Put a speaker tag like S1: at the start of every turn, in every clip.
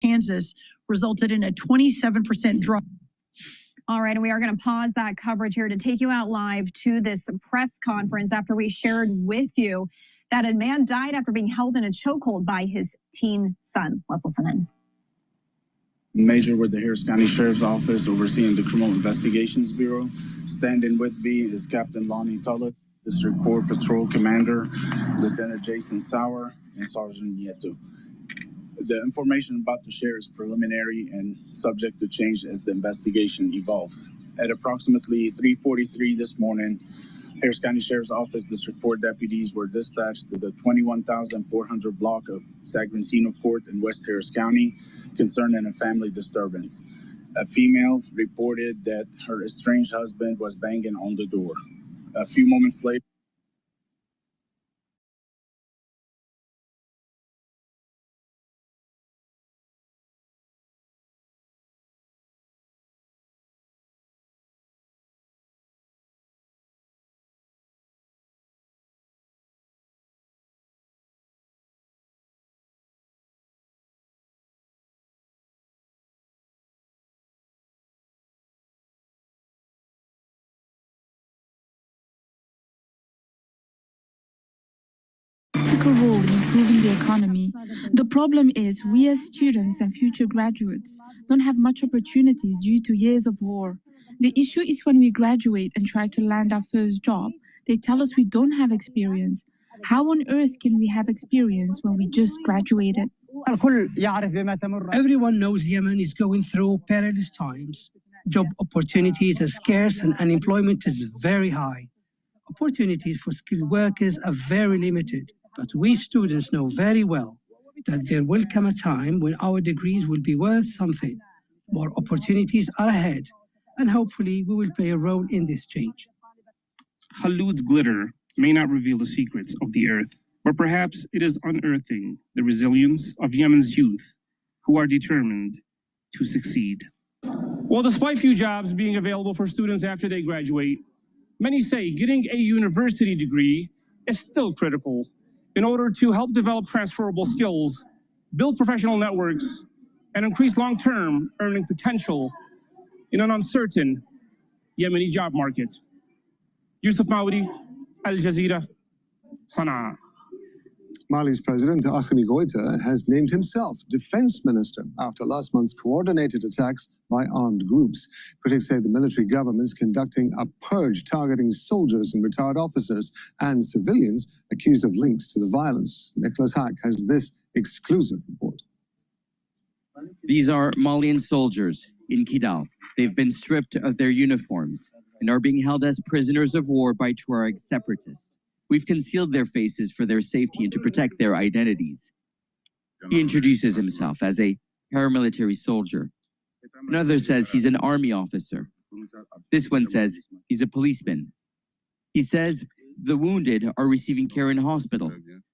S1: Kansas resulted in a 27% drop.
S2: All right, and we are going to pause that coverage here to take you out live to this press conference after we shared with you that a man died after being held in a chokehold by his teen son. Let's listen in.
S3: Major with the Harris County Sheriff's Office overseeing the Criminal Investigations Bureau. Standing with me is Captain Lonnie Tullis, District 4 Patrol Commander, Lieutenant Jason Sauer, and Sergeant Nieto. The information I'm about to share is preliminary and subject to change as the investigation evolves. At approximately 3:43 this morning, Harris County Sheriff's Office District 4 deputies were dispatched to the 21,400 block of Sagrantino Court in West Harris County concerning a family disturbance. A female reported that her estranged husband was banging on the door. A few moments later,
S4: critical role in improving the economy. The problem is we as students and future graduates don't have much opportunities due to years of war. The issue is when we graduate and try to land our first job, they tell us we don't have experience. How on earth can we have experience when we just graduated?
S5: Everyone knows Yemen is going through perilous times. Job opportunities are scarce and unemployment is very high. Opportunities for skilled workers are very limited, but we students know very well that there will come a time when our degrees will be worth something. More opportunities are ahead, and hopefully we will play a role in this change.
S6: Khaloud's glitter may not reveal the secrets of the earth, but perhaps it is unearthing the resilience of Yemen's youth who are determined to succeed.
S7: Well, despite few jobs being available for students after they graduate, many say getting a university degree is still critical in order to help develop transferable skills, build professional networks, and increase long-term earning potential in an uncertain Yemeni job market. Yusuf Maudi, Al Jazeera, Sana'a.
S8: Mali's President Assimi Goïta has named himself defense minister after last month's coordinated attacks by armed groups. Critics say the military government is conducting a purge targeting soldiers and retired officers and civilians accused of links to the violence. Nicholas Hack has this exclusive report.
S9: These are Malian soldiers in Kidal. They've been stripped of their uniforms and are being held as prisoners of war by Tuareg separatists. We've concealed their faces for their safety and to protect their identities. He introduces himself as a paramilitary soldier. Another says he's an army officer. This one says he's a policeman. He says the wounded are receiving care in hospital,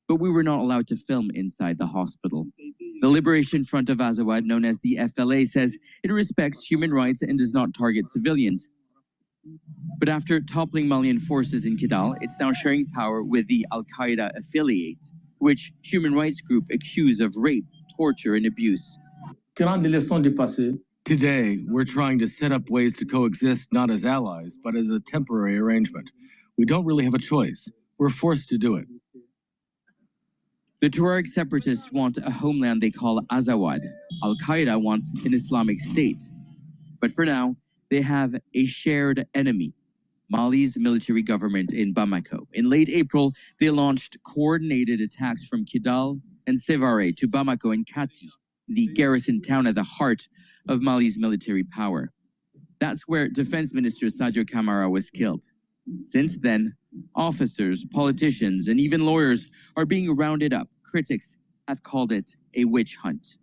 S9: but we were not allowed to film inside the hospital. The Liberation Front of Azawad, known as the FLA, says it respects human rights and does not target civilians. But after toppling Malian forces in Kidal, it's now sharing power with the Al-Qaeda affiliate, which human rights group accused of rape, torture, and abuse.
S10: Today, we're trying to set up ways to coexist not as allies, but as a temporary arrangement. We don't really have a choice. We're forced to do it.
S9: The Tuareg separatists want a homeland they call Azawad. Al-Qaeda wants an Islamic state. But for now, they have a shared enemy, Mali's military government in Bamako. In late April, they launched coordinated attacks from Kidal and Sévaré to Bamako and Kati, the garrison town at the heart of Mali's military power. That's where Defense Minister Sadio Camara was killed. Since then, officers, politicians, and even lawyers are being rounded up. Critics have called it a witch hunt.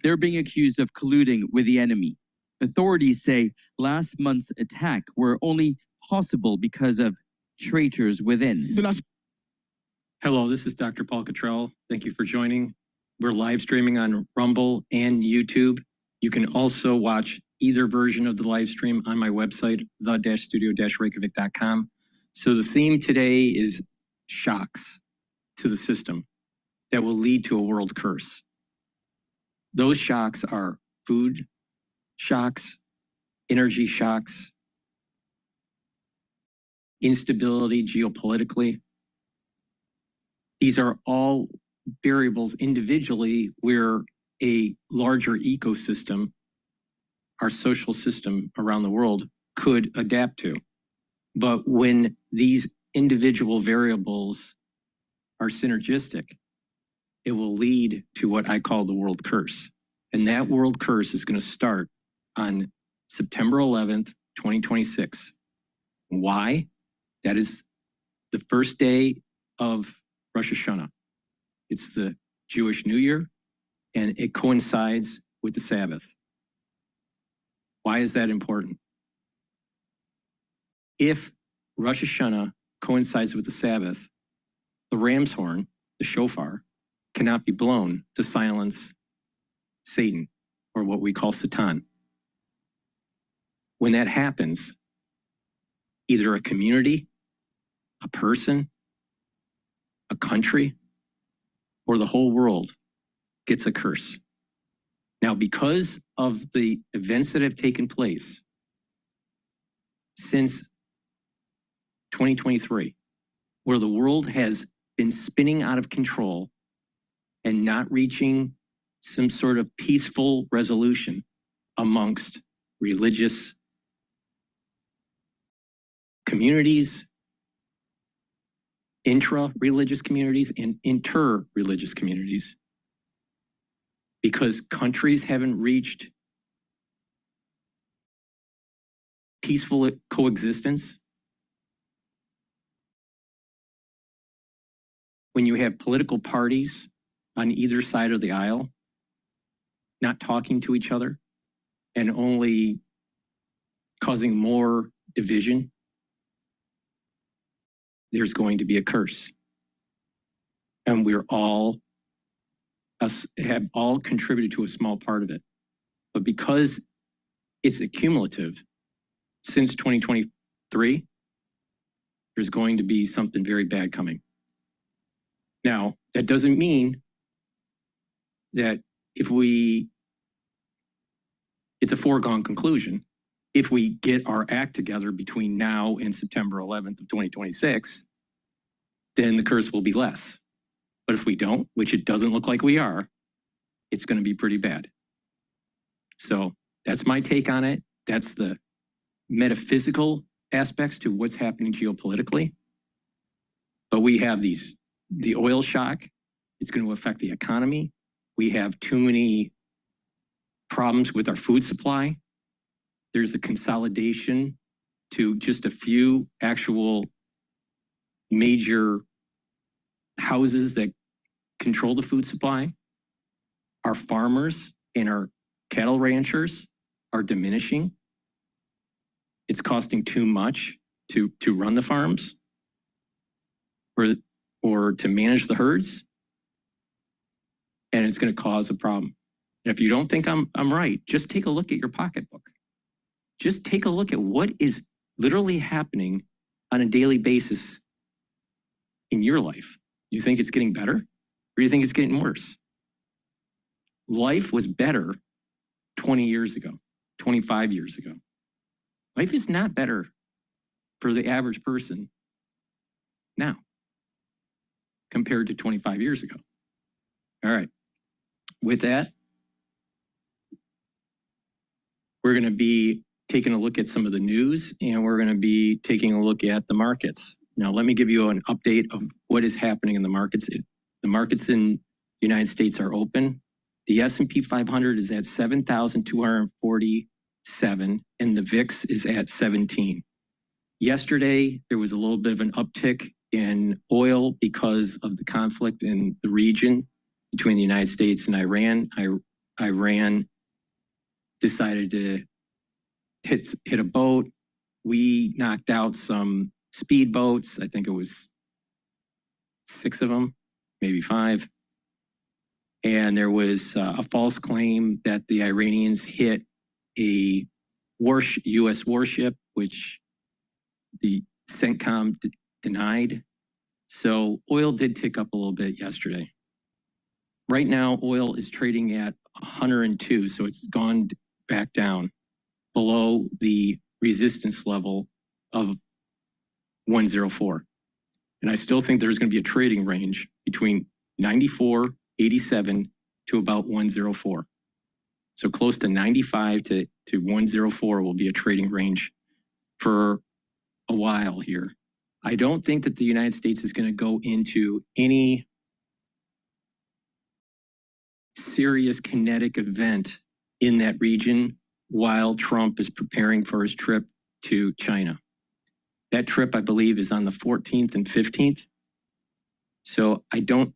S9: They're being accused of colluding with the enemy. Authorities say last month's attack were only possible because of traitors within.
S11: Hello, this is DrPaulCottrell. Thank you for joining. We're live streaming on Rumble and YouTube. You can also watch either version of the live stream on my website, the-studio-reykjavik.com. So the theme today is shocks to the system that will lead to a world curse. Those shocks are food shocks, energy shocks, instability geopolitically. These are all variables individually where a larger ecosystem, our social system around the world, could adapt to. But when these individual variables are synergistic, it will lead to what I call the world curse. And that world curse is going to start on September 11th, 2026. Why? That is the first day of Rosh Hashanah. It's the Jewish New Year, and it coincides with the Sabbath. Why is that important? If Rosh Hashanah coincides with the Sabbath, the ram's horn, the shofar, cannot be blown to silence Satan, or what we call Satan. When that happens, either a community, a person, a country, or the whole world gets a curse. Now, because of the events that have taken place since 2023, where the world has been spinning out of control and not reaching some sort of peaceful resolution amongst religious communities, intra-religious communities, and inter-religious communities, because countries haven't reached peaceful coexistence. When you have political parties on either side of the aisle not talking to each other and only causing more division, there's going to be a curse. And we're all, have all contributed to a small part of it. But because it's accumulative, since 2023, there's going to be something very bad coming. Now, that doesn't mean that it's a foregone conclusion. If we get our act together between now and September 11th of 2026, then the curse will be less. But if we don't, which it doesn't look like we are, it's going to be pretty bad. So that's my take on it. That's the metaphysical aspects to what's happening geopolitically. But we have the oil shock. It's going to affect the economy. We have too many problems with our food supply. There's a consolidation to just a few actual major houses that control the food supply. Our farmers and our cattle ranchers are diminishing. It's costing too much to run the farms or to manage the herds. And it's going to cause a problem. And if you don't think I'm right, just take a look at your pocketbook. Just take a look at what is literally happening on a daily basis in your life. You think it's getting better, or do you think it's getting worse? Life was better 20 years ago, 25 years ago. Life is not better for the average person now compared to 25 years ago. All right. With that, we're going to be taking a look at some of the news, and we're going to be taking a look at the markets. Now, let me give you an update of what is happening in the markets. The markets in the United States are open. The S&P 500 is at 7,247, and the VIX is at 17. Yesterday, there was a little bit of an uptick in oil because of the conflict in the region between the United States and Iran. Iran decided to hit a boat. We knocked out some speedboats. I think it was 6 of them, maybe 5. And there was a false claim that the Iranians hit a U.S. warship, which the CENTCOM denied. So oil did tick up a little bit yesterday. Right now, oil is trading at 102. So it's gone back down below the resistance level of 104. And I still think there's going to be a trading range between 94.87 to about 104. So close to 95 to 104 will be a trading range for a while here. I don't think that the United States is going to go into any serious kinetic event in that region while Trump is preparing for his trip to China. That trip, I believe, is on the 14th and 15th. So I don't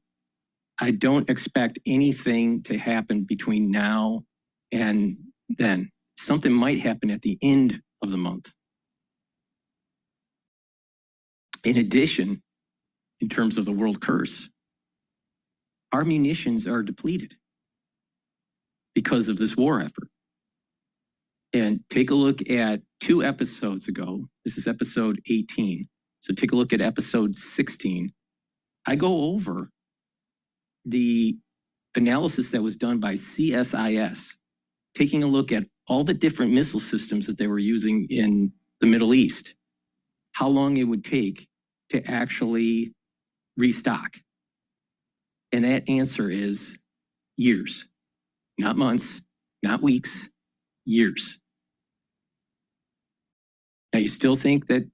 S11: expect anything to happen between now and then. Something might happen at the end of the month. In addition, in terms of the world curse, our munitions are depleted because of this war effort. And take a look at 2 episodes ago. This is episode 18. So take a look at episode 16. I go over the analysis that was done by CSIS, taking a look at all the different missile systems that they were using in the Middle East, how long it would take to actually restock. And that answer is years, not months, not weeks, years. Now, you still think that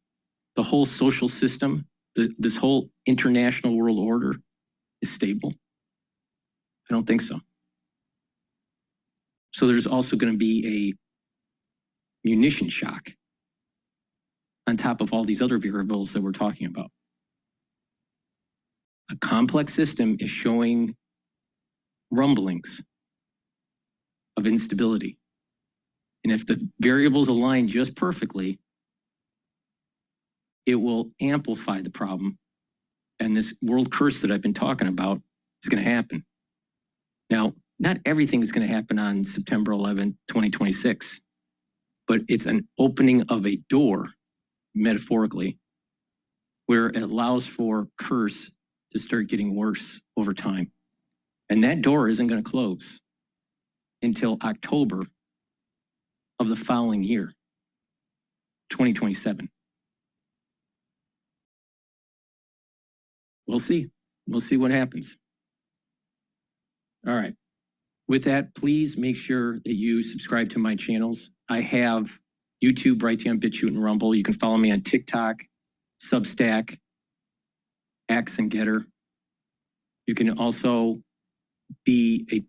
S11: the whole social system, this whole international world order is stable? I don't think so. So there's also going to be a munition shock on top of all these other variables that we're talking about. A complex system is showing rumblings of instability. And if the variables align just perfectly, it will amplify the problem. And this world curse that I've been talking about is going to happen. Now, not everything is going to happen on September 11th, 2026, but it's an opening of a door, metaphorically, where it allows for curse to start getting worse over time. And that door isn't going to close until October of the following year, 2027. We'll see. We'll see what happens. All right. With that, please make sure that you subscribe to my channels. I have YouTube, Brighteon, Bitchute, and Rumble. You can follow me on TikTok, Substack, X, and GETTR. You can also be a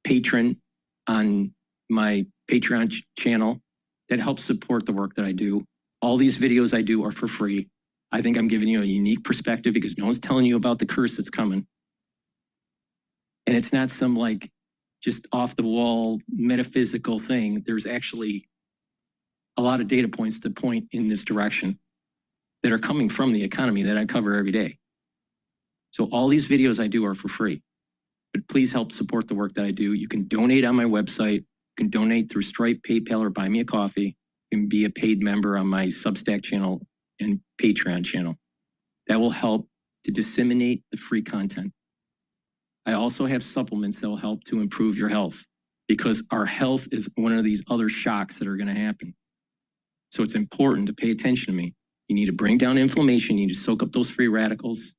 S11: patron on my Patreon channel that helps support the work that I do. All these videos I do are for free. I think I'm giving you a unique perspective because no one's telling you about the curse that's coming. And it's not some like just off the wall metaphysical thing. There's actually a lot of data points to point in this direction that are coming from the economy that I cover every day. So all these videos I do are for free, but please help support the work that I do. You can donate on my website. You can donate through Stripe, PayPal, or Buy Me a Coffee. You can be a paid member on my Substack channel and Patreon channel. That will help to disseminate the free content. I also have supplements that will help to improve your health because our health is one of these other shocks that are going to happen. So it's important to pay attention to me. You need to bring down inflammation. You need to soak up those free radicals.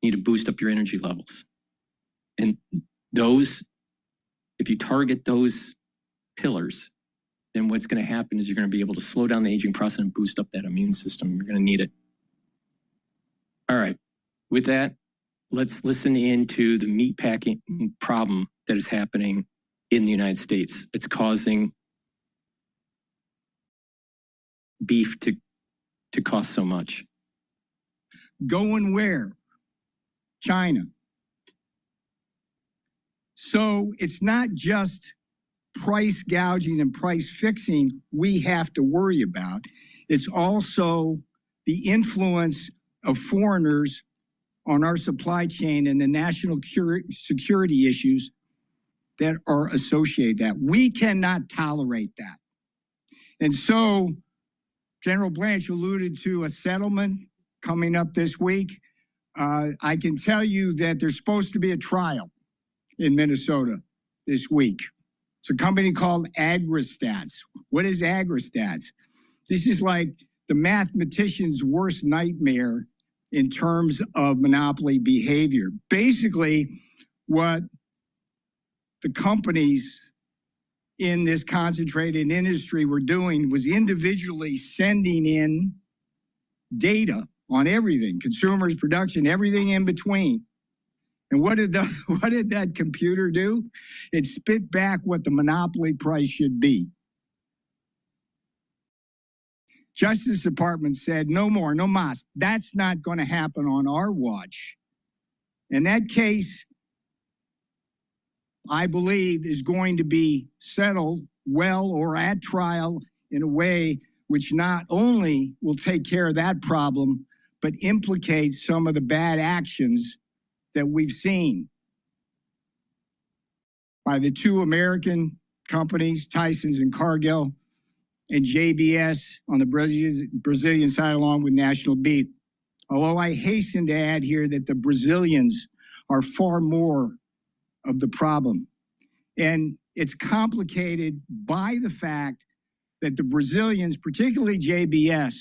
S11: You need to boost up your energy levels. And those, if you target those pillars, then what's going to happen is you're going to be able to slow down the aging process and boost up that immune system. You're going to need it. All right. With that, let's listen into the meatpacking problem that is happening in the United States. It's causing beef to cost so much.
S12: Going where? China. So it's not just price gouging and price fixing we have to worry about. It's also the influence of foreigners on our supply chain and the national security issues that are associated with that. We cannot tolerate that. And so General Blanche alluded to a settlement coming up this week. I can tell you that there's supposed to be a trial in Minnesota this week. It's a company called AgriStats. What is AgriStats? This is like the mathematician's worst nightmare in terms of monopoly behavior. Basically, what the companies in this concentrated industry were doing was individually sending in data on everything, consumers, production, everything in between. And what did that computer do? It spit back what the monopoly price should be. Justice Department said, no more, no mas. That's not going to happen on our watch. And that case, I believe, is going to be settled well or at trial in a way which not only will take care of that problem, but implicates some of the bad actions that we've seen by the two American companies, Tyson's and Cargill, and JBS on the Brazilian side, along with National Beef. Although I hasten to add here that the Brazilians are far more of the problem. And it's complicated by the fact that the Brazilians, particularly JBS,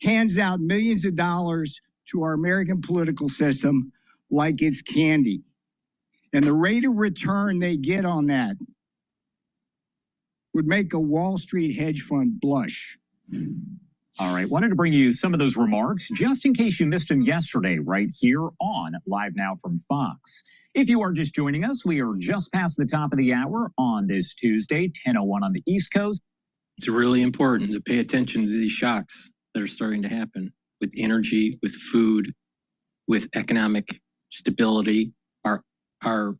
S12: hands out millions of dollars to our American political system like it's candy. And the rate of return they get on that would make a Wall Street hedge fund blush.
S13: All right, wanted to bring you some of those remarks just in case you missed them yesterday, right here on Live Now from Fox. If you are just joining us, we are just past the top of the hour on this Tuesday, 10:01 on the East Coast.
S11: It's really important to pay attention to these shocks that are starting to happen with energy, with food, with economic stability, our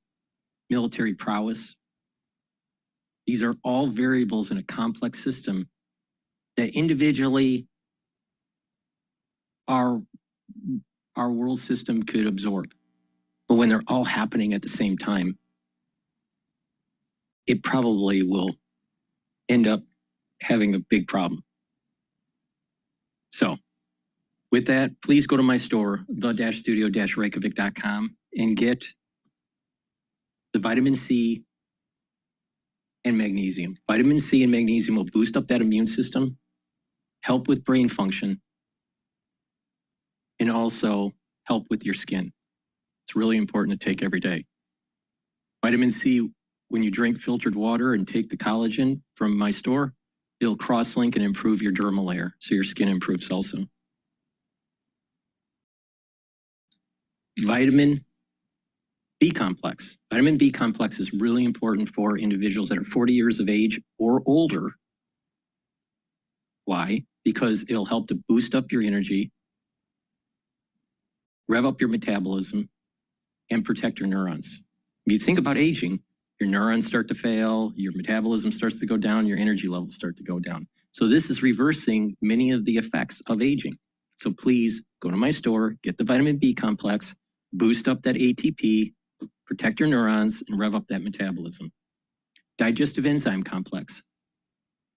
S11: military prowess. These are all variables in a complex system that individually our world system could absorb. But when they're all happening at the same time, it probably will end up having a big problem. So with that, please go to my store, the-studio-reykjavik.com, and get the vitamin C and magnesium. Vitamin C and magnesium will boost up that immune system, help with brain function, and also help with your skin. It's really important to take every day. Vitamin C, when you drink filtered water and take the collagen from my store, it'll cross-link and improve your dermal layer, so your skin improves also. Vitamin B complex. Vitamin B complex is really important for individuals that are 40 years of age or older. Why? Because it'll help to boost up your energy, rev up your metabolism, and protect your neurons. If you think about aging, your neurons start to fail, your metabolism starts to go down, your energy levels start to go down. So this is reversing many of the effects of aging. So please go to my store, get the vitamin B complex, boost up that ATP, protect your neurons, and rev up that metabolism. Digestive enzyme complex.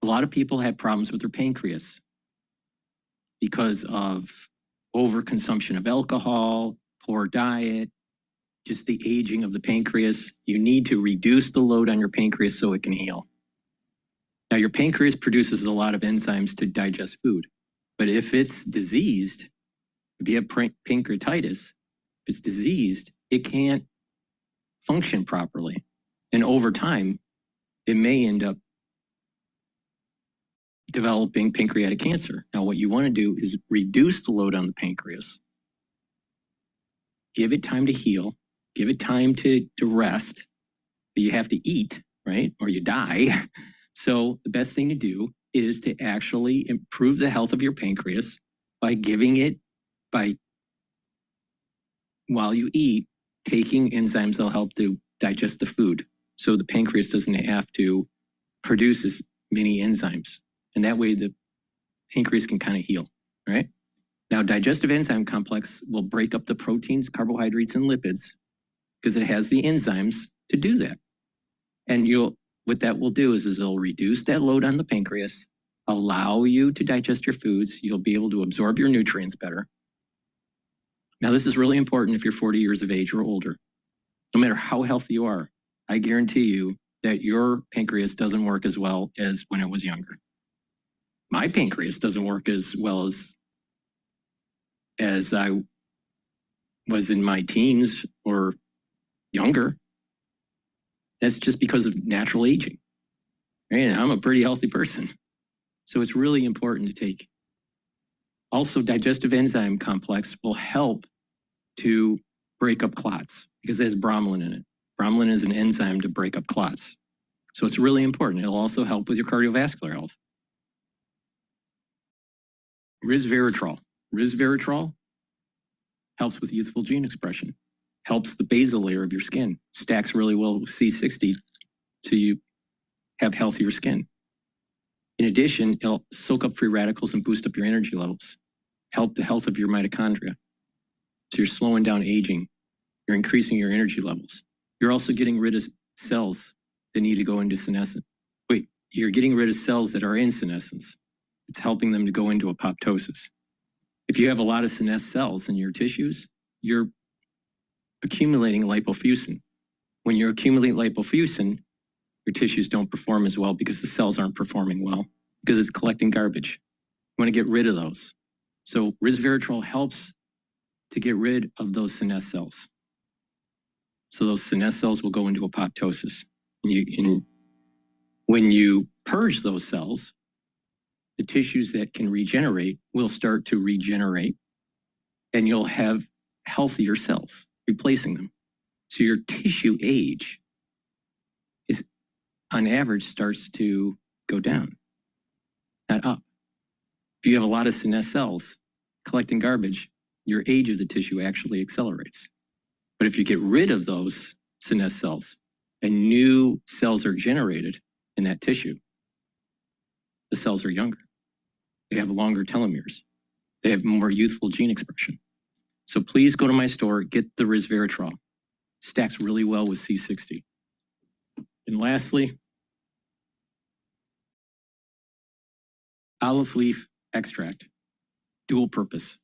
S11: A lot of people have problems with their pancreas because of overconsumption of alcohol, poor diet, just the aging of the pancreas. You need to reduce the load on your pancreas so it can heal. Now, your pancreas produces a lot of enzymes to digest food, but if it's diseased, if you have pancreatitis, if it's diseased, it can't function properly. And over time, it may end up developing pancreatic cancer. Now, what you want to do is reduce the load on the pancreas. Give it time to heal. Give it time to rest. But you have to eat, right? Or you die. So the best thing to do is to actually improve the health of your pancreas by giving it, while you eat, taking enzymes that'll help to digest the food. So the pancreas doesn't have to produce as many enzymes. And that way the pancreas can kind of heal, right? Now, digestive enzyme complex will break up the proteins, carbohydrates, and lipids because it has the enzymes to do that. And what that will do is it'll reduce that load on the pancreas, allow you to digest your foods. You'll be able to absorb your nutrients better. Now, this is really important if you're 40 years of age or older. No matter how healthy you are, I guarantee you that your pancreas doesn't work as well as when it was younger. My pancreas doesn't work as well as I was in my teens or younger. That's just because of natural aging. Right? And I'm a pretty healthy person. So it's really important to take. Also, digestive enzyme complex will help to break up clots because it has bromelain in it. Bromelain is an enzyme to break up clots. So it's really important. It'll also help with your cardiovascular health. Resveratrol. Resveratrol helps with youthful gene expression, helps the basal layer of your skin, stacks really well with C60 so you have healthier skin. In addition, it'll soak up free radicals and boost up your energy levels, help the health of your mitochondria. So you're slowing down aging. You're increasing your energy levels. You're also getting rid of cells that need to go into senescence. Wait, you're getting rid of cells that are in senescence. It's helping them to go into apoptosis. If you have a lot of senescent cells in your tissues, you're accumulating lipofuscin. When you accumulate lipofuscin, your tissues don't perform as well because the cells aren't performing well, because it's collecting garbage. You want to get rid of those. So resveratrol helps to get rid of those senescent cells. So those senescent cells will go into apoptosis. And when you purge those cells, the tissues that can regenerate will start to regenerate, and you'll have healthier cells replacing them. So your tissue age is, on average, starts to go down, not up. If you have a lot of senescent cells collecting garbage, your age of the tissue actually accelerates. But if you get rid of those senescent cells and new cells are generated in that tissue, the cells are younger. They have longer telomeres. They have more youthful gene expression. So please go to my store, get the resveratrol. Stacks really well with C60. And lastly, olive leaf extract, dual purpose,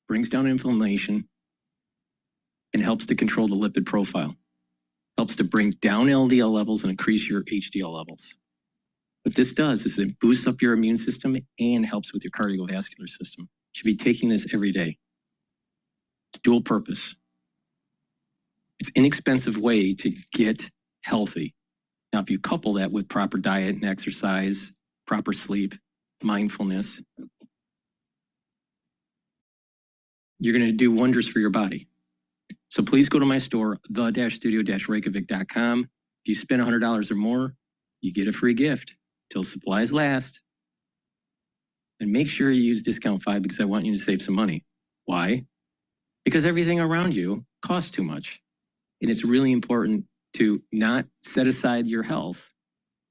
S11: brings down inflammation and helps to control the lipid profile, helps to bring down LDL levels and increase your HDL levels. What this does is it boosts up your immune system and helps with your cardiovascular system. You should be taking this every day. It's dual purpose. It's an inexpensive way to get healthy. Now, if you couple that with proper diet and exercise, proper sleep, mindfulness, you're going to do wonders for your body. So please go to my store, the-studio-reykjavik.com. If you spend $100 or more, you get a free gift till supplies last. And make sure you use discount 5 because I want you to save some money. Why? Because everything around you costs too much. And it's really important to not set aside your health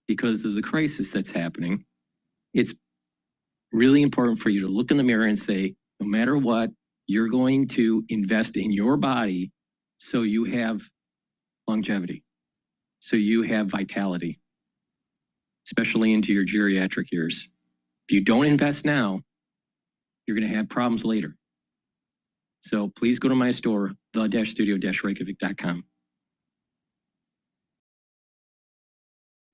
S11: because of the crisis that's happening. It's really important for you to look in the mirror and say, no matter what, you're going to invest in your body so you have longevity, so you have vitality, especially into your geriatric years. If you don't invest now, you're going to have problems later. So please go to my store, the-studio-reykjavik.com.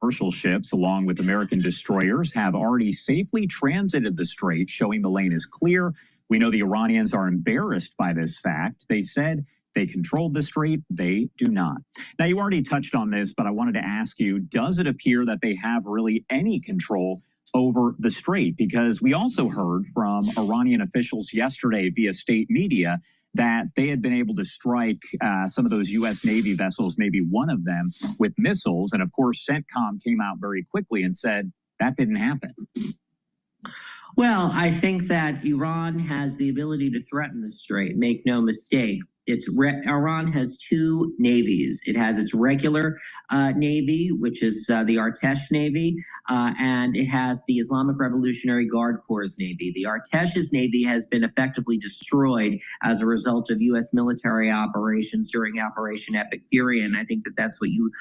S13: Commercial ships, along with American destroyers, have already safely transited the strait, showing the lane is clear. We know the Iranians are embarrassed by this fact. They said they controlled the strait. They do not. Now, you already touched on this, but I wanted to ask you, does it appear that they have really any control over the strait? Because we also heard from Iranian officials yesterday via state media that they had been able to strike some of those U.S. Navy vessels, maybe one of them, with missiles. And of course, CENTCOM came out very quickly and said that didn't happen.
S14: Well, I think that Iran has the ability to threaten the strait. Make no mistake. Iran has two navies. It has its regular navy, which is the Artesh Navy, and it has the Islamic Revolutionary Guard Corps Navy. The Artesh's navy has been effectively destroyed as a result of U.S. military operations during Operation Epic Fury, and I think that that's what you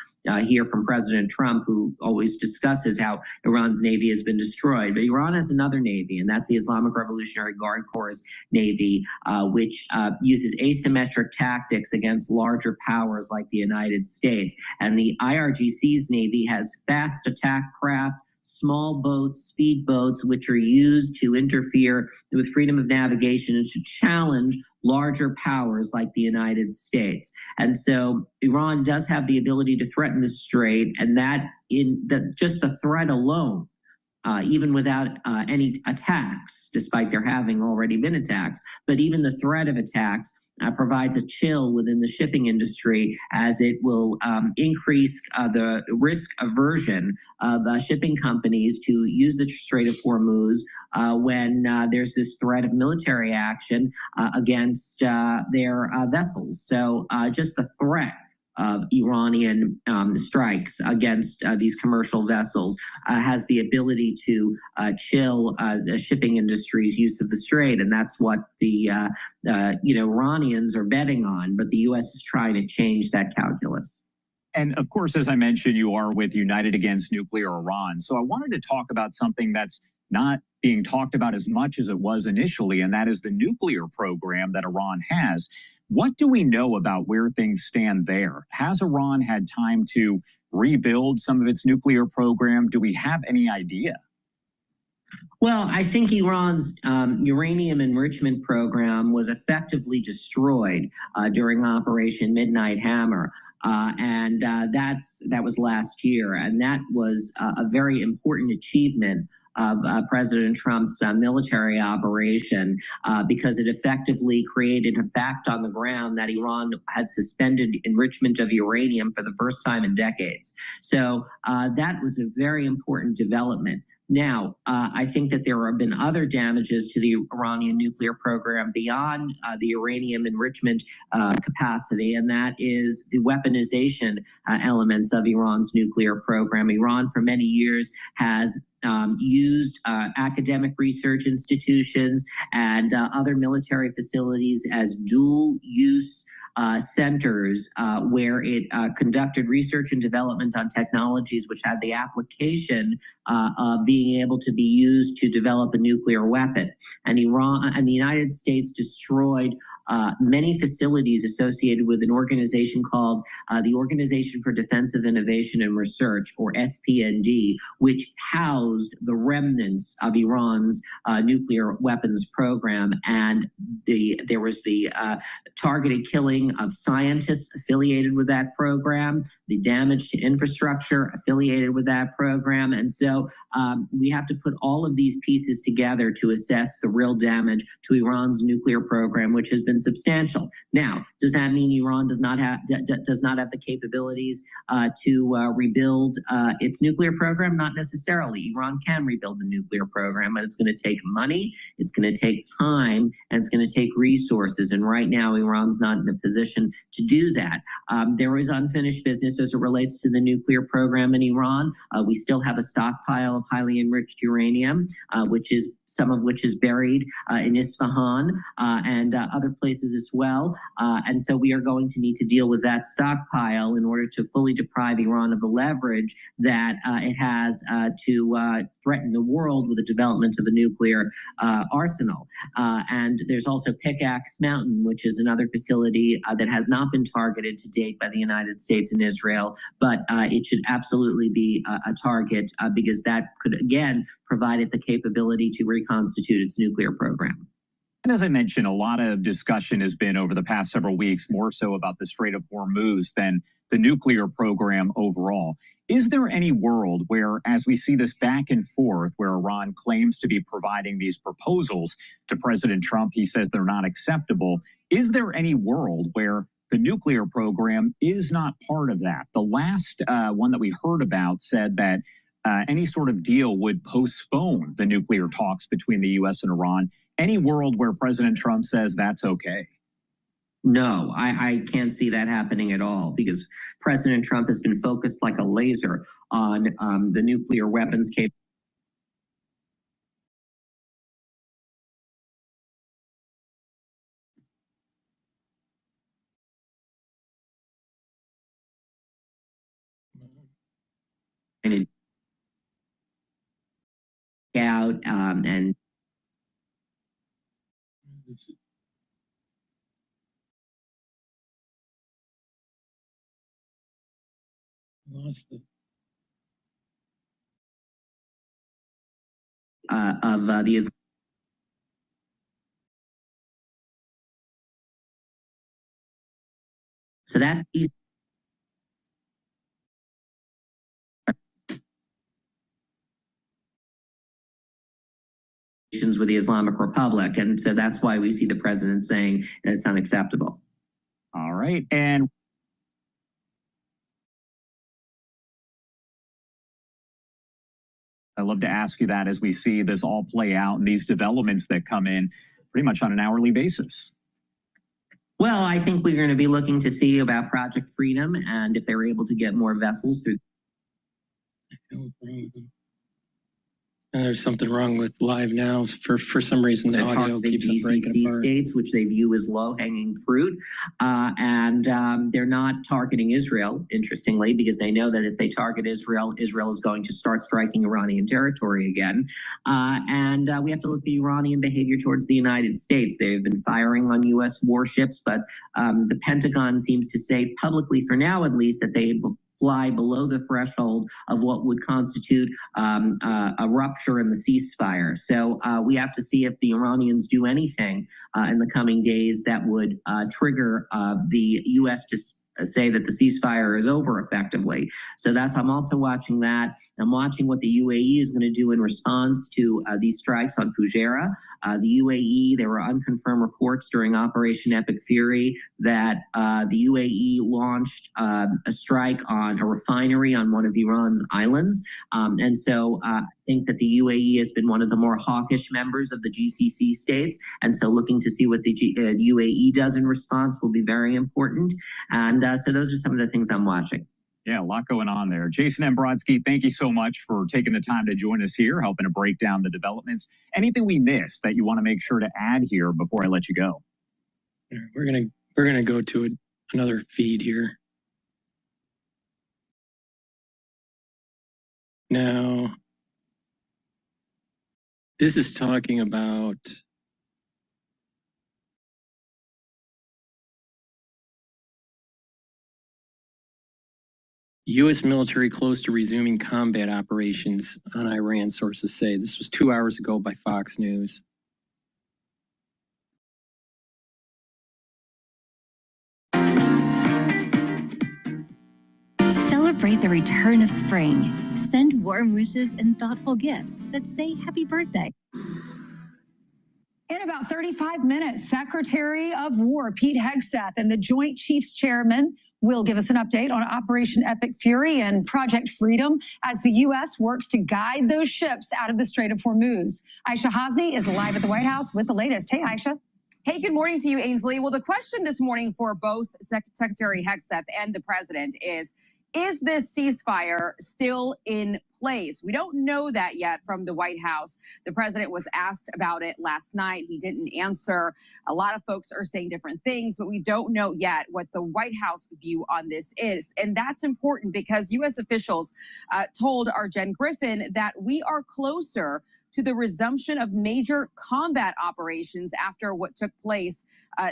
S14: hear from President Trump, who always discusses how Iran's navy has been destroyed. But Iran has another navy, and that's the Islamic Revolutionary Guard Corps Navy, which uses asymmetric asymmetric tactics against larger powers like the United States. And the IRGC's Navy has fast attack craft, small boats, speedboats, which are used to interfere with freedom of navigation and to challenge larger powers like the United States. And so Iran does have the ability to threaten the strait, and that just the threat alone, even without any attacks, despite there having already been attacks, but even the threat of attacks provides a chill within the shipping industry, as it will increase the risk aversion of shipping companies to use the Strait of Hormuz when there's this threat of military action against their vessels. So just the threat of Iranian strikes against these commercial vessels has the ability to chill the shipping industry's use of the strait, and that's what the Iranians are betting on. But the U.S. is trying to change that calculus.
S13: And of course, as I mentioned, you are with United Against Nuclear Iran. So I wanted to talk about something that's not being talked about as much as it was initially, and that is the nuclear program that Iran has. What do we know about where things stand there? Has Iran had time to rebuild some of its nuclear program? Do we have any idea?
S14: Well, I think Iran's uranium enrichment program was effectively destroyed during Operation Midnight Hammer. That was last year, and that was a very important achievement of President Trump's military operation because it effectively created a fact on the ground that Iran had suspended enrichment of uranium for the first time in decades. So that was a very important development. Now, I think that there have been other damages to the Iranian nuclear program beyond the uranium enrichment capacity, and that is the weaponization elements of Iran's nuclear program. Iran, for many years, has used academic research institutions and other military facilities as dual-use centers where it conducted research and development on technologies which had the application of being able to be used to develop a nuclear weapon. And Iran and the United States destroyed many facilities associated with an organization called the Organization for Defensive Innovation and Research, or SPND, which housed the remnants of Iran's nuclear weapons program. And there was the targeted killing of scientists affiliated with that program, the damage to infrastructure affiliated with that program. And so we have to put all of these pieces together to assess the real damage to Iran's nuclear program, which has been substantial. Now, does that mean Iran does not have the capabilities to rebuild its nuclear program? Not necessarily. Iran can rebuild the nuclear program, but it's going to take money, it's going to take time, and it's going to take resources. And right now, Iran's not in a position to do that. There is unfinished business as it relates to the nuclear program in Iran. We still have a stockpile of highly enriched uranium, some of which is buried in Isfahan and other places as well. And so we are going to need to deal with that stockpile in order to fully deprive Iran of the leverage that it has to threaten the world with the development of a nuclear arsenal. And there's also Pickaxe Mountain, which is another facility that has not been targeted to date by the United States and Israel, but it should absolutely be a target because that could, again, provide it the capability to reconstitute its nuclear program.
S13: And as I mentioned, a lot of discussion has been over the past several weeks, more so about the Strait of Hormuz than the nuclear program overall. Is there any world where, as we see this back and forth, where Iran claims to be providing these proposals to President Trump, he says they're not acceptable, is there any world where the nuclear program is not part of that? The last one that we heard about said that any sort of deal would postpone the nuclear talks between the U.S. and Iran. Any world where President Trump says that's okay?
S14: No, I can't see that happening at all because President Trump has been focused like a laser on the nuclear weapons capability. Out and
S11: Lost the
S14: the so that piece with the Islamic Republic, and so that's why we see the president saying that it's unacceptable.
S13: All right, and I'd love to ask you that as we see this all play out and these developments that come in pretty much on an hourly basis.
S14: Well, I think we're going to be looking to see about Project Freedom and if they're able to get more vessels through.
S11: There's something wrong with live now. For some reason, the audio keeps on breaking
S14: GCC
S11: apart.
S14: states, which they view as low-hanging fruit, and they're not targeting Israel, interestingly, because they know that if they target Israel, Israel is going to start striking Iranian territory again. And we have to look at Iranian behavior towards the United States. They've been firing on U.S. warships, but the Pentagon seems to say publicly, for now at least, that they fly below the threshold of what would constitute a rupture in the ceasefire. So we have to see if the Iranians do anything in the coming days that would trigger the U.S. to say that the ceasefire is over effectively. So I'm also watching that. I'm watching what the UAE is going to do in response to these strikes on Fujairah. The UAE, there were unconfirmed reports during Operation Epic Fury that the UAE launched a strike on a refinery on one of Iran's islands. And so I think that the UAE has been one of the more hawkish members of the GCC states. And so looking to see what the UAE does in response will be very important. And so those are some of the things I'm watching.
S13: Yeah, a lot going on there. Jason M. Brodsky, thank you so much for taking the time to join us here, helping to break down the developments. Anything we missed that you want to make sure to add here before I let you go?
S11: We're gonna go to another feed here. Now, this is talking about U.S. military close to resuming combat operations on Iran, sources say. This was 2 hours ago by Fox News.
S15: Celebrate the return of spring. Send warm wishes and thoughtful gifts that say happy birthday.
S16: In about 35 minutes, Secretary of War Pete Hegseth and the Joint Chiefs Chairman will give us an update on Operation Epic Fury and Project Freedom as the U.S. works to guide those ships out of the Strait of Hormuz. Aisha Hasni is live at the White House with the latest. Hey, Aisha.
S17: Hey, good morning to you, Ainsley. Well, the question this morning for both Secretary Hegseth and the president is this ceasefire still in place? We don't know that yet from the White House. The president was asked about it last night. He didn't answer. A lot of folks are saying different things, but we don't know yet what the White House view on this is. And that's important because U.S. officials told our Jen Griffin that we are closer to the resumption of major combat operations after what took place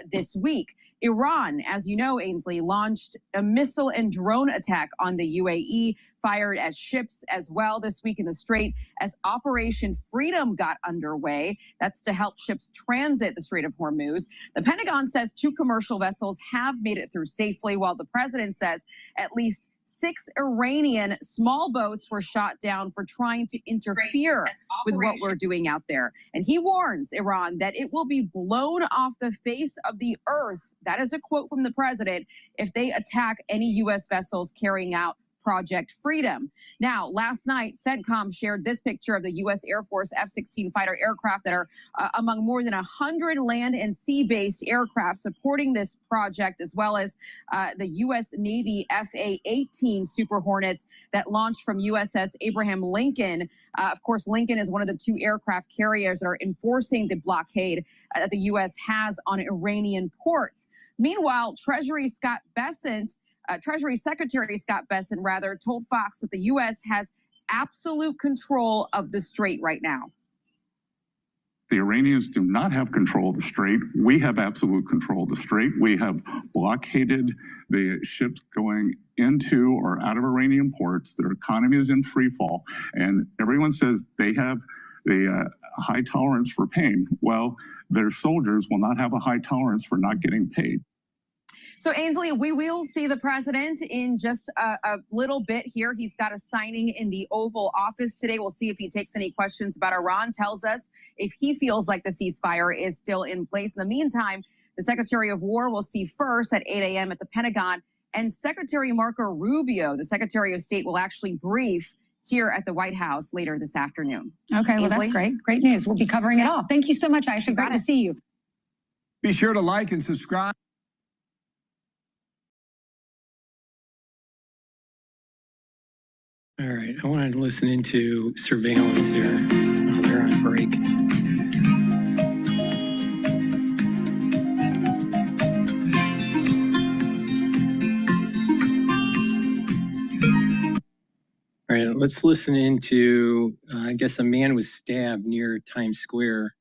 S17: this week. Iran, as you know, Ainsley, launched a missile and drone attack on the UAE, fired at ships as well this week in the Strait as Operation Freedom got underway. That's to help ships transit the Strait of Hormuz. The Pentagon says 2 commercial vessels have made it through safely, while the president says at least 6 Iranian small boats were shot down for trying to interfere with what we're doing out there. And he warns Iran that it will be blown off the face of the earth. That is a quote from the president if they attack any U.S. vessels carrying out Project Freedom. Now, last night, CENTCOM shared this picture of the U.S. Air Force F-16 fighter aircraft that are among more than 100 land and sea-based aircraft supporting this project, as well as the U.S. Navy F/A-18 Super Hornets that launched from USS Abraham Lincoln. Of course, Lincoln is one of the 2 aircraft carriers that are enforcing the blockade that the U.S. has on Iranian ports. Meanwhile, Treasury Secretary Scott Bessent, told Fox that the U.S. has absolute control of the strait right now.
S18: The Iranians do not have control of the strait. We have absolute control of the strait. We have blockaded the ships going into or out of Iranian ports. Their economy is in free fall. And everyone says they have the high tolerance for pain. Well, their soldiers will not have a high tolerance for not getting paid.
S17: So Ainsley, we will see the president in just a little bit here. He's got a signing in the Oval Office today. We'll see if he takes any questions about Iran, tells us if he feels like the ceasefire is still in place. In the meantime, the Secretary of War will see first at 8 a.m. at the Pentagon, and Secretary Marco Rubio, the Secretary of State, will actually brief here at the White House later this afternoon.
S16: Okay, well, that's
S17: Ainsley?
S16: great. Great news. We'll be covering it all. Thank you so much, Aisha. Great to see you.
S19: Be sure to like and subscribe.
S11: All right, I wanted to listen into surveillance here. Oh, they're on break. All right, let's listen into, I guess a man was stabbed near Times Square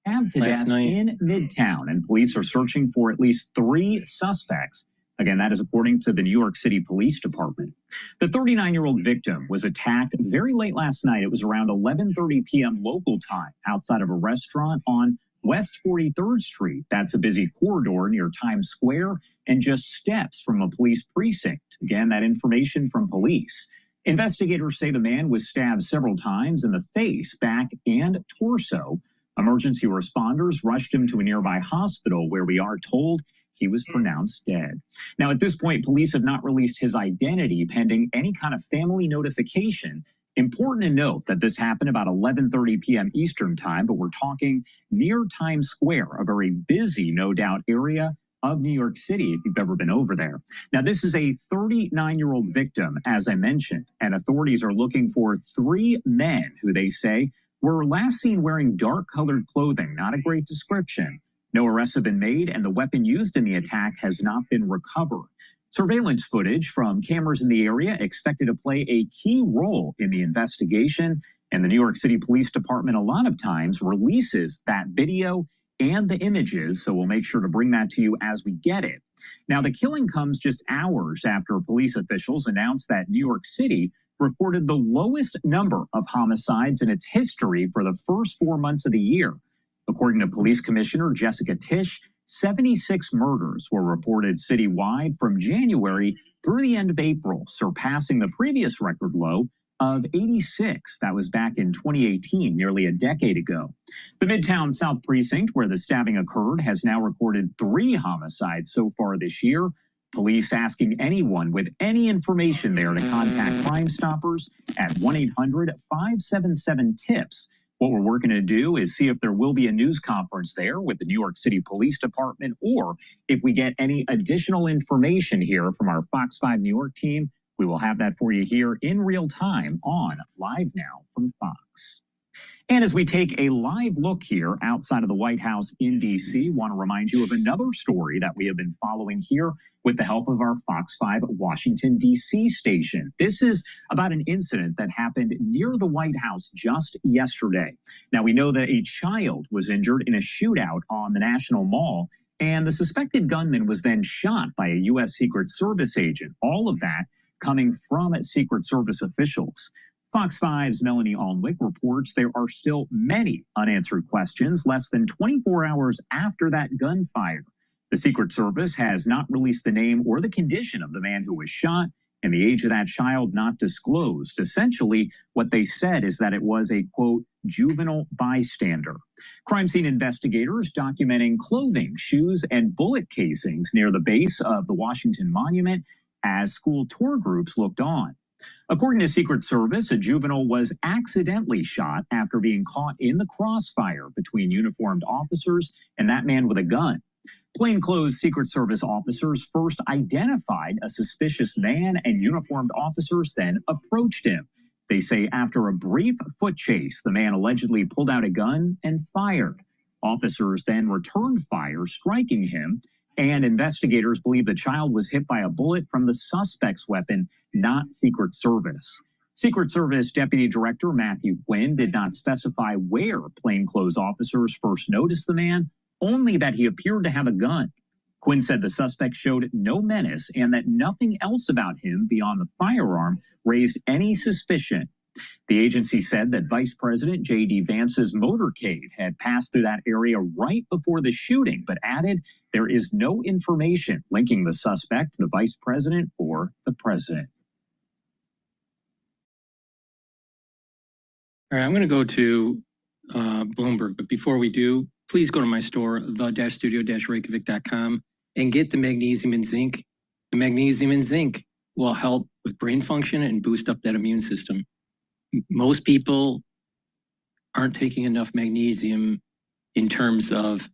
S13: Stabbed to
S11: last
S13: death
S11: night.
S13: in Midtown, and police are searching for at least 3 suspects. Again, that is according to the New York City Police Department. The 39-year-old victim was attacked very late last night. It was around 11:30 p.m. local time outside of a restaurant on West 43rd Street. That's a busy corridor near Times Square and just steps from a police precinct. Again, that information from police. Investigators say the man was stabbed several times in the face, back, and torso. Emergency responders rushed him to a nearby hospital where we are told he was pronounced dead. Now, at this point, police have not released his identity pending any kind of family notification. Important to note that this happened about 11:30 p.m. Eastern time, but we're talking near Times Square, a very busy, no doubt, area of New York City, if you've ever been over there. Now, this is a 39-year-old victim, as I mentioned, and authorities are looking for 3 men who they say were last seen wearing dark-colored clothing. Not a great description. No arrests have been made, and the weapon used in the attack has not been recovered. Surveillance footage from cameras in the area expected to play a key role in the investigation, and the New York City Police Department a lot of times releases that video and the images, so we'll make sure to bring that to you as we get it. Now, the killing comes just hours after police officials announced that New York City recorded the lowest number of homicides in its history for the first 4 months of the year. According to Police Commissioner Jessica Tisch, 76 murders were reported citywide from January through the end of April, surpassing the previous record low of 86. That was back in 2018, nearly a decade ago. The Midtown South Precinct, where the stabbing occurred, has now recorded 3 homicides so far this year. Police asking anyone with any information there to contact Crime Stoppers at 1-800-577-TIPS. What we're working to do is see if there will be a news conference there with the New York City Police Department, or if we get any additional information here from our Fox 5 New York team, we will have that for you here in real time on Live Now from Fox. And as we take a live look here outside of the White House in D.C., want to remind you of another story that we have been following here with the help of our Fox 5 Washington, D.C. station. This is about an incident that happened near the White House just yesterday. Now, we know that a child was injured in a shootout on the National Mall, and the suspected gunman was then shot by a U.S. Secret Service agent. All of that coming from Secret Service officials. Fox 5's Melanie Alnwick reports there are still many unanswered questions less than 24 hours after that gunfire. The Secret Service has not released the name or the condition of the man who was shot, and the age of that child not disclosed. Essentially, what they said is that it was a, quote, juvenile bystander. Crime scene investigators documenting clothing, shoes, and bullet casings near the base of the Washington Monument as school tour groups looked on. According to Secret Service, a juvenile was accidentally shot after being caught in the crossfire between uniformed officers and that man with a gun. Plainclothes Secret Service officers first identified a suspicious man, and uniformed officers then approached him. They say after a brief foot chase, the man allegedly pulled out a gun and fired. Officers then returned fire, striking him, and investigators believe the child was hit by a bullet from the suspect's weapon, not Secret Service. Secret Service Deputy Director Matthew Quinn did not specify where plainclothes officers first noticed the man, only that he appeared to have a gun. Quinn said the suspect showed no menace and that nothing else about him beyond the firearm raised any suspicion. The agency said that Vice President J.D. Vance's motorcade had passed through that area right before the shooting, but added there is no information linking the suspect to the vice president or the president.
S11: All right, I'm going to go to Bloomberg, but before we do, please go to my store, the-studio-reykjavik.com, and get the magnesium and zinc. The magnesium and zinc will help with brain function and boost up that immune system. Most people aren't taking enough magnesium in terms of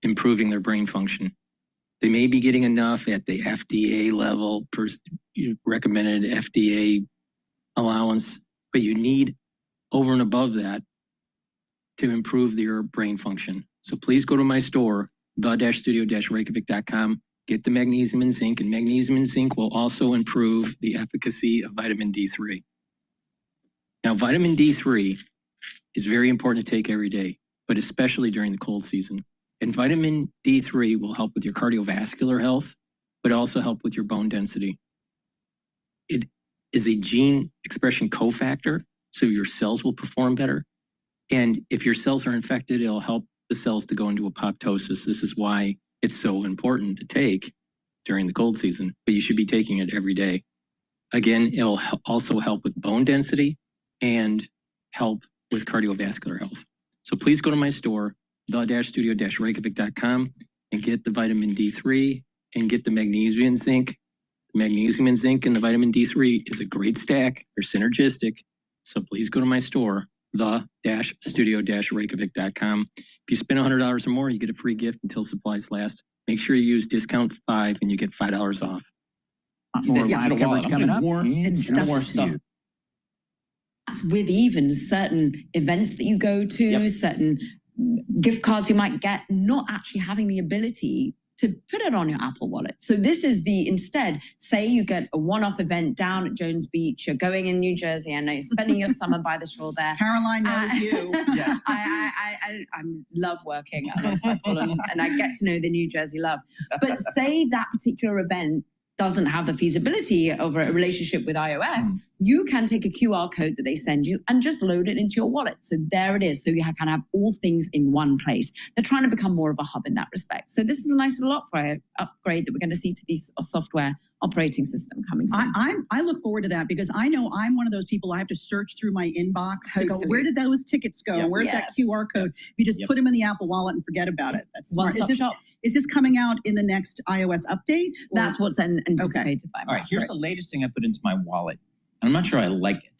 S11: improving their brain function. They may be getting enough at the FDA level, recommended FDA allowance, but you need over and above that to improve your brain function. So please go to my store, the-studio-reykjavik.com, get the magnesium and zinc, and magnesium and zinc will also improve the efficacy of vitamin D3. Now, vitamin D3 is very important to take every day, but especially during the cold season. And vitamin D3 will help with your cardiovascular health, but also help with your bone density. It is a gene expression cofactor, so your cells will perform better. And if your cells are infected, it'll help the cells to go into apoptosis. This is why it's so important to take during the cold season, but you should be taking it every day. Again, it'll also help with bone density and help with cardiovascular health. So please go to my store, the-studio-reykjavik.com, and get the vitamin D3 and get the magnesium and zinc. The magnesium and zinc and the vitamin D3 is a great stack. They're synergistic. So please go to my store, the-studio-reykjavik.com. If you spend $100 or more, you get a free gift until supplies last. Make sure you use discount 5 and you get $5 off.
S13: More live coverage coming up.
S20: It's more stuff. With even certain events that you go to, certain gift cards you might get, not actually having the ability to put it on your Apple Wallet. So this is instead, say you get a one-off event down at Jones Beach, you're going in New Jersey, I know you're spending your summer by the shore there.
S1: Caroline knows you.
S20: Yes. I love working at Apple and I get to know the New Jersey love. But say that particular event doesn't have the feasibility of a relationship with iOS, you can take a QR code that they send you and just load it into your wallet. So there it is. So you can have all things in one place. They're trying to become more of a hub in that respect. So this is a nice little upgrade that we're going to see to the software operating system coming soon.
S1: I look forward to that because I know I'm one of those people, I have to search through my inbox to go, where did those tickets go?
S20: Yeah.
S1: Where's that QR code? You just put them in the Apple Wallet and forget about it. That's smart.
S20: One-stop shop.
S1: Is this coming out in the next iOS update?
S20: That's what's anticipated by me.
S21: All right, here's the latest thing I put into my wallet. I'm not sure I like it.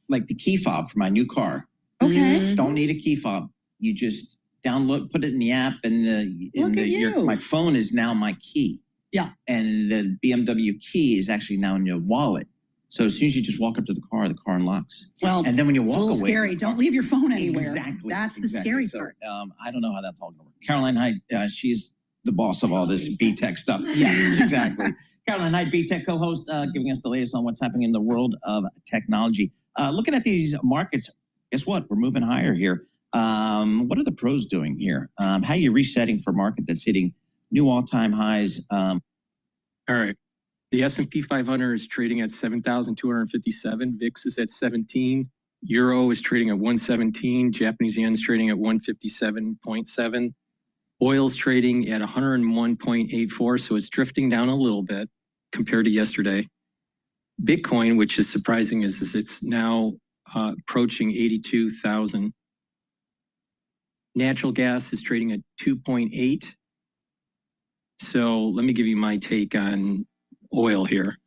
S21: Like the key fob for my new car.
S1: Okay.
S21: Don't need a key fob. You just download, put it in the app, and my phone is now my key.
S1: Yeah.
S21: And the BMW key is actually now in your wallet. So as soon as you just walk up to the car unlocks.
S1: Well,
S21: and then when you walk
S1: it's a little
S21: away,
S1: scary. Don't leave your phone anywhere.
S21: Exactly.
S1: That's the scary part.
S21: I don't know how that's all going to work. Caroline Hyde, she's the boss of all this B-Tech stuff. Yes, exactly. Caroline Hyde, B-Tech co-host, giving us the latest on what's happening in the world of technology. Looking at these markets, guess what? We're moving higher here. What are the pros doing here? How are you resetting for a market that's hitting new all-time highs?
S11: All right. The S&P 500 is trading at 7,257. VIX is at 17. Euro is trading at 117. Japanese yen is trading at 157.7. Oil's trading at 101.84, so it's drifting down a little bit compared to yesterday. Bitcoin, which is surprising, is it's now approaching 82,000. Natural gas is trading at 2.8. So let me give you my take on oil here.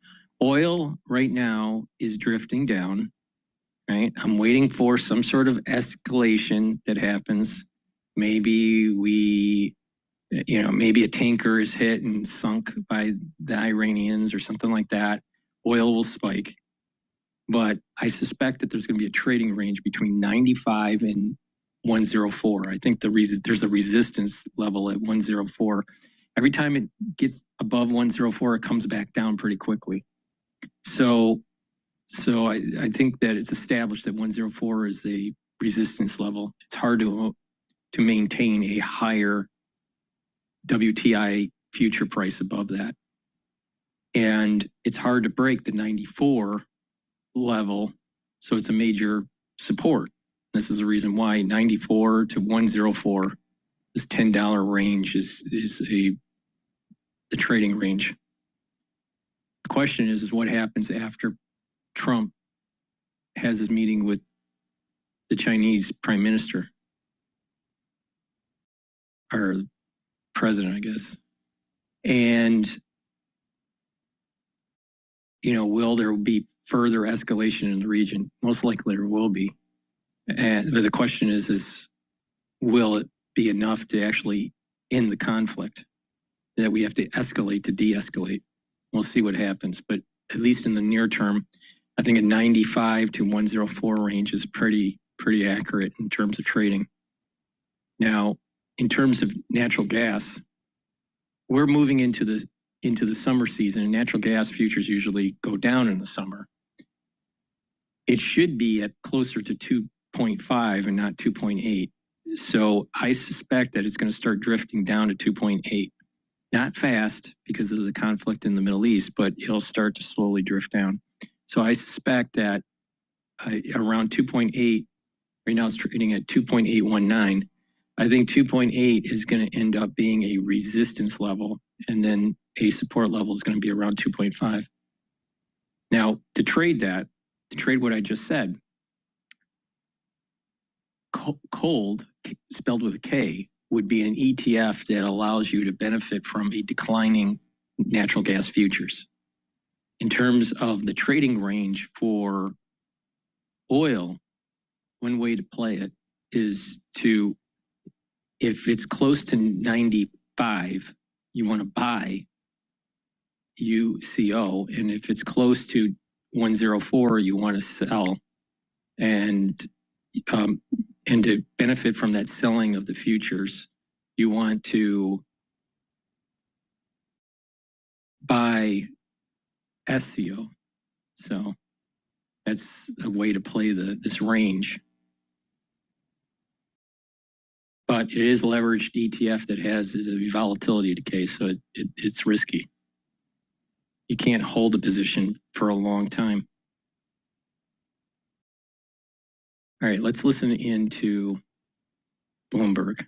S11: Oil right now is drifting down, right? I'm waiting for some sort of escalation that happens. Maybe maybe a tanker is hit and sunk by the Iranians or something like that. Oil will spike. But I suspect that there's going to be a trading range between 95 and 104. I think there's a resistance level at 104. Every time it gets above 104, it comes back down pretty quickly. So So I think that it's established that 104 is a resistance level. It's hard to maintain a higher WTI future price above that. And it's hard to break the 94 level. So it's a major support. This is the reason why 94 to 104, this $10 range is the trading range. The question is what happens after Trump has his meeting with the Chinese prime minister or president, I guess. And, you know, will there be further escalation in the region? Most likely there will be. And the question is will it be enough to actually end the conflict that we have to escalate to de-escalate? We'll see what happens. But at least in the near term, I think a 95 to 104 range is pretty accurate in terms of trading. Now, in terms of natural gas, we're moving into the summer season, and natural gas futures usually go down in the summer. It should be at closer to 2.5 and not 2.8. So I suspect that it's going to start drifting down to 2.8. Not fast because of the conflict in the Middle East, but it'll start to slowly drift down. So I suspect that around 2.8, right now it's trading at 2.819. I think 2.8 is going to end up being a resistance level, and then a support level is going to be around 2.5. Now, to trade what I just said, cold, spelled with a K, would be an ETF that allows you to benefit from a declining natural gas futures. In terms of the trading range for oil, one way to play it is to, if it's close to 95, you want to buy UCO, and if it's close to 104, you want to sell, and to benefit from that selling of the futures, you want to buy SCO. So that's a way to play this range. But it is leveraged ETF that has a volatility decay, so it's risky. You can't hold a position for a long time. All right, let's listen into Bloomberg.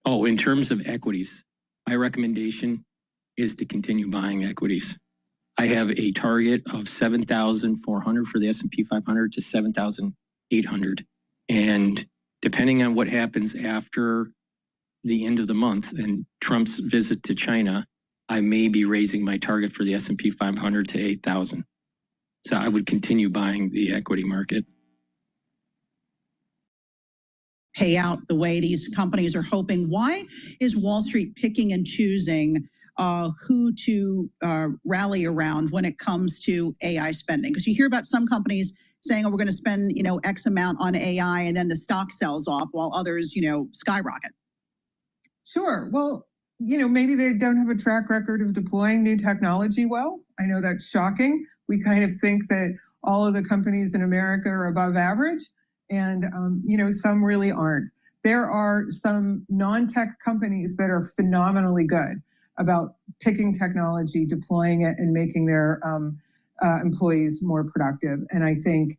S11: Oh, in terms of equities, my recommendation is to continue buying equities. I have a target of 7,400 for the S&P 500 to 7,800. And depending on what happens after the end of the month and Trump's visit to China, I may be raising my target for the S&P 500 to 8,000. So I would continue buying the equity market.
S1: Pay out the way these companies are hoping. Why is Wall Street picking and choosing who to rally around when it comes to AI spending? Because you hear about some companies saying, oh, we're going to spend, X amount on AI, and then the stock sells off while others, skyrocket.
S2: Sure. Well, maybe they don't have a track record of deploying new technology well. I know that's shocking. We kind of think that all of the companies in America are above average, and some really aren't. There are some non-tech companies that are phenomenally good about picking technology, deploying it, and making their employees more productive. And I think,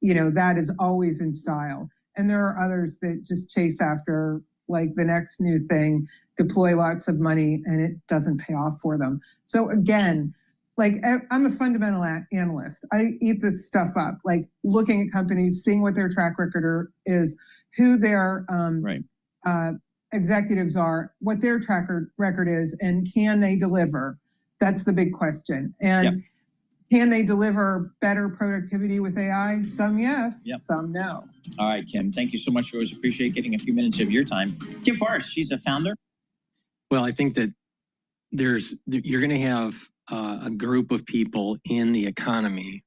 S2: that is always in style. And there are others that just chase after like the next new thing, deploy lots of money, and it doesn't pay off for them. So again, like I'm a fundamental analyst. I eat this stuff up, like looking at companies, seeing what their track record is, who their executives are, what their track record is, and can they deliver? That's the big question. And can they deliver better productivity with AI? Some yes, some no.
S21: All right, Kim, thank you so much. We always appreciate getting a few minutes of your time. Kim Forrest, she's a founder.
S11: Well, I think that you're going to have a group of people in the economy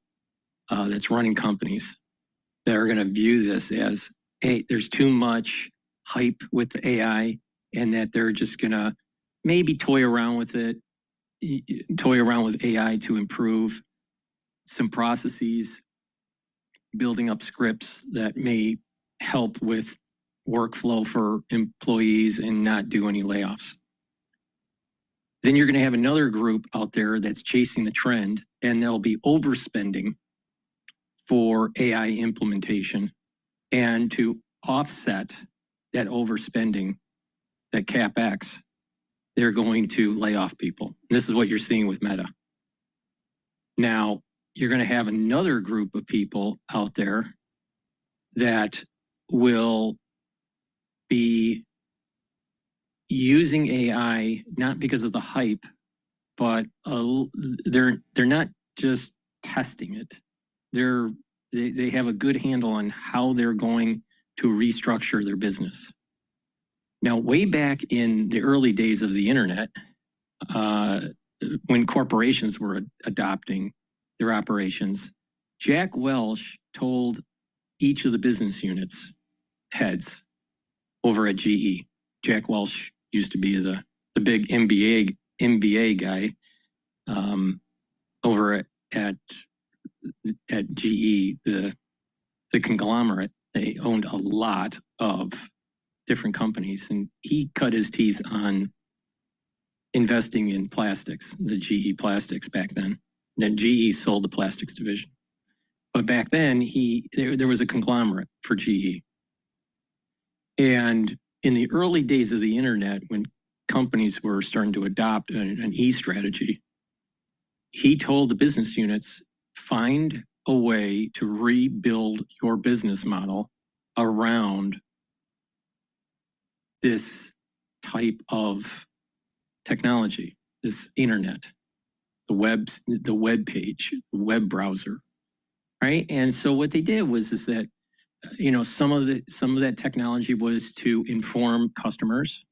S11: that's running companies that are going to view this as, hey, there's too much hype with the AI, and that they're just going to maybe toy around with AI to improve some processes, building up scripts that may help with workflow for employees and not do any layoffs. Then you're going to have another group out there that's chasing the trend, and they'll be overspending for AI implementation. And to offset that overspending, that CapEx, they're going to lay off people. This is what you're seeing with Meta. Now, you're going to have another group of people out there that will be using AI, not because of the hype, but they're not just testing it. They have a good handle on how they're going to restructure their business. Now, way back in the early days of the internet, when corporations were adopting their operations, Jack Welch told each of the business units heads over at GE. Jack Welch used to be the big MBA guy over at GE, the conglomerate. They owned a lot of different companies, and he cut his teeth on investing in plastics, the GE plastics back then. Then GE sold the plastics division. But back then, there was a conglomerate for GE. And in the early days of the internet, when companies were starting to adopt an E strategy, he told the business units, find a way to rebuild your business model around this type of technology, this internet, the web page, the web browser, right? And so what they did was that, some of that technology was to inform customers.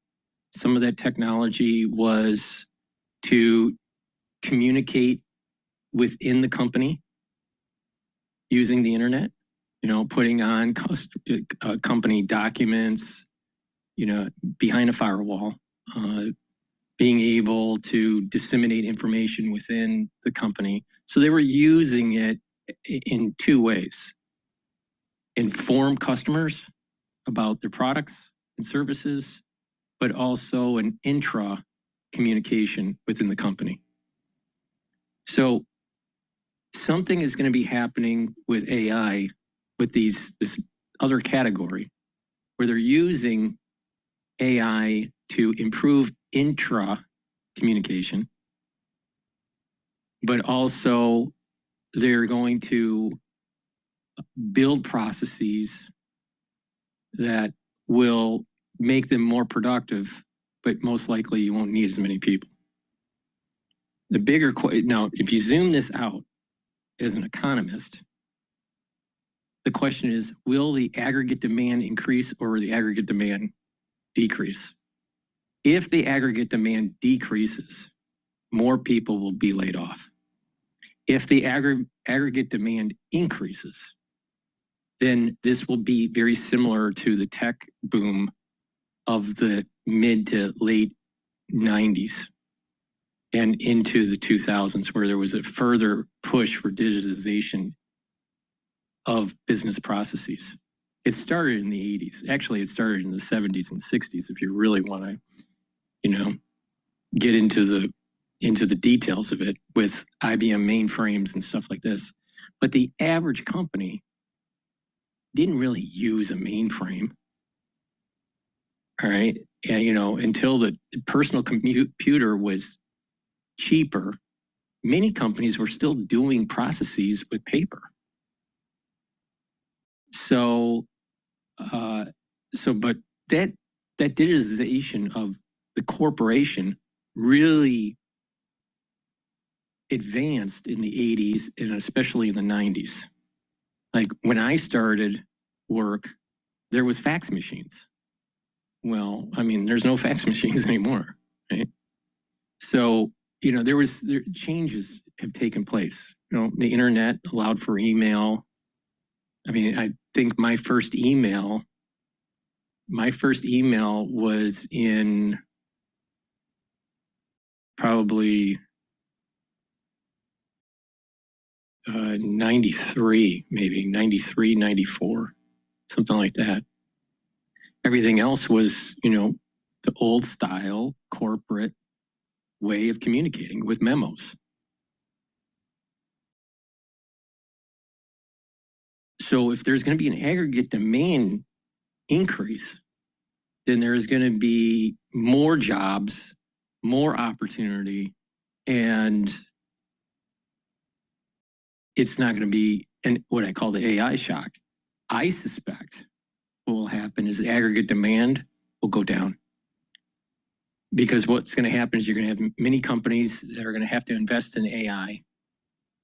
S11: Some of that technology was to communicate within the company using the internet, putting on company documents, behind a firewall, being able to disseminate information within the company. So they were using it in two ways: inform customers about their products and services, but also an intra communication within the company. So something is going to be happening with AI, with this other category, where they're using AI to improve intra communication, but also they're going to build processes that will make them more productive, but most likely you won't need as many people. The bigger now, if you zoom this out as an economist, the question is, will the aggregate demand increase or will the aggregate demand decrease? If the aggregate demand decreases, more people will be laid off. If the aggregate demand increases, then this will be very similar to the tech boom of the mid to late 90s and into the 2000s, where there was a further push for digitization of business processes. It started in the 80s. Actually, it started in the 70s and 60s, if you really want to, get into the details of it with IBM mainframes and stuff like this. But the average company didn't really use a mainframe. All right. And, until the personal computer was cheaper, many companies were still doing processes with paper. So, but that digitization of the corporation really advanced in the 80s and especially in the 90s. Like when I started work, there was fax machines. Well, there's no fax machines anymore, right? So, changes have taken place. The internet allowed for email. I think my first email was in probably 93, maybe 93, 94, something like that. Everything else was, the old style corporate way of communicating with memos. So if there's going to be an aggregate demand increase, then there's going to be more jobs, more opportunity, and it's not going to be what I call the AI shock. I suspect what will happen is the aggregate demand will go down. Because what's going to happen is you're going to have many companies that are going to have to invest in AI.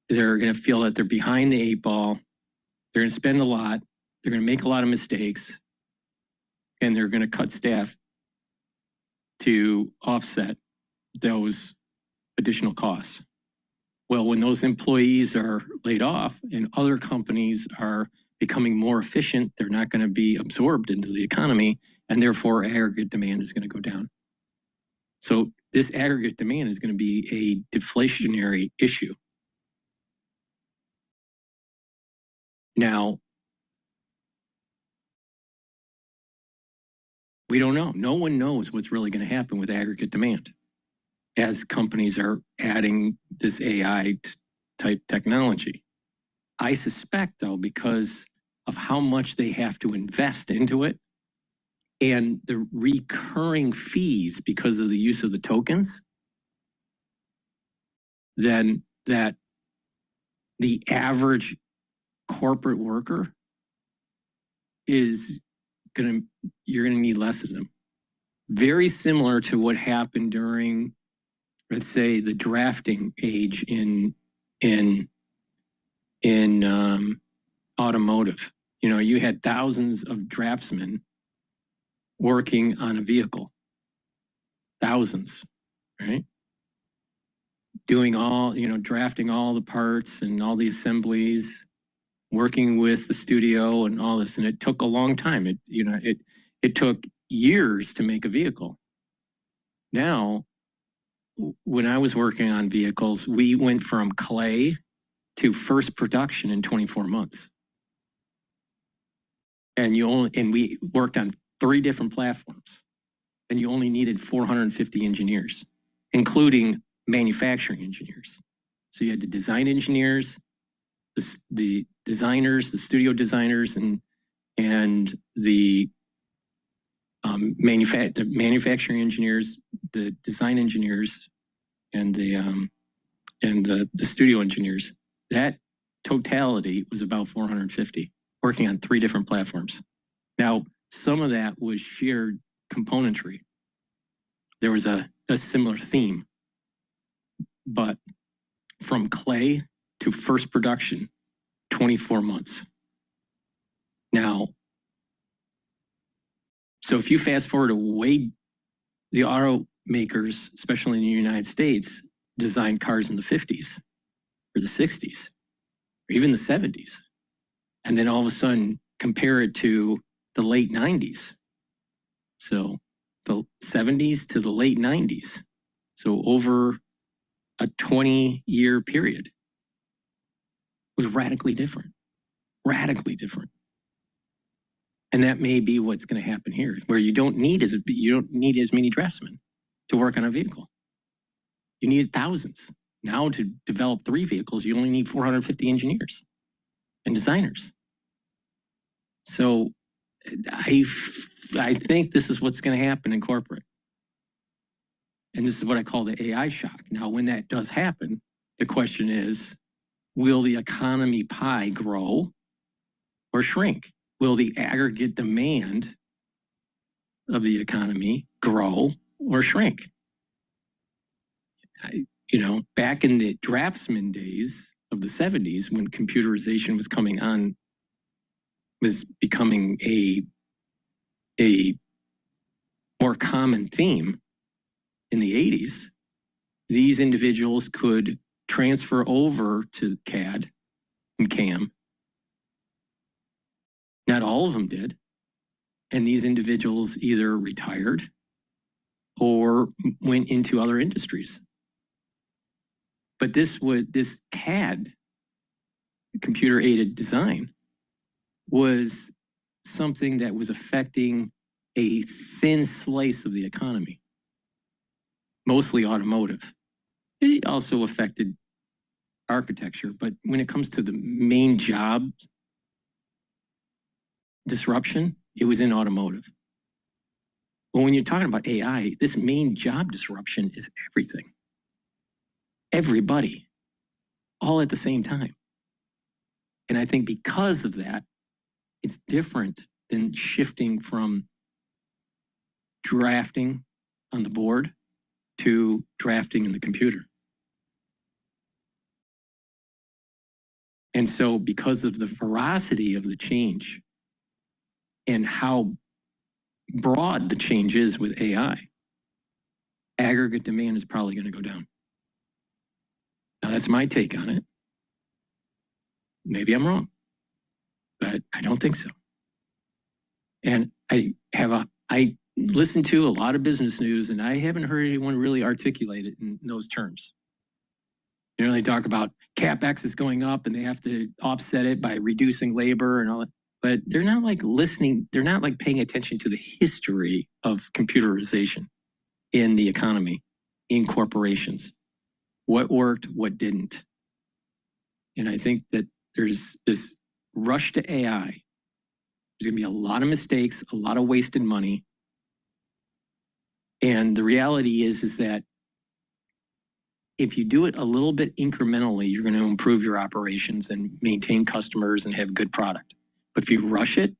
S11: They're going to feel that they're behind the 8 ball. They're going to spend a lot. They're going to make a lot of mistakes. And they're going to cut staff to offset those additional costs. Well, when those employees are laid off and other companies are becoming more efficient, they're not going to be absorbed into the economy, and therefore aggregate demand is going to go down. So this aggregate demand is going to be a deflationary issue. Now, we don't know. No one knows what's really going to happen with aggregate demand as companies are adding this AI type technology. I suspect, though, because of how much they have to invest into it and the recurring fees because of the use of the tokens, then that the average corporate worker is you're going to need less of them. Very similar to what happened during, let's say, the drafting age in automotive. You had thousands of draftsmen working on a vehicle. Thousands, right? Doing all, drafting all the parts and all the assemblies, working with the studio and all this. And it took a long time. It took years to make a vehicle. Now, when I was working on vehicles, we went from clay to first production in 24 months. And we worked on 3 different platforms. And you only needed 450 engineers, including manufacturing engineers. So you had the design engineers, the designers, the studio designers, and the manufacturing engineers, the design engineers, and the studio engineers. That totality was about 450, working on 3 different platforms. Now, some of that was shared componentry. There was a similar theme, but from clay to first production, 24 months. Now, so if you fast forward to way the automakers, especially in the United States, designed cars in the 50s or the 60s or even the 70s. And then all of a sudden compare it to the late 90s. So the 70s to the late 90s. So over a 20-year period was radically different. Radically different. And that may be what's going to happen here, where you don't need as many draftsmen to work on a vehicle. You need thousands. Now to develop 3 vehicles, you only need 450 engineers and designers. So I think this is what's going to happen in corporate. And this is what I call the AI shock. Now, when that does happen, the question is, will the economy pie grow or shrink? Will the aggregate demand of the economy grow or shrink? Back in the draftsman days of the 70s, when computerization was becoming a more common theme in the 80s, these individuals could transfer over to CAD and CAM. Not all of them did. And these individuals either retired or went into other industries. But this CAD computer-aided design was something that was affecting a thin slice of the economy, mostly automotive. It also affected architecture, but when it comes to the main job disruption, it was in automotive. But when you're talking about AI, this main job disruption is everything. Everybody, all at the same time. And I think because of that, it's different than shifting from drafting on the board to drafting in the computer. And so because of the ferocity of the change and how broad the change is with AI, aggregate demand is probably going to go down. Now that's my take on it. Maybe I'm wrong, but I don't think so. And I listen to a lot of business news, and I haven't heard anyone really articulate it in those terms. You know, they talk about CapEx is going up and they have to offset it by reducing labor and all that, but they're not like listening. They're not like paying attention to the history of computerization in the economy, in corporations. What worked, what didn't. And I think that there's this rush to AI. There's gonna be a lot of mistakes, a lot of wasted money. And the reality is that if you do it a little bit incrementally, you're going to improve your operations and maintain customers and have good product. But if you rush it,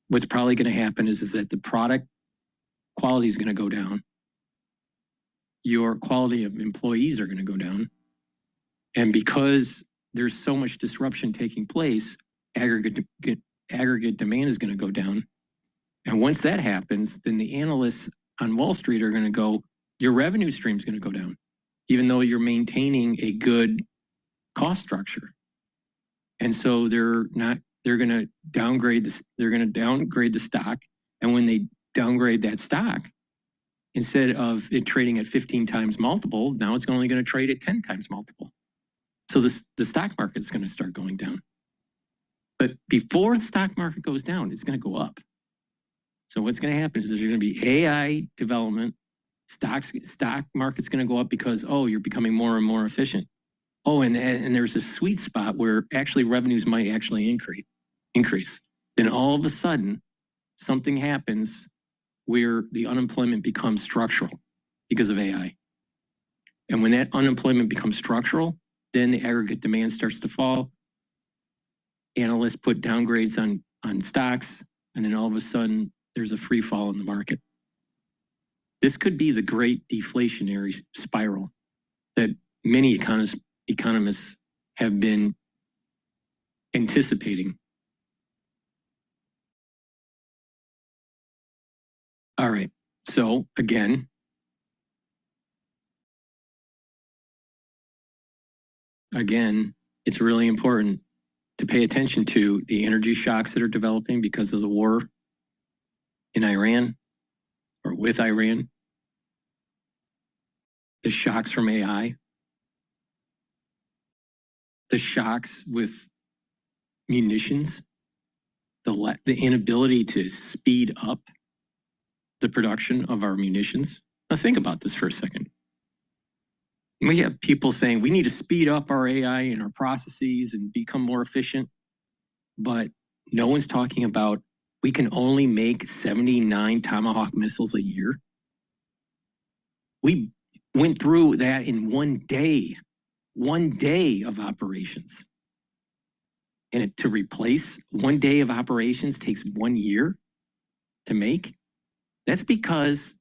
S11: what's probably going to happen is that the product quality is going to go down. Your quality of employees are going to go down. And because there's so much disruption taking place, aggregate demand is going to go down. And once that happens, then the analysts on Wall Street are going to go, your revenue stream is going to go down, even though you're maintaining a good cost structure. And so they're going to downgrade this, they're going to downgrade the stock. And when they downgrade that stock, instead of it trading at 15 times multiple, now it's only going to trade at 10 times multiple. So the stock market is going to start going down. But before the stock market goes down, it's going to go up. So what's going to happen is there's going to be AI development. Stock market's going to go up because, oh, you're becoming more and more efficient. Oh, and there's a sweet spot where actually revenues might actually increase. Then all of a sudden, something happens where the unemployment becomes structural because of AI. And when that unemployment becomes structural, then the aggregate demand starts to fall. Analysts put downgrades on stocks, and then all of a sudden, there's a free fall in the market. This could be the great deflationary spiral that many economists have been anticipating. All right, so again, it's really important to pay attention to the energy shocks that are developing because of the war in Iran or with Iran, the shocks from AI, the shocks with munitions, the inability to speed up the production of our munitions. Now think about this for a second. We have people saying we need to speed up our AI and our processes and become more efficient, but no one's talking about we can only make 79 Tomahawk missiles a year. We went through that in one day of operations. And to replace 1 day of operations takes 1 year to make. That's because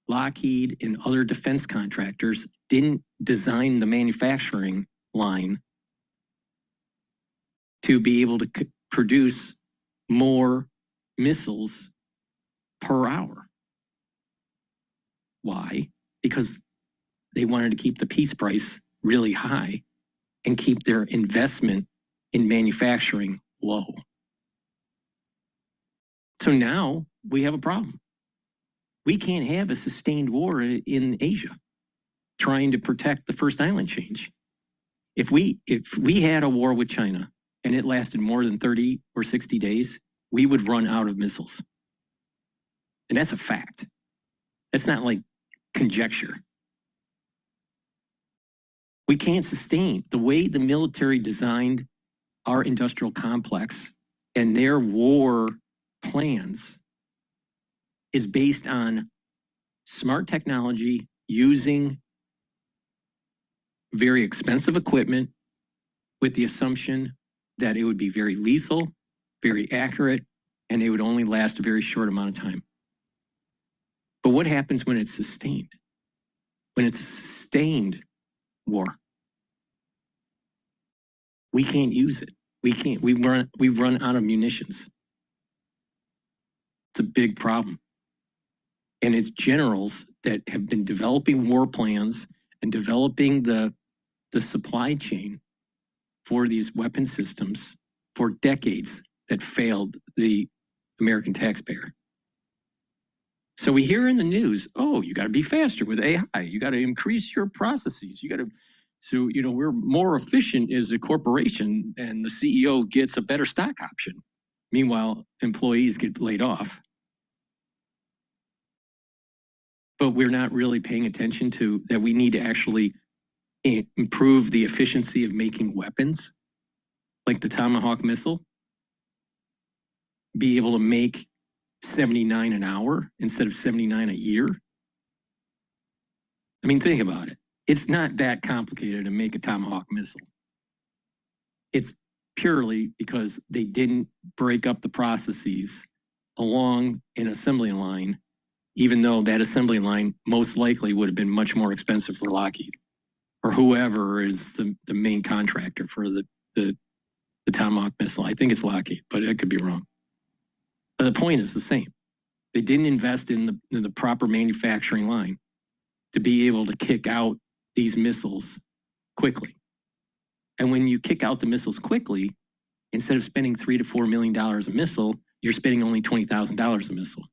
S11: Lockheed and other defense contractors didn't design the manufacturing line to be able to produce more missiles per hour. Why? Because they wanted to keep the piece price really high and keep their investment in manufacturing low. So now we have a problem. We can't have a sustained war in Asia trying to protect the first island change. If we had a war with China and it lasted more than 30 or 60 days, we would run out of missiles. And that's a fact. That's not like conjecture. We can't sustain the way the military designed our industrial complex, and their war plans is based on smart technology using very expensive equipment with the assumption that it would be very lethal, very accurate, and it would only last a very short amount of time. But what happens when it's sustained? When it's a sustained war, we can't use it. We can't. We run out of munitions. It's a big problem. And it's generals that have been developing war plans and developing the supply chain for these weapon systems for decades that failed the American taxpayer. So we hear in the news, oh, you got to be faster with AI. You got to increase your processes. You got to, so, you know, we're more efficient as a corporation and the CEO gets a better stock option. Meanwhile, employees get laid off. But we're not really paying attention to that we need to actually improve the efficiency of making weapons, like the Tomahawk missile, be able to make 79 an hour instead of 79 a year. I mean, think about it. It's not that complicated to make a Tomahawk missile. It's purely because they didn't break up the processes along an assembly line, even though that assembly line most likely would have been much more expensive for Lockheed or whoever is the main contractor for the Tomahawk missile. I think it's Lockheed, but I could be wrong. But the point is the same. They didn't invest in the proper manufacturing line to be able to kick out these missiles quickly. And when you kick out the missiles quickly, instead of spending $3 to $4 million a missile, you're spending only $20,000 a missile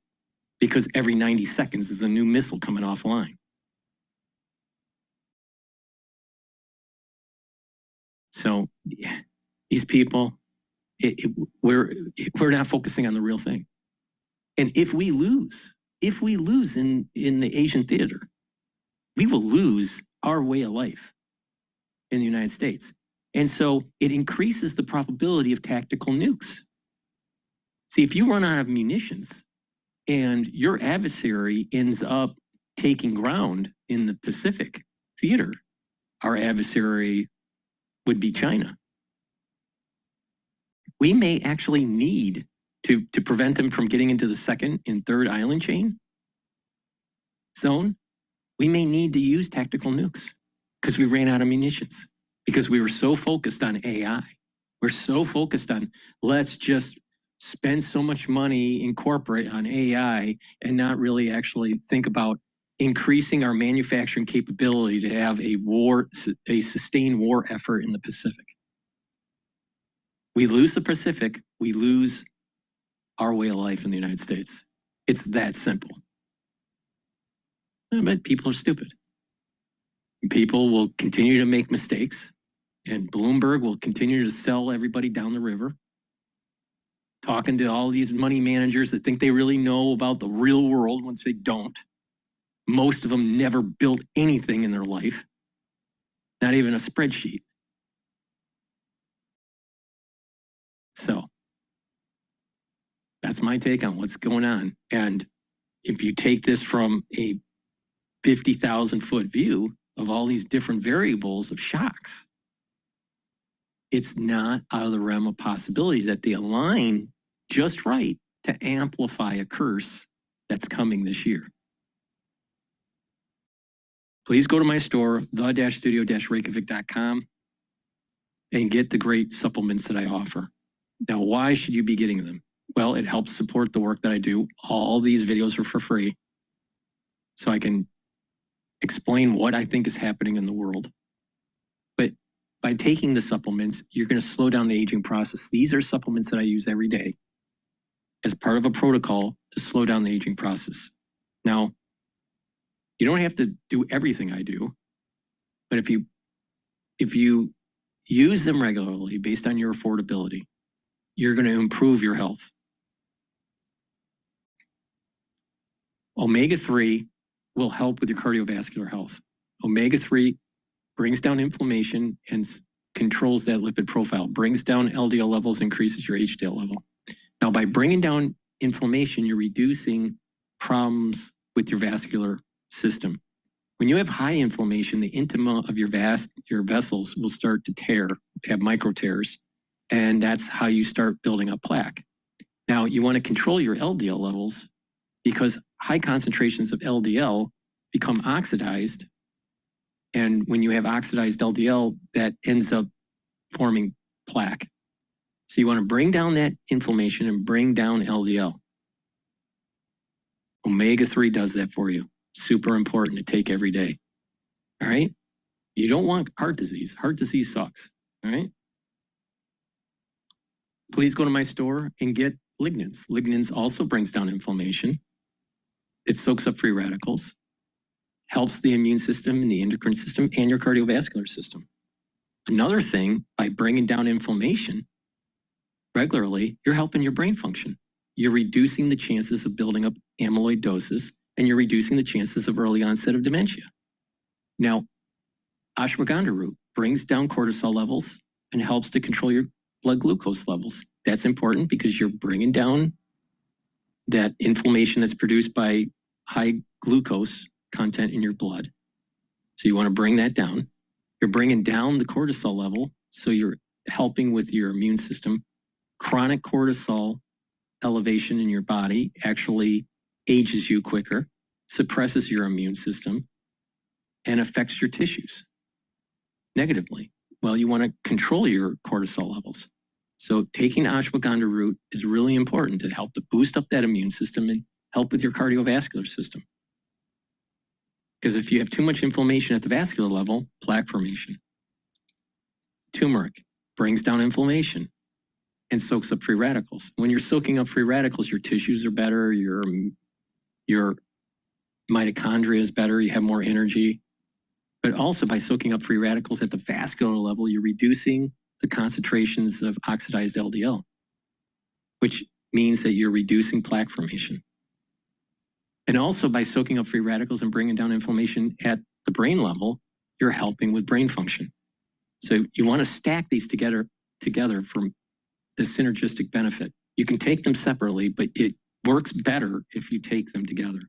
S11: because every 90 seconds is a new missile coming offline. So these people, we're not focusing on the real thing. And if we lose in the Asian theater, we will lose our way of life in the United States. And so it increases the probability of tactical nukes. See, if you run out of munitions and your adversary ends up taking ground in the Pacific theater, our adversary would be China. We may actually need to prevent them from getting into the second and third island chain zone. We may need to use tactical nukes because we ran out of munitions, because we were so focused on AI. We're so focused on, let's just spend so much money in corporate on AI and not really actually think about increasing our manufacturing capability to have a sustained war effort in the Pacific. We lose the Pacific, we lose our way of life in the United States. It's that simple. But people are stupid. People will continue to make mistakes, and Bloomberg will continue to sell everybody down the river, talking to all these money managers that think they really know about the real world once they don't. Most of them never built anything in their life, not even a spreadsheet. So that's my take on what's going on. And if you take this from a 50,000 foot view of all these different variables of shocks, it's not out of the realm of possibility that they align just right to amplify a curse that's coming this year. Please go to my store, the-studio-reykjavik.com, and get the great supplements that I offer. Now, why should you be getting them? Well, it helps support the work that I do. All these videos are for free, so I can explain what I think is happening in the world. But by taking the supplements, you're going to slow down the aging process. These are supplements that I use every day as part of a protocol to slow down the aging process. Now, you don't have to do everything I do, but if you use them regularly based on your affordability. You're going to improve your health. Omega-3 will help with your cardiovascular health. Omega-3 brings down inflammation and controls that lipid profile, brings down LDL levels, increases your HDL level. Now, by bringing down inflammation, you're reducing problems with your vascular system. When you have high inflammation, the intima of your vessels will start to tear, have micro tears, and that's how you start building up plaque. Now, you want to control your LDL levels because high concentrations of LDL become oxidized, and when you have oxidized LDL, that ends up forming plaque. So you want to bring down that inflammation and bring down LDL. Omega-3 does that for you. Super important to take every day. All right? You don't want heart disease. Heart disease sucks. All right? Please go to my store and get lignans. Lignans also brings down inflammation. It soaks up free radicals, helps the immune system and the endocrine system and your cardiovascular system. Another thing, by bringing down inflammation regularly, you're helping your brain function. You're reducing the chances of building up amyloidosis, and you're reducing the chances of early onset of dementia. Now, ashwagandha root brings down cortisol levels and helps to control your blood glucose levels. That's important because you're bringing down that inflammation that's produced by high glucose content in your blood. So you want to bring that down. You're bringing down the cortisol level, so you're helping with your immune system. Chronic cortisol elevation in your body actually ages you quicker, suppresses your immune system, and affects your tissues negatively. Well, you want to control your cortisol levels. So taking ashwagandha root is really important to help to boost up that immune system and help with your cardiovascular system. Because if you have too much inflammation at the vascular level, plaque formation. Turmeric brings down inflammation and soaks up free radicals. When you're soaking up free radicals, your tissues are better, your mitochondria is better, you have more energy. But also by soaking up free radicals at the vascular level, you're reducing the concentrations of oxidized LDL, which means that you're reducing plaque formation. And also by soaking up free radicals and bringing down inflammation at the brain level, you're helping with brain function. So you want to stack these together for the synergistic benefit. You can take them separately, but it works better if you take them together.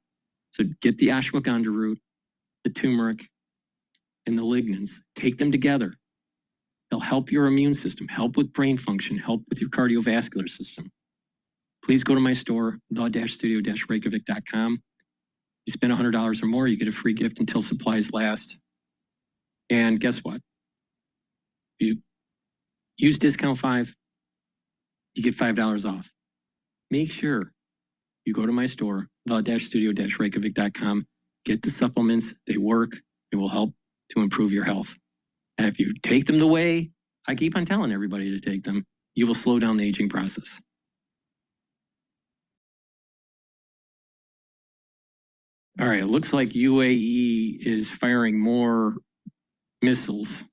S11: So get the ashwagandha root, the turmeric, and the lignans. Take them together. They'll help your immune system, help with brain function, help with your cardiovascular system. Please go to my store, the-studio-reykjavik.com. You spend $100 or more, you get a free gift until supplies last. And guess what? If you use discount 5, you get $5 off. Make sure you go to my store, the-studio-reykjavik.com, get the supplements. They work. It will help to improve your health. And if you take them the way I keep on telling everybody to take them, you will slow down the aging process. All right, it looks like UAE is firing more missiles.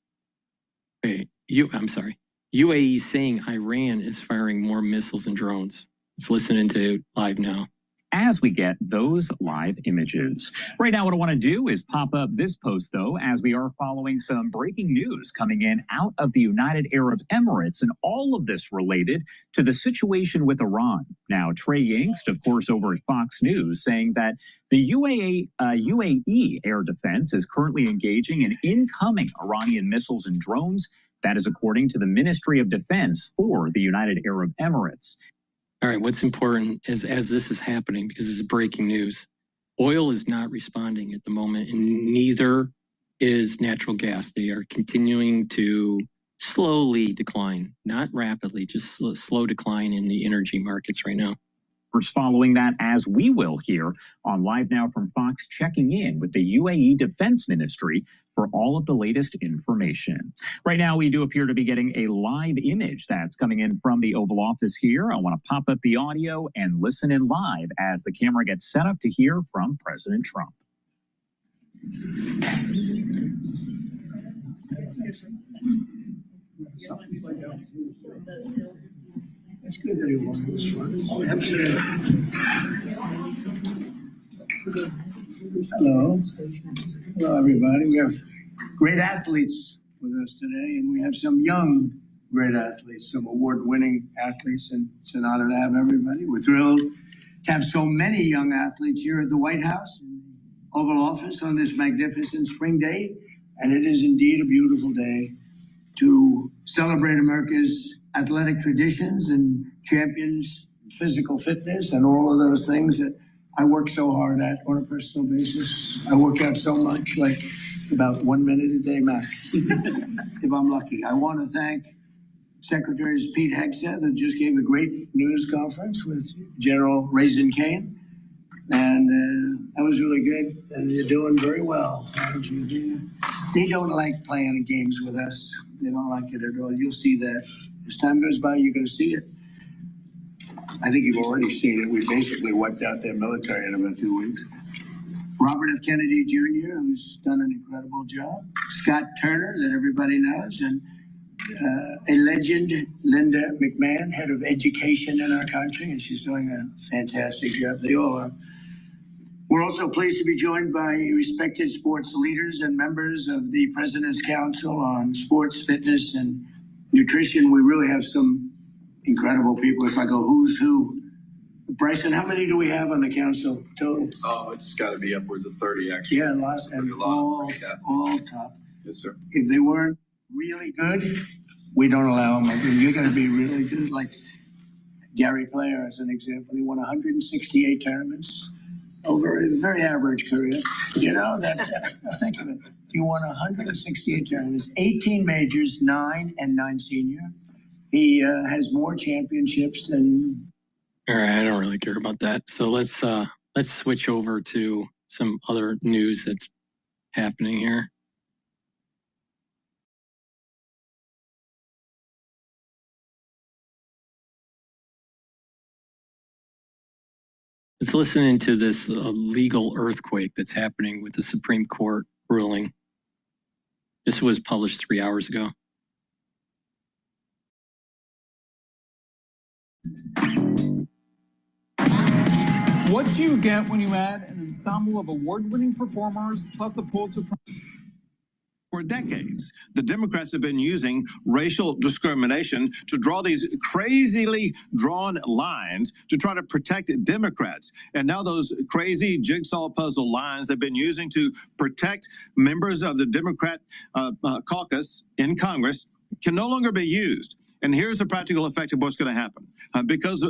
S11: I'm sorry. UAE saying Iran is firing more missiles and drones. Let's listen into live now.
S13: As we get those live images. Right now, what I want to do is pop up this post, though, as we are following some breaking news coming in out of the United Arab Emirates, and all of this related to the situation with Iran. Now, Trey Yingst, of course, over at Fox News, saying that the UAE air defense is currently engaging in incoming Iranian missiles and drones. That is according to the Ministry of Defense for the United Arab Emirates.
S11: All right, what's important is as this is happening, because this is breaking news, oil is not responding at the moment, and neither is natural gas. They are continuing to slowly decline, not rapidly, just slow decline in the energy markets right now.
S13: Following that, as we will here on Live Now from Fox, checking in with the UAE Defense Ministry for all of the latest information. Right now, we do appear to be getting a live image that's coming in from the Oval Office here. I want to pop up the audio and listen in live as the camera gets set up to hear from President Trump.
S3: It's good that he won this one. Hello. Hello, everybody. We have great athletes with us today, and we have some young great athletes, some award-winning athletes, and it's an honor to have everybody. We're thrilled to have so many young athletes here at the White House, Oval Office, on this magnificent spring day, and it is indeed a beautiful day to celebrate America's athletic traditions and champions physical fitness and all of those things that I work so hard at on a personal basis. I work out so much, like about 1 minute a day max, if I'm lucky. I want to thank Secretary Pete Hegseth that just gave a great news conference with General Raisin Kane. And that was really good, and you're doing very well. They don't like playing games with us. They don't like it at all. You'll see that. As time goes by, you're going to see it. I think you've already seen it. We basically wiped out their military in about 2 weeks. Robert F. Kennedy Jr., who's done an incredible job. Scott Turner, that everybody knows, and a legend, Linda McMahon, head of education in our country, and she's doing a fantastic job. They all are. We're also pleased to be joined by respected sports leaders and members of the President's Council on Sports, Fitness, and Nutrition. We really have some incredible people. If I go who's who, Bryson, how many do we have on the council total?
S22: Oh, it's got to be upwards of 30, actually.
S3: Yeah, lots, and all top.
S22: Yes, sir.
S3: If they weren't really good, we don't allow them. I mean, you're going to be really good. Like Gary Player, as an example, he won 168 tournaments over a very average career. You know, think of it. He won 168 tournaments, 18 majors, 9 and 9 senior. He has more championships than.
S11: All right, I don't really care about that. So let's switch over to some other news that's happening here. Let's listen into this legal earthquake that's happening with the Supreme Court ruling. This was published 3 hours ago.
S23: What do you get when you add an ensemble of award-winning performers plus a Pulitzer Prize?
S24: For decades, the Democrats have been using racial discrimination to draw these crazily drawn lines to try to protect Democrats. And now those crazy jigsaw puzzle lines they've been using to protect members of the Democrat caucus in Congress can no longer be used. And here's the practical effect of what's going to happen. Because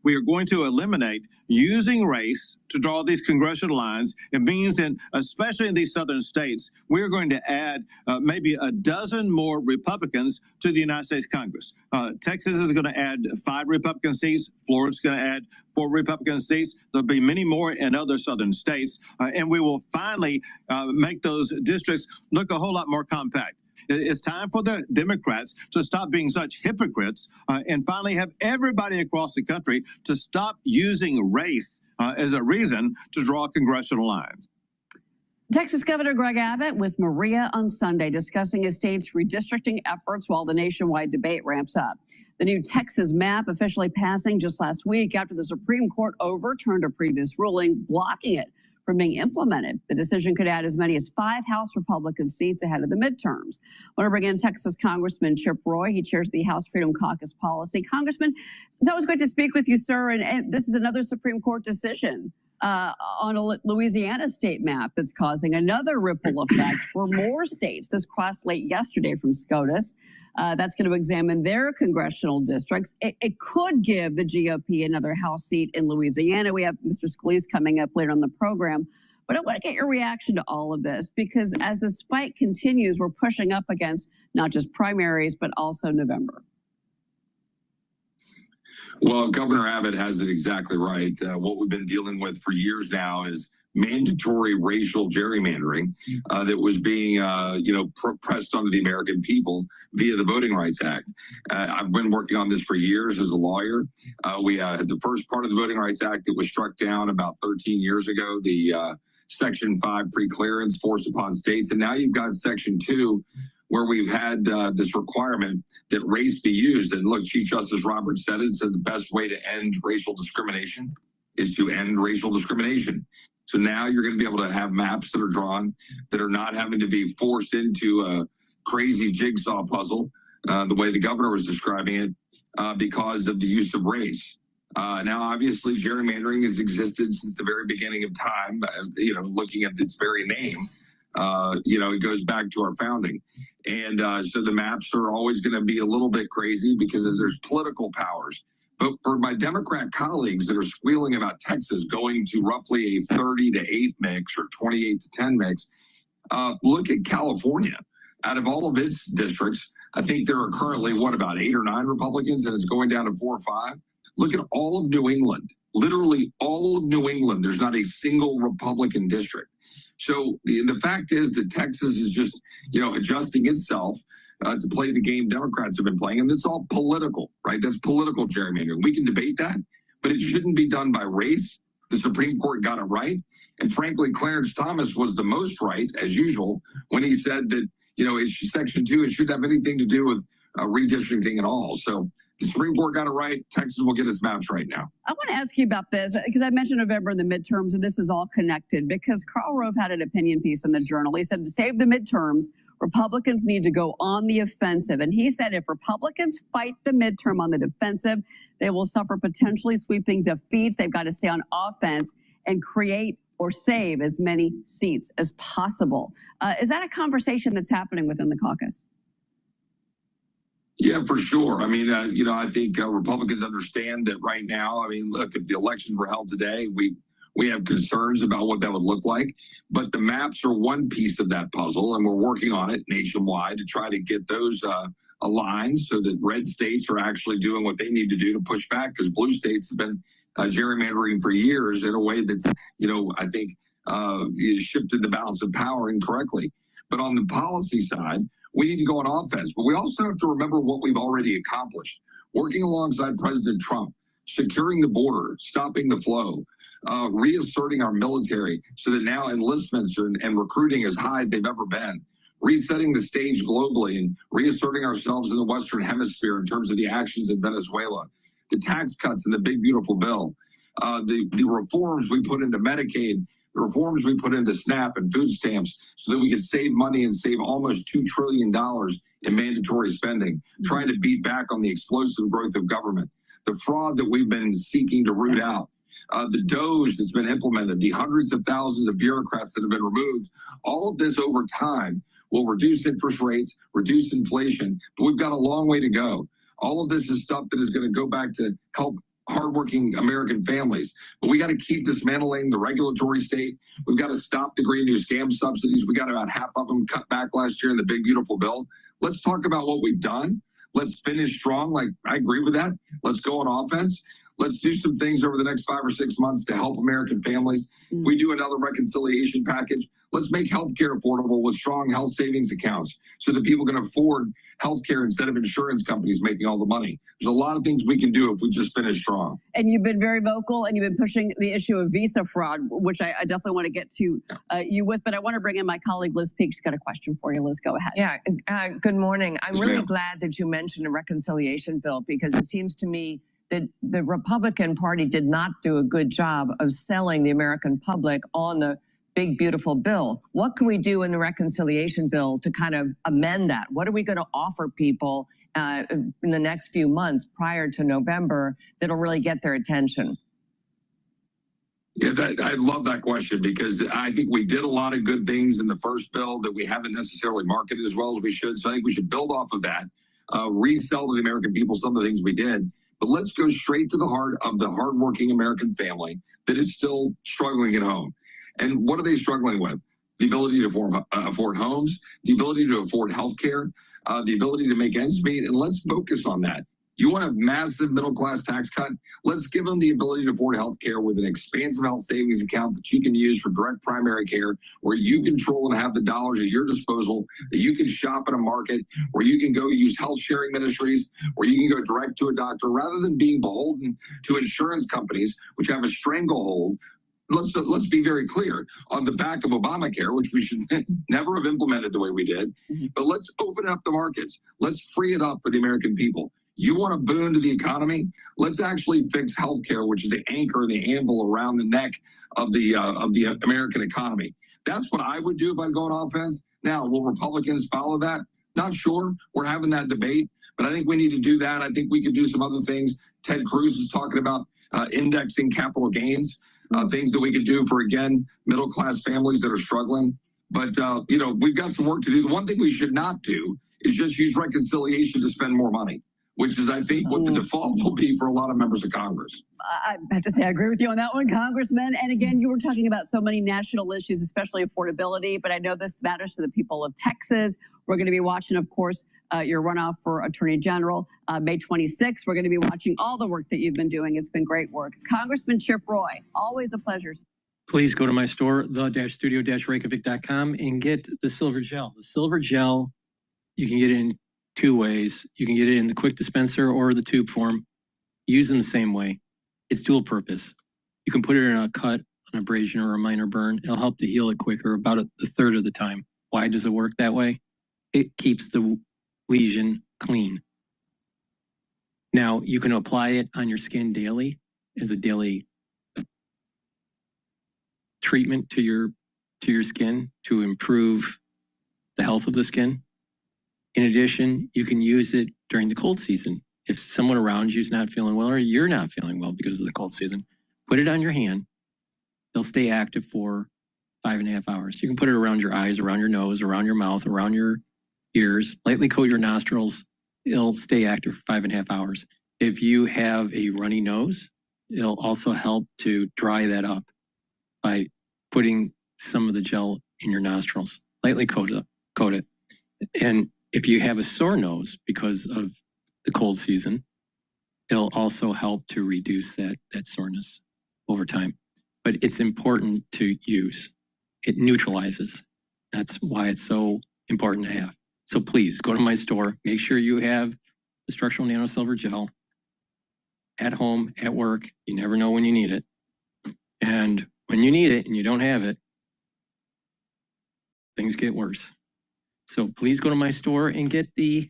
S24: we are going to eliminate using race to draw these congressional lines. It means that, especially in these southern states, we're going to add maybe a dozen more Republicans to the United States Congress. Texas is going to add 5 Republican seats. Florida's going to add 4 Republican seats. There'll be many more in other southern states. And we will finally make those districts look a whole lot more compact. It's time for the Democrats to stop being such hypocrites and finally have everybody across the country to stop using race as a reason to draw congressional lines.
S25: Texas Governor Greg Abbott with Maria on Sunday discussing his state's redistricting efforts while the nationwide debate ramps up. The new Texas map officially passing just last week after the Supreme Court overturned a previous ruling blocking it from being implemented. The decision could add as many as 5 House Republican seats ahead of the midterms. I want to bring in Texas Congressman Chip Roy. He chairs the House Freedom Caucus Policy. Congressman, it's always great to speak with you, sir. And this is another Supreme Court decision on a Louisiana state map that's causing another ripple effect for more states. This crossed late yesterday from SCOTUS. That's going to examine their congressional districts. It could give the GOP another House seat in Louisiana. We have Mr. Scalise coming up later on the program. But I want to get your reaction to all of this, because as this fight continues, we're pushing up against not just primaries, but also November.
S26: Well, Governor Abbott has it exactly right. What we've been dealing with for years now is mandatory racial gerrymandering that was being, pressed onto the American people via the Voting Rights Act. I've been working on this for years as a lawyer. We had the first part of the Voting Rights Act that was struck down about 13 years ago, the Section 5 preclearance forced upon states. And now you've got Section 2, where we've had this requirement that race be used. And look, Chief Justice Roberts said the best way to end racial discrimination is to end racial discrimination. So now you're going to be able to have maps that are drawn that are not having to be forced into a crazy jigsaw puzzle, the way the governor was describing it, because of the use of race. Now, obviously, gerrymandering has existed since the very beginning of time, looking at its very name. It goes back to our founding. And so the maps are always going to be a little bit crazy because there's political powers. But for my Democrat colleagues that are squealing about Texas going to roughly a 30 to 8 mix or 28 to 10 mix, look at California. Out of all of its districts, I think there are currently, about 8 or 9 Republicans, and it's going down to 4 or 5. Look at all of New England, literally all of New England. There's not a single Republican district. So the fact is that Texas is just, adjusting itself to play the game Democrats have been playing. And it's all political, right? That's political gerrymandering. We can debate that, but it shouldn't be done by race. The Supreme Court got it right. And frankly, Clarence Thomas was the most right, as usual, when he said that, it's Section 2, it shouldn't have anything to do with redistricting at all. So the Supreme Court got it right. Texas will get its maps right now.
S25: I want to ask you about this because I mentioned November and the midterms, and this is all connected because Karl Rove had an opinion piece in the Journal. He said to save the midterms, Republicans need to go on the offensive. And he said if Republicans fight the midterm on the defensive, they will suffer potentially sweeping defeats. They've got to stay on offense and create or save as many seats as possible. Is that a conversation that's happening within the caucus?
S26: Yeah, for sure. I mean, I think Republicans understand that right now. I mean, look, if the elections were held today, we have concerns about what that would look like. But the maps are one piece of that puzzle, and we're working on it nationwide to try to get those aligned so that red states are actually doing what they need to do to push back, because blue states have been gerrymandering for years in a way that's, I think shifted the balance of power incorrectly. But on the policy side, we need to go on offense. But we also have to remember what we've already accomplished. Working alongside President Trump, securing the border, stopping the flow, reasserting our military so that now enlistments and recruiting as high as they've ever been, resetting the stage globally and reasserting ourselves in the Western Hemisphere in terms of the actions in Venezuela, the tax cuts in the big, beautiful bill, the reforms we put into Medicaid, the reforms we put into SNAP and food stamps so that we could save money and save almost $2 trillion in mandatory spending, trying to beat back on the explosive growth of government, the fraud that we've been seeking to root out, the DOGE that's been implemented, the hundreds of thousands of bureaucrats that have been removed. All of this over time will reduce interest rates, reduce inflation, but we've got a long way to go. All of this is stuff that is going to go back to help hardworking American families. But we got to keep dismantling the regulatory state. We've got to stop the Green New Scam subsidies. We got about half of them cut back last year in the big, beautiful bill. Let's talk about what we've done. Let's finish strong. Like, I agree with that. Let's go on offense. Let's do some things over the next 5 or 6 months to help American families. If we do another reconciliation package, let's make healthcare affordable with strong health savings accounts so that people can afford healthcare instead of insurance companies making all the money. There's a lot of things we can do if we just finish strong.
S25: And you've been very vocal and you've been pushing the issue of visa fraud, which I definitely want to get to you with, but I want to bring in my colleague, Liz Peek. She's got a question for you. Liz, go ahead.
S4: Yeah, good morning. I'm really glad that you mentioned a reconciliation bill because it seems to me that the Republican Party did not do a good job of selling the American public on the big, beautiful bill. What can we do in the reconciliation bill to kind of amend that? What are we going to offer people in the next few months prior to November that'll really get their attention?
S26: Yeah, I love that question because I think we did a lot of good things in the first bill that we haven't necessarily marketed as well as we should. So I think we should build off of that, resell to the American people some of the things we did. But let's go straight to the heart of the hardworking American family that is still struggling at home. And what are they struggling with? The ability to afford homes, the ability to afford health care, the ability to make ends meet. And let's focus on that. You want a massive middle-class tax cut? Let's give them the ability to afford health care with an expansive health savings account that you can use for direct primary care, where you control and have the dollars at your disposal, that you can shop in a market, where you can go use health sharing ministries, where you can go direct to a doctor, rather than being beholden to insurance companies, which have a stranglehold let's be very clear, on the back of Obamacare, which we should never have implemented the way we did. But let's open up the markets. Let's free it up for the American people. You want a boon to the economy? Let's actually fix healthcare, which is the anchor, the anvil around the neck of the American economy. That's what I would do if I'd go on offense. Now, will Republicans follow that? Not sure. We're having that debate, but I think we need to do that. I think we could do some other things. Ted Cruz is talking about indexing capital gains, things that we could do for, again, middle-class families that are struggling. But, you know, we've got some work to do. The one thing we should not do is just use reconciliation to spend more money, which is, I think, what the default will be for a lot of members of Congress.
S25: I have to say, I agree with you on that one, Congressman. And again, you were talking about so many national issues, especially affordability, but I know this matters to the people of Texas. We're going to be watching, of course, your runoff for Attorney General, May 26th. We're going to be watching all the work that you've been doing. It's been great work. Congressman Chip Roy, always a pleasure.
S11: Please go to my store, the-studio-reykjavik.com, and get the silver gel. The silver gel, you can get it in two ways. You can get it in the quick dispenser or the tube form. Use them the same way. It's dual purpose. You can put it in a cut, an abrasion, or a minor burn. It'll help to heal it quicker, about a third of the time. Why does it work that way? It keeps the lesion clean. Now, you can apply it on your skin daily as a daily treatment to your skin to improve the health of the skin. In addition, you can use it during the cold season. If someone around you is not feeling well or you're not feeling well because of the cold season, put it on your hand. It'll stay active for 5.5 hours. You can put it around your eyes, around your nose, around your mouth, around your ears. Lightly coat your nostrils. It'll stay active for 5.5 hours. If you have a runny nose, it'll also help to dry that up by putting some of the gel in your nostrils. Lightly coat it. And if you have a sore nose because of the cold season, it'll also help to reduce that soreness over time. But it's important to use. It neutralizes. That's why it's so important to have. So please go to my store. Make sure you have the structural nano silver gel at home, at work. You never know when you need it. And when you need it and you don't have it, things get worse. So please go to my store and get the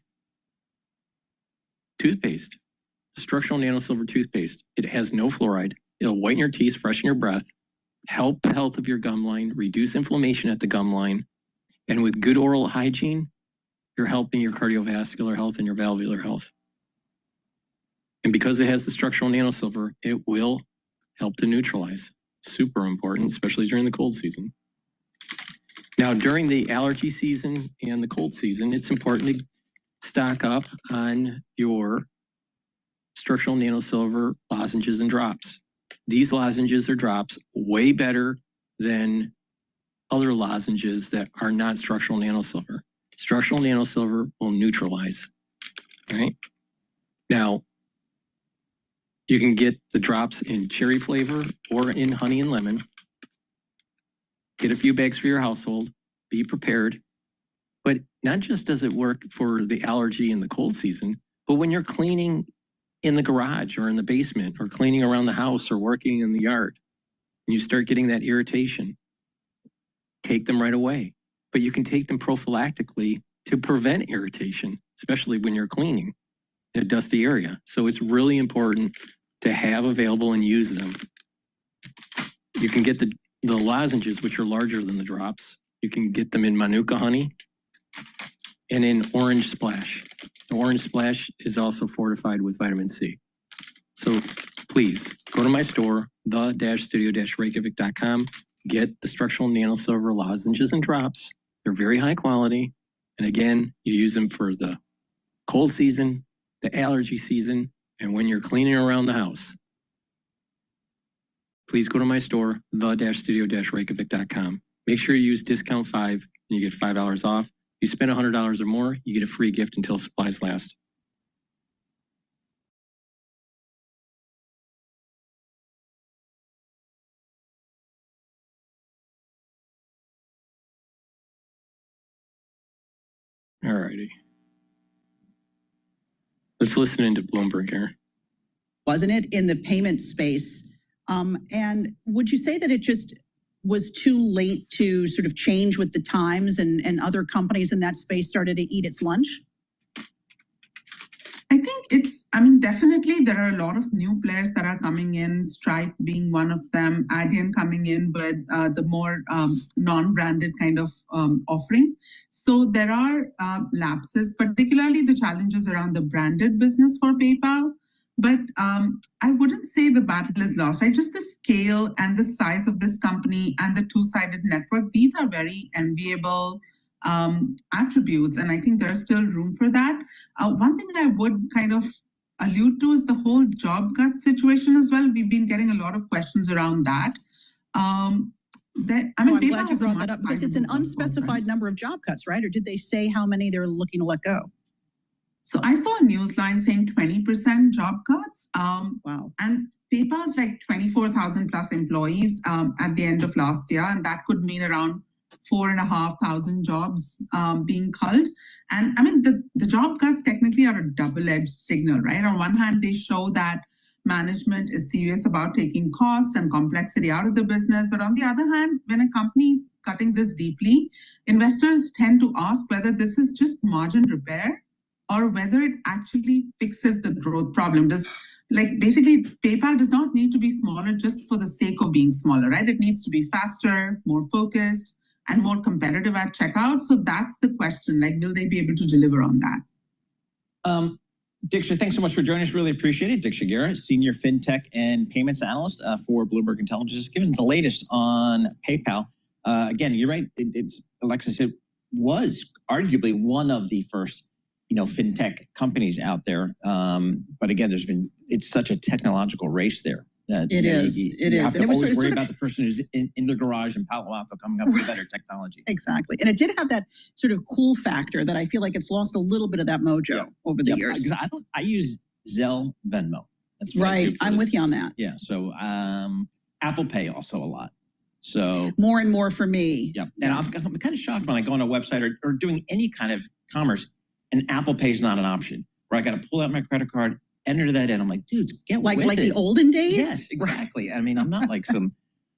S11: toothpaste, the structural nano silver toothpaste. It has no fluoride. It'll whiten your teeth, freshen your breath, help the health of your gum line, reduce inflammation at the gum line. And with good oral hygiene, you're helping your cardiovascular health and your valvular health. And because it has the structural nano silver, it will help to neutralize. Super important, especially during the cold season. Now, during the allergy season and the cold season, it's important to stock up on your structural nano silver lozenges and drops. These lozenges or drops way better than other lozenges that are not structural nano silver. Structural nano silver will neutralize, right? Now, you can get the drops in cherry flavor or in honey and lemon. Get a few bags for your household. Be prepared. But not just does it work for the allergy in the cold season, but when you're cleaning in the garage or in the basement or cleaning around the house or working in the yard, and you start getting that irritation, take them right away. But you can take them prophylactically to prevent irritation, especially when you're cleaning in a dusty area. So it's really important to have available and use them. You can get the lozenges, which are larger than the drops. You can get them in Manuka honey and in orange splash. The orange splash is also fortified with vitamin C. So please go to my store, the-studio-reykjavik.com. Get the structural nano silver lozenges and drops. They're very high quality. And again, you use them for the cold season, the allergy season, and when you're cleaning around the house. Please go to my store, the-studio-reykjavik.com. Make sure you use discount 5 and you get $5 off. You spend $100 or more, you get a free gift until supplies last. All righty. Let's listen into Bloomberg here.
S1: Wasn't it in the payment space? And would you say that it just was too late to sort of change with the times and other companies in that space started to eat its lunch?
S5: I think I mean, definitely there are a lot of new players that are coming in, Stripe being one of them, Adyen coming in with the more non-branded kind of offering. So there are lapses, particularly the challenges around the branded business for PayPal. But I wouldn't say the battle is lost, right? Just the scale and the size of this company and the two-sided network, these are very enviable attributes. And I think there's still room for that. One thing I would kind of allude to is the whole job cut situation as well. We've been getting a lot of questions around that.
S1: I'm glad you brought that up because it's an unspecified number of job cuts, right? Or did they say how many they're looking to let go?
S5: So I saw a news line saying 20% job cuts.
S1: Wow.
S5: And PayPal's like 24,000 plus employees at the end of last year. And that could mean around 4,500 jobs being culled. And I mean, the job cuts technically are a double-edged signal, right? On one hand, they show that management is serious about taking costs and complexity out of the business. But on the other hand, when a company is cutting this deeply, investors tend to ask whether this is just margin repair or whether it actually fixes the growth problem. Basically, PayPal does not need to be smaller just for the sake of being smaller, right? It needs to be faster, more focused, and more competitive at checkout. So that's the question, will they be able to deliver on that?
S21: Diksha, thanks so much for joining us. Really appreciate it. Diksha Guerra, Senior FinTech and Payments Analyst for Bloomberg Intelligence, giving the latest on PayPal. Again, you're right. It's Alexis, it was arguably one of the first fintech companies out there. But again, it's such a technological race there.
S1: It is.
S21: You have to always worry about the person who's in their garage in Palo Alto coming up with better technology.
S1: Exactly. And it did have that sort of cool factor that I feel like it's lost a little bit of that mojo over the years.
S21: I use Zelle Venmo. That's what
S1: right. I'm with you on that.
S21: Yeah. So Apple Pay also a lot. So
S1: more and more for me.
S21: Yeah. And I'm kind of shocked when I go on a website or doing any kind of commerce and Apple Pay is not an option, where I got to pull out my credit card, enter that in. I'm like, dudes, get with it.
S1: Like the olden days?
S21: Yes, exactly. I mean, I'm not like some,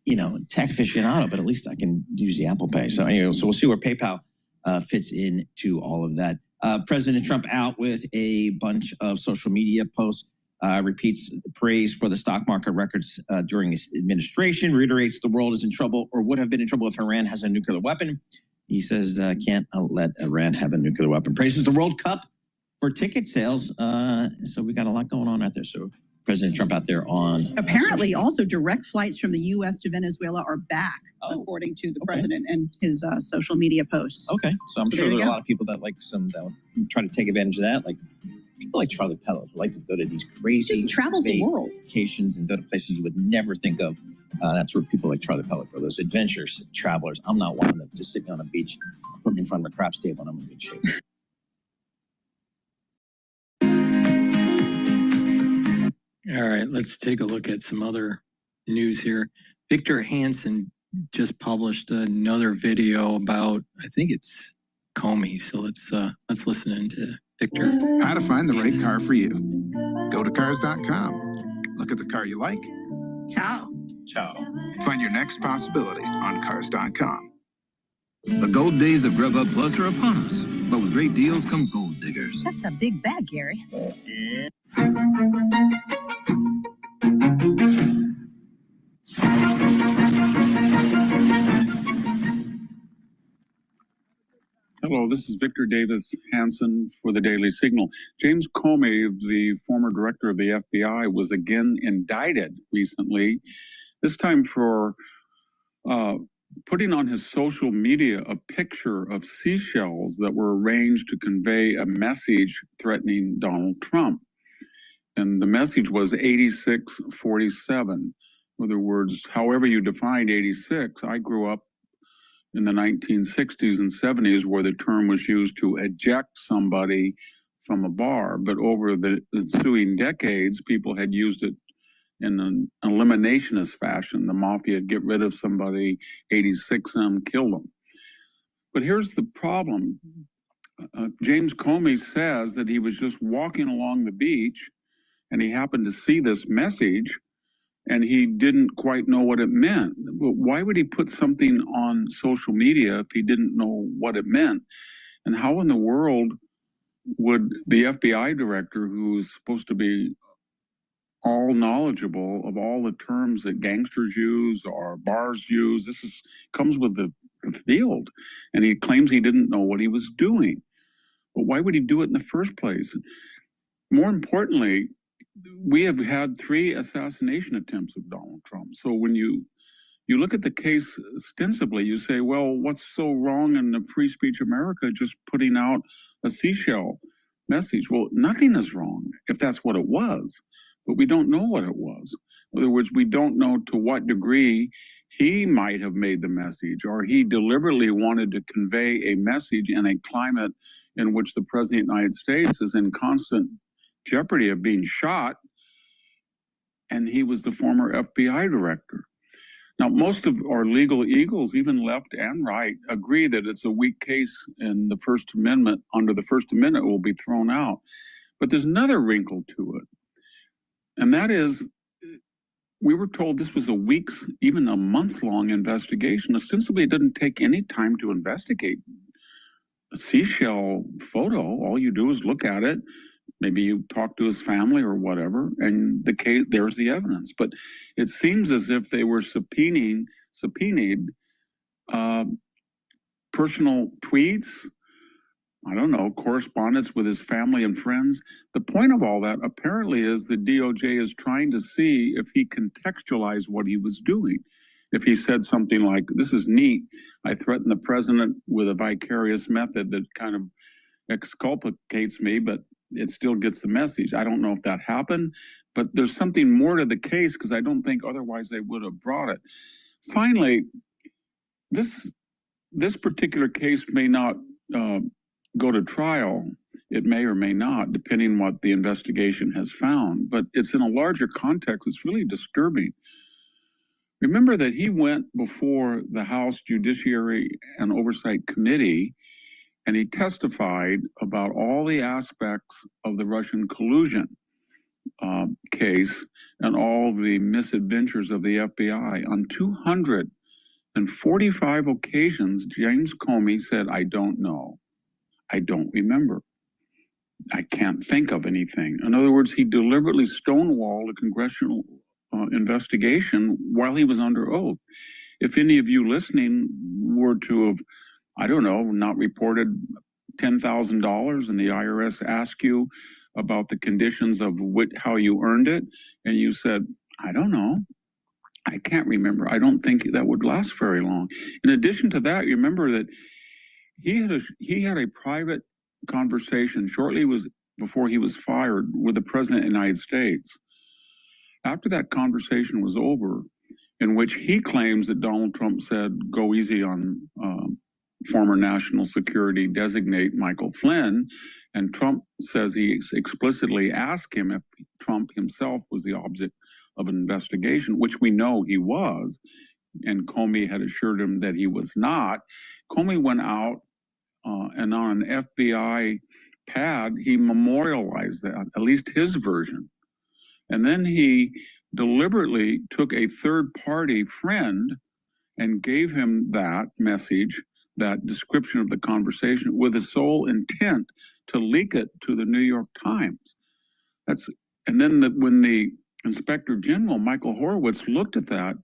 S21: tech aficionado, but at least I can use the Apple Pay. So anyway, so we'll see where PayPal fits into all of that. President Trump out with a bunch of social media posts, repeats praise for the stock market records during his administration, reiterates the world is in trouble or would have been in trouble if Iran has a nuclear weapon. He says, can't let Iran have a nuclear weapon. Praises the World Cup for ticket sales. So we got a lot going on out there. So President Trump out there on...
S1: Apparently also direct flights from the U.S. to Venezuela are back, according to the president and his social media posts.
S21: Okay. So I'm sure there are a lot of people that that try to take advantage of that. Like people like Charlie Pellet who like to go to these crazy...
S1: Just travels the world.
S21: ...vacations and go to places you would never think of. That's where people like Charlie Pellet go, those adventurous travelers. I'm not one of them. Just sitting on a beach, put me in front of a craps table and I'm in good shape.
S11: All right, let's take a look at some other news here. Victor Hansen just published another video about, I think it's Comey. So let's listen into Victor.
S6: How to find the right car for you. Go to cars.com. Look at the car you like.
S20: Ciao.
S6: Ciao. Find your next possibility on cars.com. The gold days of Grubhub Plus are upon us, but with great deals come gold diggers.
S16: That's a big bag, Gary.
S7: Hello, this is Victor Davis Hansen for the Daily Signal. James Comey, the former director of the FBI, was again indicted recently, this time for putting on his social media a picture of seashells that were arranged to convey a message threatening Donald Trump. And the message was 8647. In other words, however you defined 86, I grew up in the 1960s and 70s where the term was used to eject somebody from a bar. But over the ensuing decades, people had used it in an eliminationist fashion. The mafia would get rid of somebody, 86 them, kill them. But here's the problem. James Comey says that he was just walking along the beach and he happened to see this message and he didn't quite know what it meant. But why would he put something on social media if he didn't know what it meant? And how in the world would the FBI director, who's supposed to be all knowledgeable of all the terms that gangsters use or bars use, comes with the field, and he claims he didn't know what he was doing. But why would he do it in the first place? More importantly, we have had 3 assassination attempts of Donald Trump. So when you look at the case ostensibly, you say, well, what's so wrong in the free speech America just putting out a seashell message? Well, nothing is wrong if that's what it was, but we don't know what it was. In other words, we don't know to what degree he might have made the message, or he deliberately wanted to convey a message in a climate in which the President of the United States is in constant jeopardy of being shot, and he was the former FBI director. Now, most of our legal eagles, even left and right, agree that it's a weak case in the First Amendment. Under the First Amendment, it will be thrown out. But there's another wrinkle to it, and that is, we were told this was a week's, even a month-long investigation. Ostensibly, it doesn't take any time to investigate a seashell photo. All you do is look at it. Maybe you talk to his family or whatever, and the case, there's the evidence. But it seems as if they were subpoenaed personal tweets, I don't know, correspondence with his family and friends. The point of all that apparently is the DOJ is trying to see if he contextualized what he was doing. If he said something like, this is neat, I threatened the president with a vicarious method that kind of exculpates me, but it still gets the message. I don't know if that happened, but there's something more to the case, because I don't think otherwise they would have brought it. Finally, this particular case may not go to trial. It may or may not, depending on what the investigation has found, but it's in a larger context. It's really disturbing. Remember that he went before the House Judiciary and Oversight Committee, and he testified about all the aspects of the Russian collusion case and all the misadventures of the FBI. On 245 occasions, James Comey said, I don't know. I don't remember. I can't think of anything. In other words, he deliberately stonewalled a congressional investigation while he was under oath. If any of you listening were to have, I don't know, not reported $10,000 and the IRS asked you about the conditions of how you earned it, and you said, I don't know, I can't remember, I don't think that would last very long. In addition to that, you remember that he had a private conversation shortly before he was fired with the President of the United States. After that conversation was over, in which he claims that Donald Trump said, go easy on former national security designate Michael Flynn, and Trump says he explicitly asked him if Trump himself was the object of an investigation, which we know he was, and Comey had assured him that he was not. Comey went out and on an FBI pad, he memorialized that, at least his version. And then he deliberately took a third-party friend and gave him that message, that description of the conversation, with the sole intent to leak it to the New York Times. And then when the Inspector General, Michael Horowitz, looked at that,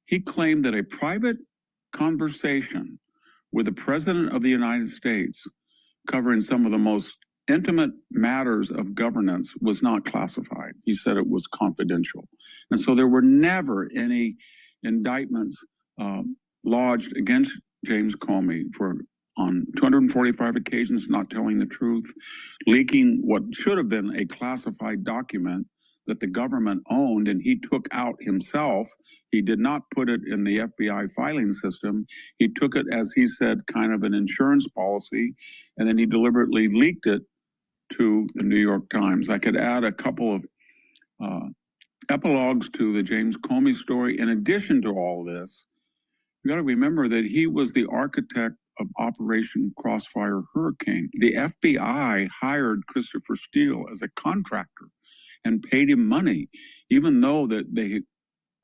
S7: he claimed that a private conversation with the President of the United States covering some of the most intimate matters of governance was not classified. He said it was confidential. And so there were never any indictments lodged against James Comey for, on 245 occasions, not telling the truth, leaking what should have been a classified document that the government owned and he took out himself. He did not put it in the FBI filing system. He took it, as he said, kind of an insurance policy, and then he deliberately leaked it to the New York Times. I could add a couple of epilogues to the James Comey story. In addition to all this, you got to remember that he was the architect of Operation Crossfire Hurricane. The FBI hired Christopher Steele as a contractor and paid him money, even though that they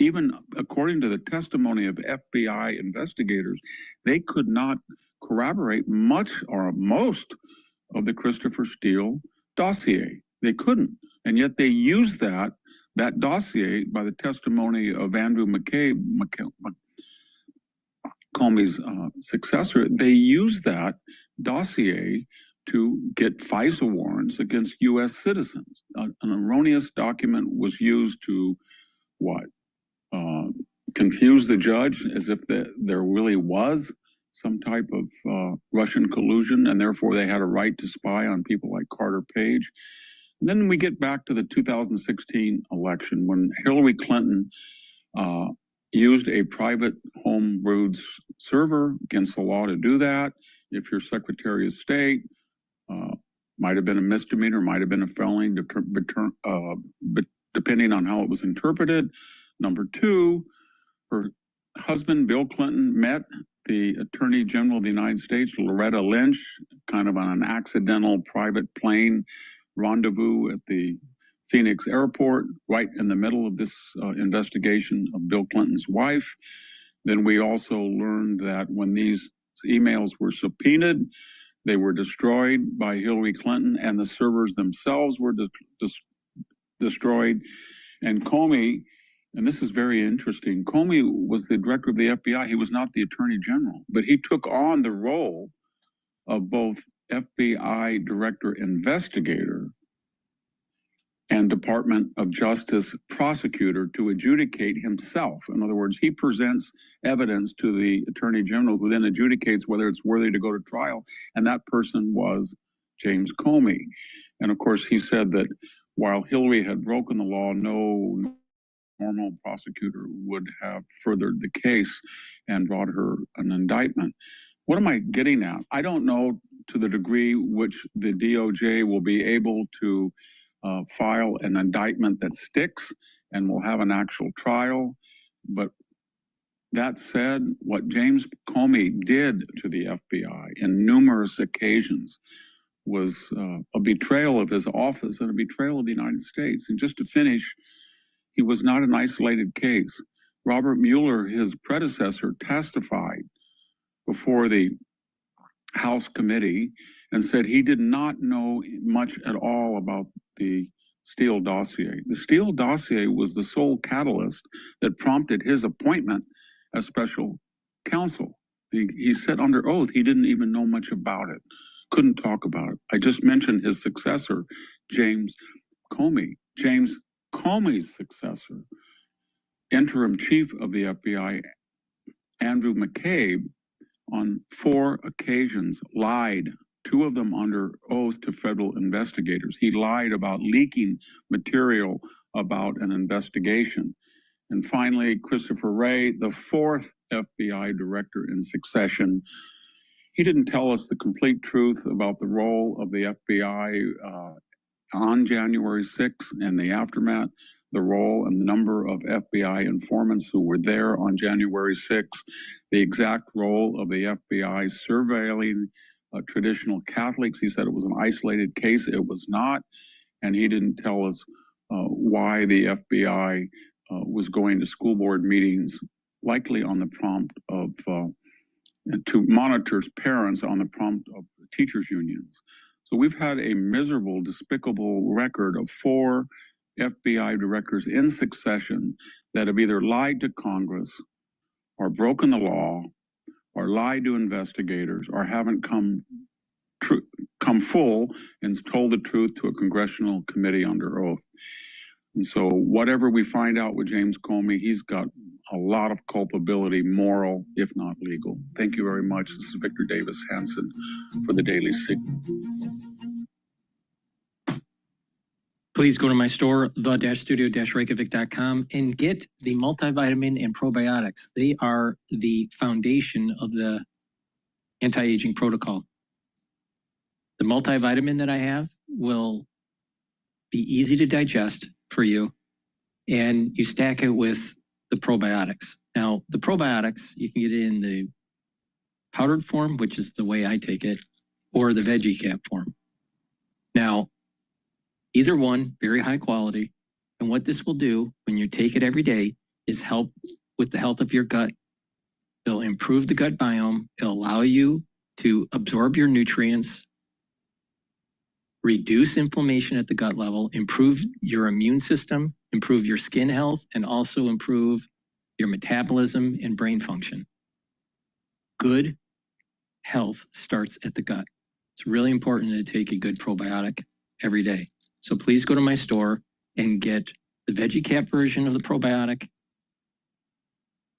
S7: even according to the testimony of FBI investigators, they could not corroborate much or most of the Christopher Steele dossier. They couldn't. And yet they used that dossier by the testimony of Andrew Comey's successor. They used that dossier to get FISA warrants against U.S. citizens. An erroneous document was used to what? Confuse the judge as if there really was some type of Russian collusion, and therefore they had a right to spy on people like Carter Page. And then we get back to the 2016 election when Hillary Clinton used a private home-brewed server, against the law to do that. If you're Secretary of State, might have been a misdemeanor, might have been a felony, but depending on how it was interpreted. Number two, her husband, Bill Clinton, met the Attorney General of the United States, Loretta Lynch, kind of on an accidental private plane rendezvous at the Phoenix airport, right in the middle of this investigation of Bill Clinton's wife. Then we also learned that when these emails were subpoenaed, they were destroyed by Hillary Clinton, and the servers themselves were destroyed. And Comey, and this is very interesting, Comey was the director of the FBI. He was not the Attorney General, but he took on the role of both FBI Director Investigator and Department of Justice prosecutor to adjudicate himself. In other words, he presents evidence to the Attorney General, who then adjudicates whether it's worthy to go to trial, and that person was James Comey. And of course, he said that while Hillary had broken the law, no normal prosecutor would have furthered the case and brought her an indictment. What am I getting at? I don't know to the degree which the DOJ will be able to file an indictment that sticks and will have an actual trial. But that said, what James Comey did to the FBI in numerous occasions was a betrayal of his office and a betrayal of the United States. And just to finish, he was not an isolated case. Robert Mueller, his predecessor, testified before the House committee and said he did not know much at all about the Steele dossier. The Steele dossier was the sole catalyst that prompted his appointment as special counsel. He said under oath he didn't even know much about it, couldn't talk about it. I just mentioned his successor, James Comey. James Comey's successor, interim chief of the FBI, Andrew McCabe, on 4 occasions lied, 2 of them under oath to federal investigators. He lied about leaking material about an investigation. And finally, Christopher Wray, the 4th FBI director in succession, he didn't tell us the complete truth about the role of the FBI on January 6th and the aftermath, the role and the number of FBI informants who were there on January 6th, the exact role of the FBI surveilling traditional Catholics. He said it was an isolated case. It was not. And he didn't tell us why the FBI was going to school board meetings, likely on the prompt of, to monitor parents on the prompt of teachers' unions. So we've had a miserable, despicable record of 4 FBI directors in succession that have either lied to Congress or broken the law or lied to investigators or haven't come full and told the truth to a congressional committee under oath. And so whatever we find out with James Comey, he's got a lot of culpability, moral, if not legal. Thank you very much. This is Victor Davis Hanson for the Daily Signal.
S11: Please go to my store, the-studio-reykjavik.com, and get the multivitamin and probiotics. They are the foundation of the anti-aging protocol. The multivitamin that I have will be easy to digest for you, and you stack it with the probiotics. Now, the probiotics, you can get it in the powdered form, which is the way I take it, or the veggie cap form. Now, either one, very high quality. And what this will do when you take it every day is help with the health of your gut. It'll improve the gut biome. It'll allow you to absorb your nutrients, reduce inflammation at the gut level, improve your immune system, improve your skin health, and also improve your metabolism and brain function. Good health starts at the gut. It's really important to take a good probiotic every day. So please go to my store and get the Veggie Cap version of the probiotic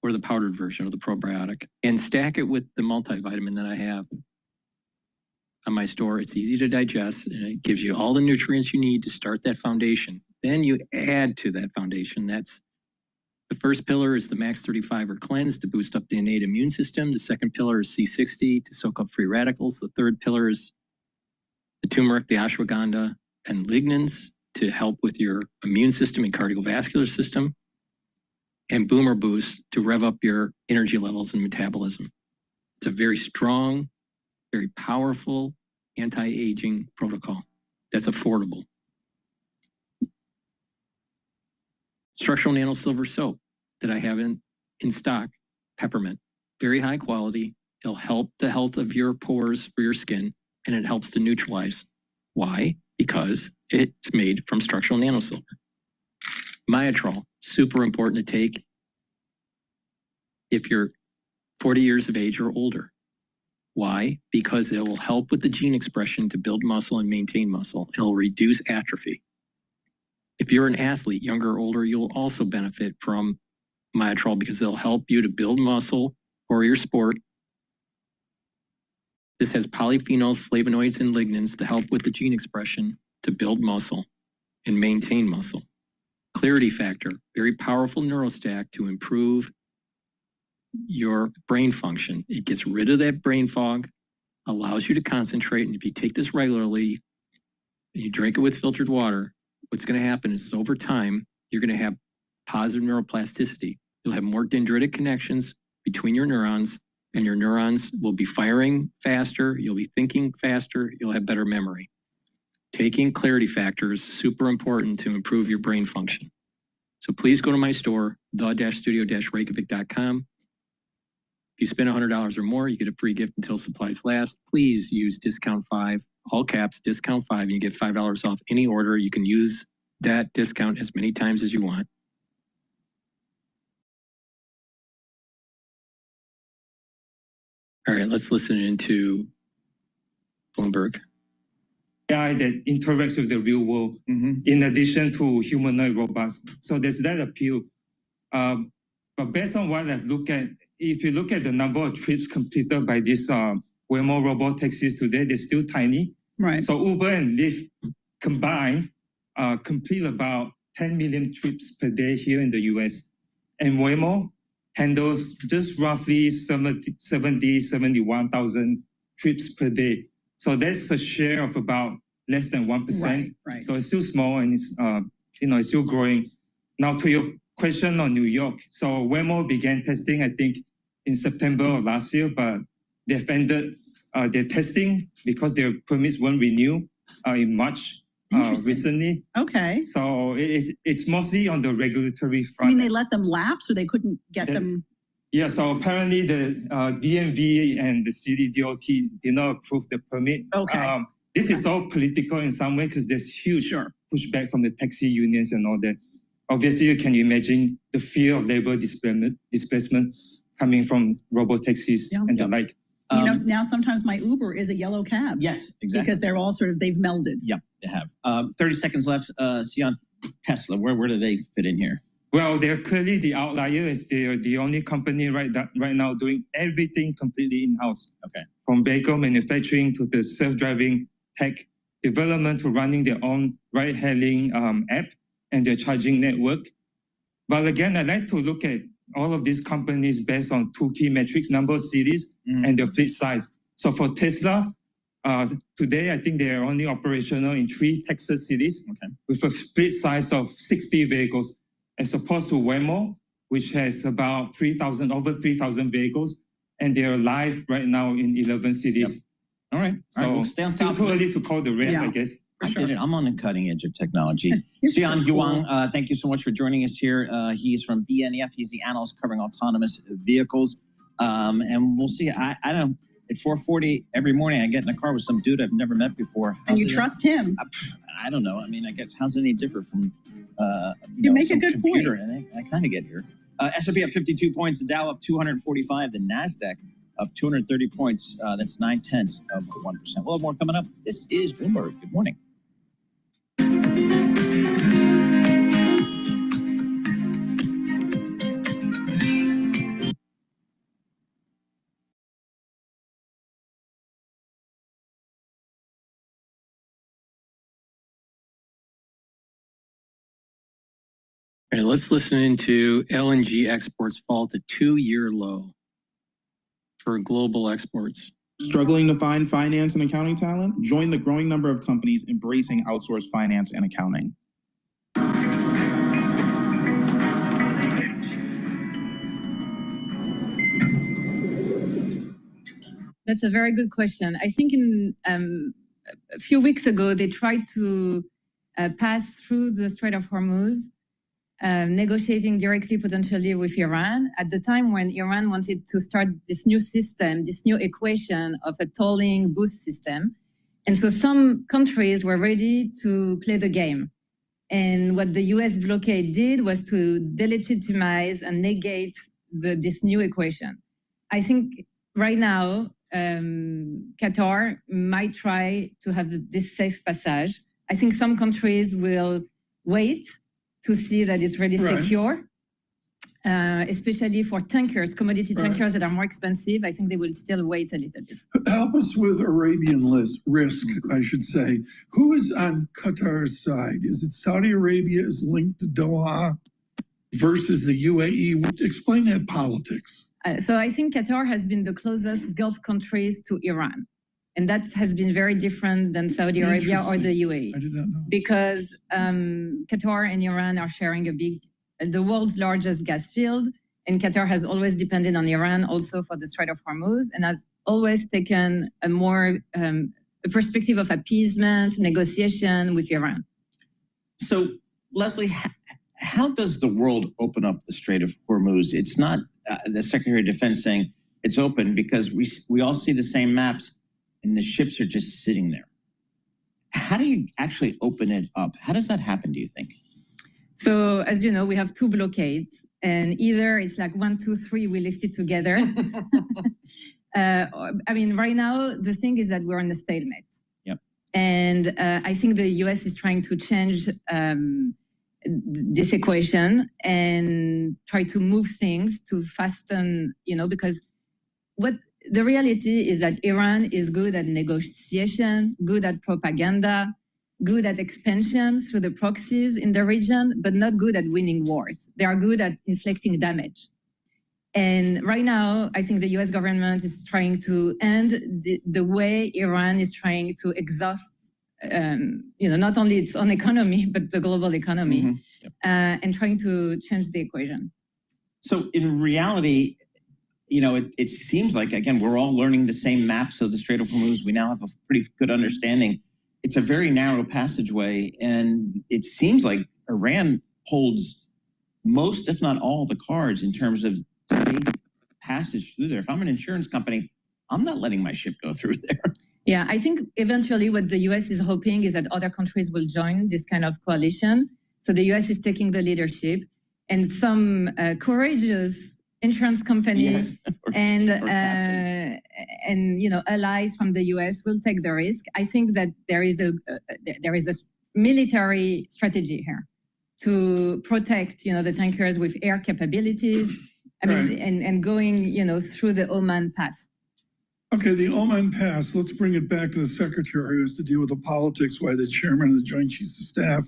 S11: or the powdered version of the probiotic and stack it with the multivitamin that I have on my store. It's easy to digest and it gives you all the nutrients you need to start that foundation. Then you add to that foundation. That's the first pillar is the Max 35 or cleanse to boost up the innate immune system. The second pillar is C60 to soak up free radicals. The third pillar is the turmeric, the ashwagandha, and lignans to help with your immune system and cardiovascular system. And Boomer Boost to rev up your energy levels and metabolism. It's a very strong, very powerful anti-aging protocol that's affordable. Structural nano silver soap that I have in stock, peppermint, very high quality. It'll help the health of your pores for your skin, and it helps to neutralize. Why? Because it's made from structural nano silver. Myotrol, super important to take if you're 40 years of age or older. Why? Because it will help with the gene expression to build muscle and maintain muscle. It'll reduce atrophy. If you're an athlete, younger or older, you'll also benefit from Myotrol because it'll help you to build muscle for your sport. This has polyphenols, flavonoids, and lignans to help with the gene expression to build muscle and maintain muscle. Clarity Factor, very powerful neurostack to improve your brain function. It gets rid of that brain fog, allows you to concentrate, and if you take this regularly and you drink it with filtered water, what's going to happen is over time, you're going to have positive neuroplasticity. You'll have more dendritic connections between your neurons, and your neurons will be firing faster, you'll be thinking faster, you'll have better memory. Taking Clarity Factor is super important to improve your brain function. So please go to my store, the-studio-reykjavik.com. If you spend $100 or more, you get a free gift until supplies last. Please use discount 5, all caps, discount 5, and you get $5 off any order. You can use that discount as many times as you want. All right, let's listen into Bloomberg.
S8: AI that interacts with the real world in addition to humanoid robots. So there's that appeal. But based on what I've looked at, if you look at the number of trips completed by these Waymo robot taxis today, they're still tiny.
S1: Right.
S8: So Uber and Lyft combined complete about 10 million trips per day here in the US. And Waymo handles just roughly 71,000 trips per day. So that's a share of about less than 1%.
S1: Right.
S8: So it's still small and it's it's still growing. Now to your question on New York. So Waymo began testing, I think, in September of last year, but they've ended their testing because their permits weren't renewed in March recently.
S1: Okay.
S8: So it's mostly on the regulatory
S1: I
S8: front.
S1: mean, they let them lapse or they couldn't get them?
S8: Yeah, so apparently the DMV and the city DOT did not approve the permit.
S1: Okay.
S8: This is all political in some way because there's huge pushback from the taxi unions and all that. Obviously, you can imagine the fear of labor displacement coming from robo-taxis and the like.
S1: Now sometimes my Uber is a yellow cab.
S21: Yes, exactly.
S1: Because they're all they've melded.
S21: Yep, they have. 30 seconds left. Sion, Tesla, where do they fit in here?
S8: Well, they're clearly the outlier. As they're the only company right now doing everything completely in-house.
S21: Okay.
S8: From vehicle manufacturing to the self-driving tech development to running their own ride-hailing app and their charging network. But again, I'd like to look at all of these companies based on two key metrics, number of cities and their fleet size. So for Tesla, today, I think they are only operational in 3 Texas cities with a fleet size of 60 vehicles, as opposed to Waymo, which has about over 3,000 vehicles, and they are live right now in 11 cities.
S21: Yep. All right.
S8: So
S21: we'll stay on
S8: still
S21: top
S8: too
S21: of it.
S8: early to call the rest, I guess.
S21: I did it. I'm on the cutting edge of technology. Xian Huang, thank you so much for joining us here. He's from BNEF. He's the analyst covering autonomous vehicles. And we'll see. I don't. At 4:40 every morning, I get in a car with some dude I've never met before.
S1: And you trust him?
S21: I don't know. I mean, I guess how's it any different from
S1: you make a good
S21: computer?
S1: point.
S21: And I kind of get here. S&P up 52 points. The Dow up 245. The Nasdaq up 230 points. That's 0.9% of 1%. We'll have more coming up. This is Bloomberg. Good morning.
S11: All right, let's listen into LNG exports fall to 2-year low for global exports.
S9: Struggling to find finance and accounting talent? Join the growing number of companies embracing outsourced finance and accounting.
S10: That's a very good question. I think in a few weeks ago, they tried to pass through the Strait of Hormuz, negotiating directly potentially with Iran at the time when Iran wanted to start this new system, this new equation of a tolling boost system. And so some countries were ready to play the game. And what the US blockade did was to delegitimize and negate this new equation. I think right now, Qatar might try to have this safe passage. I think some countries will wait to see that it's really secure, especially for tankers, commodity tankers that are more expensive. I think they will still wait a little bit.
S12: Help us with Arabian risk, I should say. Who is on Qatar's side? Is it Saudi Arabia is linked to Doha versus the UAE? Explain that politics.
S10: So I think Qatar has been the closest Gulf countries to Iran. And that has been very different than Saudi Arabia or the UAE.
S12: I did not know.
S10: Because Qatar and Iran are sharing the world's largest gas field. And Qatar has always depended on Iran also for the Strait of Hormuz and has always taken a more a perspective of appeasement, negotiation with Iran.
S21: So, Leslie, how does the world open up the Strait of Hormuz? It's not the Secretary of Defense saying it's open because we all see the same maps and the ships are just sitting there. How do you actually open it up? How does that happen, do you think?
S10: So, as you know, we have 2 blockades, and either it's like 1, 2, 3, we lift it together. I mean, right now, the thing is that we're in a stalemate.
S21: Yep.
S10: And I think the US is trying to change this equation and try to move things to fasten, because the reality is that Iran is good at negotiation, good at propaganda, good at expansion through the proxies in the region, but not good at winning wars. They are good at inflicting damage. And right now, I think the US government is trying to end the way Iran is trying to exhaust, not only its own economy, but the global economy, and trying to change the equation.
S21: So in reality, it seems like, again, we're all learning the same maps of the Strait of Hormuz. We now have a pretty good understanding. It's a very narrow passageway, and it seems like Iran holds most, if not all, the cards in terms of safe passage through there. If I'm an insurance company, I'm not letting my ship go through there.
S10: Yeah, I think eventually what the US is hoping is that other countries will join this kind of coalition. So the US is taking the leadership, and some courageous insurance companies and allies from the US will take the risk. I think that there is a military strategy here to protect the tankers with air capabilities. I mean, and going through the Oman path.
S12: Okay, the Oman Pass, let's bring it back to the Secretary who has to deal with the politics, why the Chairman of the Joint Chiefs of Staff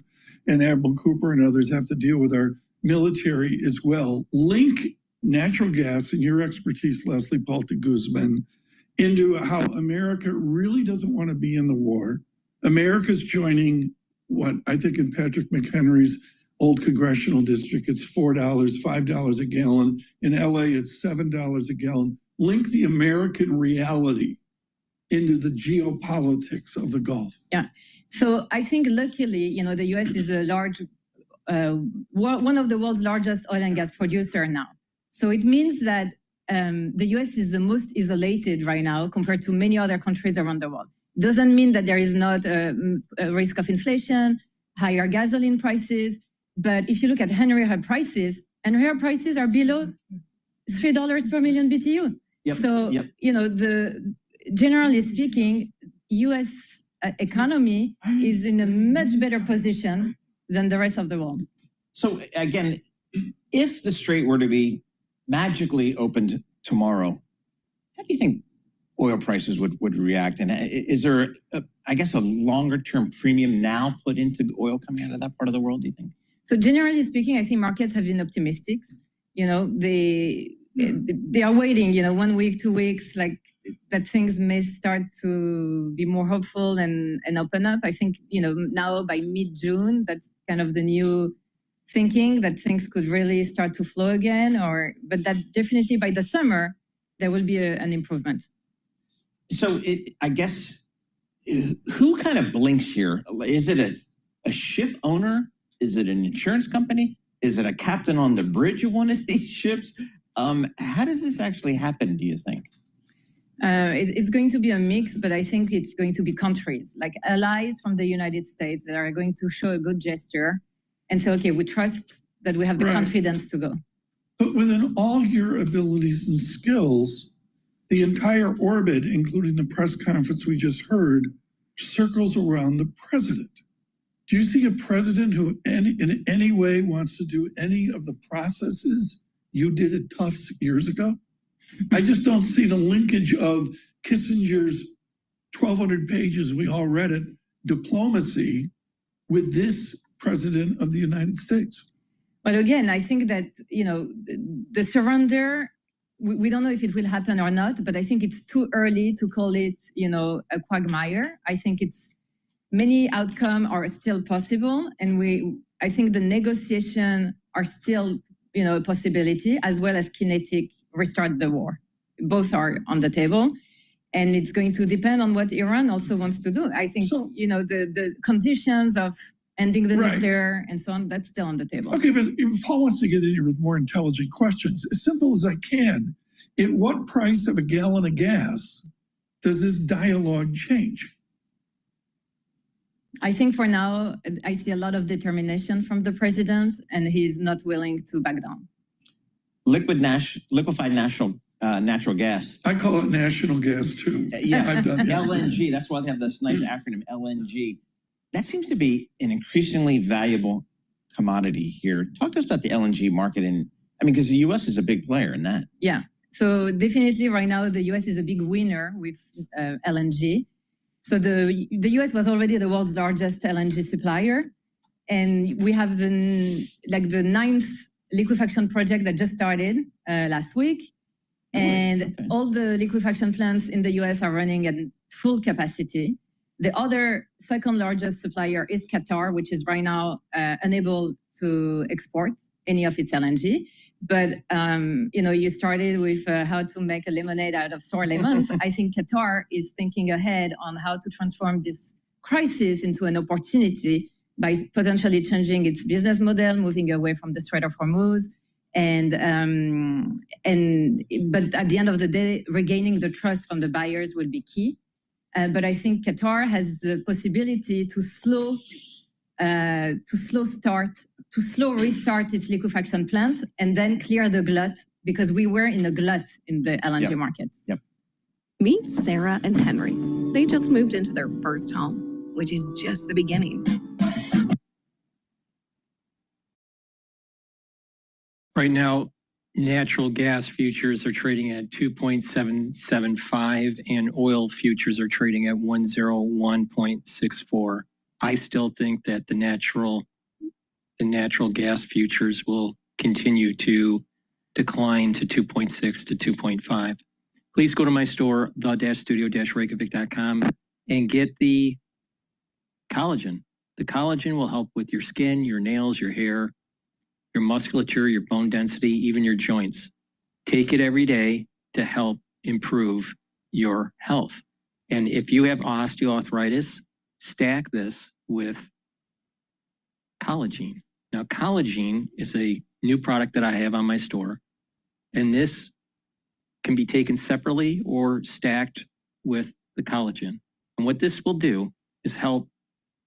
S12: and Admiral Cooper and others have to deal with our military as well. Link natural gas and your expertise, Leslie Guzman, into how America really doesn't want to be in the war. America's joining what I think in Patrick McHenry's old congressional district, it's $4, $5 a gallon. In LA, it's $7 a gallon. Link the American reality into the geopolitics of the Gulf.
S10: Yeah. So I think luckily, the US is a large, one of the world's largest oil and gas producer now. So it means that the US is the most isolated right now compared to many other countries around the world. Doesn't mean that there is not a risk of inflation, higher gasoline prices. But if you look at Henry Hub prices are below $3 per million BTU. So, generally speaking, US economy is in a much better position than the rest of the world.
S21: So again, if the Strait were to be magically opened tomorrow, how do you think oil prices would react? And is there, I guess, a longer term premium now put into oil coming out of that part of the world, do you think?
S10: So generally speaking, I think markets have been optimistic. They are waiting, 1 week, 2 weeks, like that things may start to be more hopeful and open up. I think, now by mid-June, that's kind of the new thinking that things could really start to flow again, but that definitely by the summer, there will be an improvement.
S21: So I guess, who kind of blinks here? Is it a ship owner? Is it an insurance company? Is it a captain on the bridge of one of these ships? How does this actually happen, do you think?
S10: It's going to be a mix, but I think it's going to be countries, like allies from the United States that are going to show a good gesture and say, okay, we trust that we have the confidence to go.
S12: But within all your abilities and skills, the entire orbit, including the press conference we just heard, circles around the president. Do you see a president who in any way wants to do any of the processes you did at Tufts years ago? I just don't see the linkage of Kissinger's 1,200 pages, we all read it, diplomacy with this president of the United States.
S10: But again, I think that, the surrender, we don't know if it will happen or not, but I think it's too early to call it, a quagmire. I think many outcomes are still possible. And I think the negotiation are still, a possibility, as well as kinetic restart the war. Both are on the table. And it's going to depend on what Iran also wants to do. I think, the conditions of ending the nuclear and so on, that's still on the table.
S12: Okay, but Paul wants to get in here with more intelligent questions. As simple as I can, at what price of a gallon of gas does this dialogue change?
S10: I think for now, I see a lot of determination from the president, and he's not willing to back down.
S21: Liquefied natural gas.
S12: I call it national gas too.
S21: I've done LNG. That's why they have this nice acronym, LNG. That seems to be an increasingly valuable commodity here. Talk to us about the LNG market, because the U.S. is a big player in that.
S10: Yeah. So definitely right now, the U.S. is a big winner with LNG. So the U.S. was already the world's largest LNG supplier. And we have the 9th liquefaction project that just started last week. And all the liquefaction plants in the U.S. are running at full capacity. The other second largest supplier is Qatar, which is right now unable to export any of its LNG. But, you started with how to make a lemonade out of sour lemons. I think Qatar is thinking ahead on how to transform this crisis into an opportunity by potentially changing its business model, moving away from the Strait of Hormuz. But at the end of the day, regaining the trust from the buyers will be key. But I think Qatar has the possibility to slow restart its liquefaction plant and then clear the glut, because we were in a glut in the LNG market.
S21: Yep.
S2: Meet Sarah and Henry. They just moved into their first home, which is just the beginning.
S11: Right now, natural gas futures are trading at 2.775 and oil futures are trading at 101.64. I still think that the natural gas futures will continue to decline to 2.6 to 2.5. Please go to my store, the-studio-reykjavik.com, and get the collagen. The collagen will help with your skin, your nails, your hair, your musculature, your bone density, even your joints. Take it every day to help improve your health. And if you have osteoarthritis, stack this with collagen. Now, collagen is a new product that I have on my store, and this can be taken separately or stacked with the collagen. And what this will do is help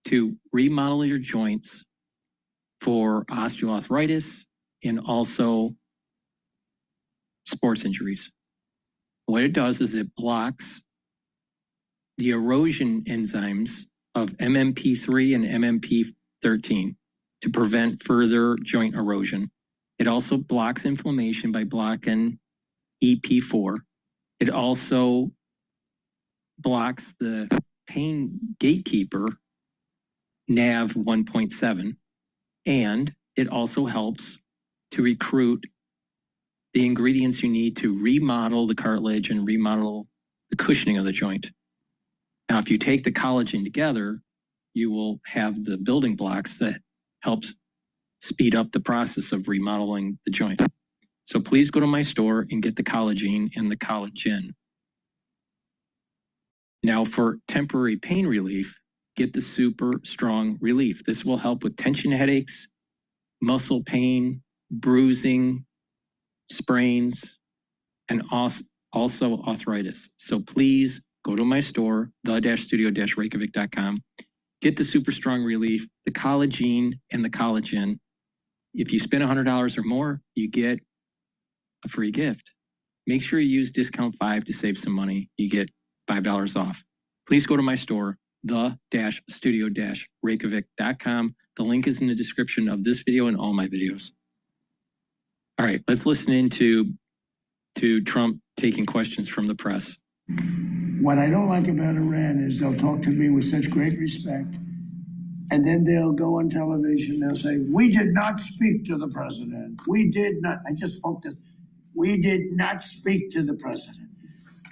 S11: to remodel your joints for osteoarthritis and also sports injuries. What it does is it blocks the erosion enzymes of MMP3 and MMP13 to prevent further joint erosion. It also blocks inflammation by blocking EP4. It also blocks the pain gatekeeper NAV 1.7, and it also helps to recruit the ingredients you need to remodel the cartilage and remodel the cushioning of the joint. Now, if you take the collagen together, you will have the building blocks that helps speed up the process of remodeling the joint. So please go to my store and get the collagen and the collagen. Now, for temporary pain relief, get the Super Strong Relief. This will help with tension headaches, muscle pain, bruising, sprains, and also arthritis. So please go to my store, the-studio-reykjavik.com. Get the Super Strong Relief, the collagen, and the collagen. If you spend $100 or more, you get a free gift. Make sure you use discount 5 to save some money. You get $5 off. Please go to my store, the-studio-reykjavik.com. The link is in the description of this video and all my videos. All right, let's listen into Trump taking questions from the press.
S3: What I don't like about Iran is they'll talk to me with such great respect, and then they'll go on television, they'll say, we did not speak to the president. We did not, I just spoke to, we did not speak to the president.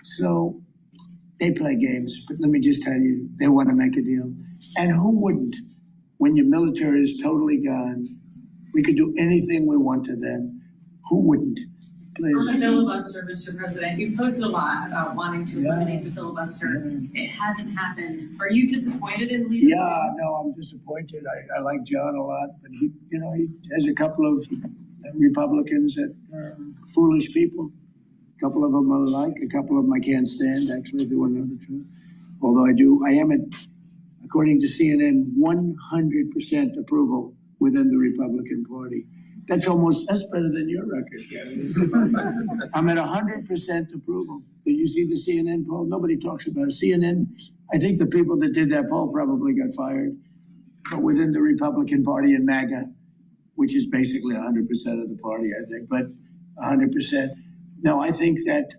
S3: So they play games, but let me just tell you, they want to make a deal. And who wouldn't? When your military is totally gone, we could do anything we want to them. Who wouldn't? Please.
S13: On the filibuster, Mr. President, you posted a lot about wanting to eliminate the filibuster. It hasn't happened. Are you disappointed in leaving?
S3: Yeah, no, I'm disappointed. I like John a lot, but he has a couple of Republicans that are foolish people. A couple of them I like, a couple of them I can't stand, actually, if you want to know the truth. Although I am, according to CNN, 100% approval within the Republican Party. That's better than your record, Gary. I'm at 100% approval. Did you see the CNN poll? Nobody talks about it. CNN, I think the people that did that poll probably got fired. But within the Republican Party and MAGA, which is basically 100% of the party, I think, but 100%. No, I think that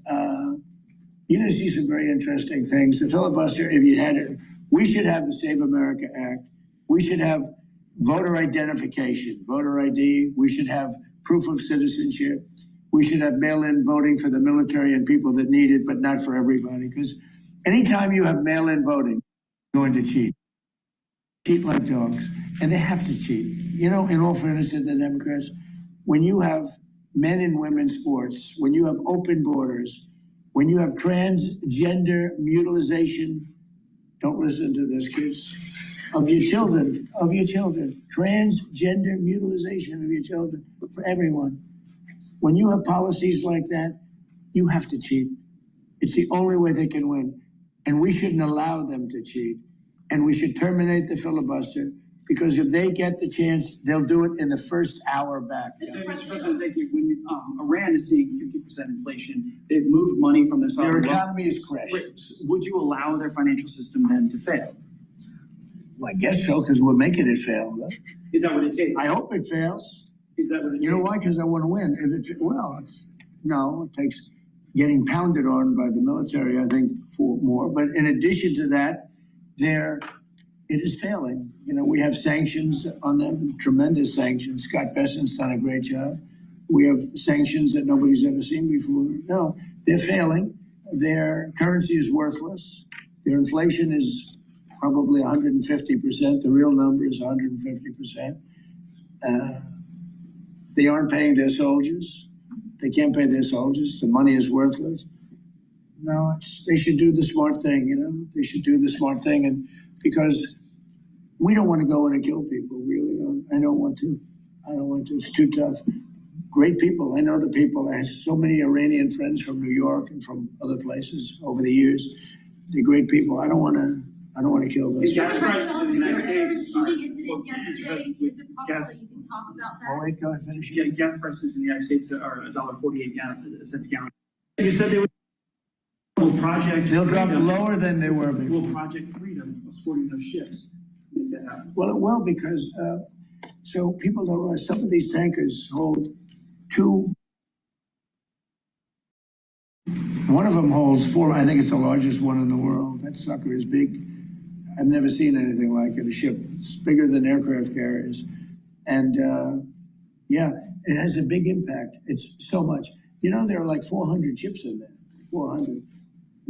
S3: you're going to see some very interesting things. The filibuster, if you had it, we should have the Save America Act. We should have voter identification, voter ID. We should have proof of citizenship. We should have mail-in voting for the military and people that need it, but not for everybody. Because anytime you have mail-in voting, you're going to cheat. Cheat like dogs. And they have to cheat. You know, in all fairness to the Democrats, when you have men and women's sports, when you have open borders, when you have transgender mutilization, don't listen to this, kids, of your children, transgender mutilization of your children for everyone. When you have policies like that, you have to cheat. It's the only way they can win. And we shouldn't allow them to cheat. And we should terminate the filibuster, because if they get the chance, they'll do it in the first hour back.
S14: Mr. President, thank you. When Iran is seeing 50% inflation, they've moved money from their sovereign
S3: Their economy is crashing.
S14: Would you allow their financial system then to fail?
S3: Well, I guess so, because we're making it fail. Right?
S14: Is that what it takes?
S3: I hope it fails.
S14: Is that what it takes?
S3: You know why? Because I want to win. It takes getting pounded on by the military, I think, for more. But in addition to that, it is failing. You know, we have sanctions on them, tremendous sanctions. Scott Bessent's done a great job. We have sanctions that nobody's ever seen before. No, they're failing. Their currency is worthless. Their inflation is probably 150%. The real number is 150%. They aren't paying their soldiers. They can't pay their soldiers. The money is worthless. No, they should do the smart thing, you know. They should do the smart thing and because we don't want to go in and kill people. We really don't. I don't want to. I don't want to. It's too tough. Great people. I know the people. I have so many Iranian friends from New York and from other places over the years. They're great people. I don't want to kill those people.
S14: Gas prices in the United States
S13: Is it possible that you can talk about that?
S3: Oh, wait, go ahead, finish.
S14: Yeah, gas prices in the United States are $1.48 cents a gallon. You said they would. Will Project
S3: They'll drop
S14: Freedom-
S3: lower than they were before.
S14: Will Project Freedom escorting those ships make that happen?
S3: Well, because so people don't realize some of these tankers hold two. One of them holds 4. I think it's the largest one in the world. That sucker is big. I've never seen anything like it. A ship. It's bigger than aircraft carriers, and yeah, it has a big impact. It's so much. You know, there are like 400 ships in there. 400.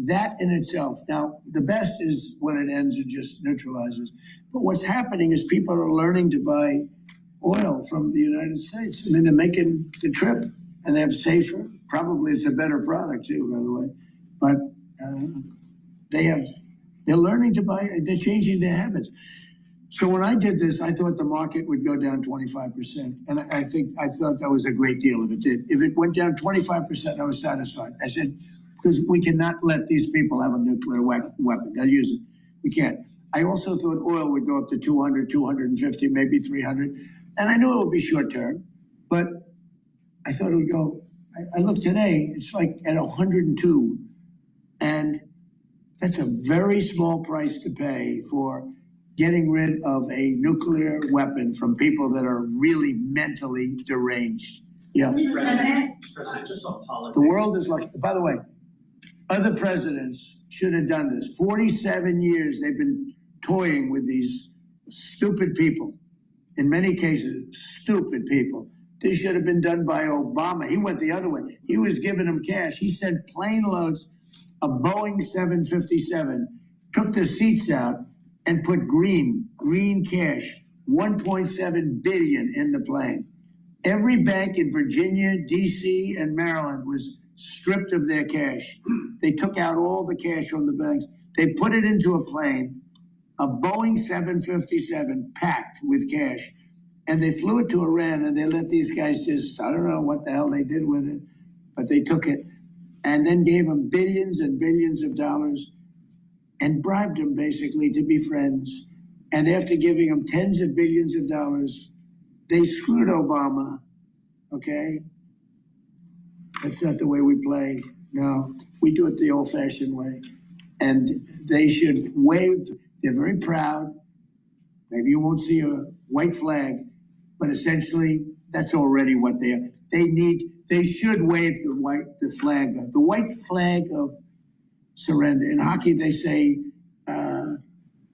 S3: That in itself. Now, the best is when it ends and just neutralizes. But what's happening is people are learning to buy oil from the United States. I mean, they're making the trip, and they have safer. Probably it's a better product too, by the way. But they're learning to buy. They're changing their habits. So when I did this, I thought the market would go down 25%, and I thought that was a great deal if it did. If it went down 25%, I was satisfied. I said, because we cannot let these people have a nuclear weapon. They'll use it. We can't. I also thought oil would go up to 200, 250, maybe 300. And I knew it would be short term, but I thought it would go. I looked today, it's like at 102. And that's a very small price to pay for getting rid of a nuclear weapon from people that are really mentally deranged. Yeah.
S14: President, just on politics.
S3: The world is like, by the way, other presidents should have done this. 47 years they've been toying with these stupid people. In many cases, stupid people. This should have been done by Obama. He went the other way. He was giving them cash. He sent plane loads of Boeing 757, took the seats out and put green cash, 1.7 billion in the plane. Every bank in Virginia, DC, and Maryland was stripped of their cash. They took out all the cash from the banks. They put it into a plane, a Boeing 757 packed with cash, and they flew it to Iran, and they let these guys just, I don't know what the hell they did with it, but they took it and then gave them billions and billions of dollars and bribed them basically to be friends. And after giving them tens of billions of dollars, they screwed Obama, okay? That's not the way we play. No, we do it the old-fashioned way. And they should wave. They're very proud. Maybe you won't see a white flag, but essentially that's already what they are. They should wave the flag, the white flag of surrender. In hockey, they say,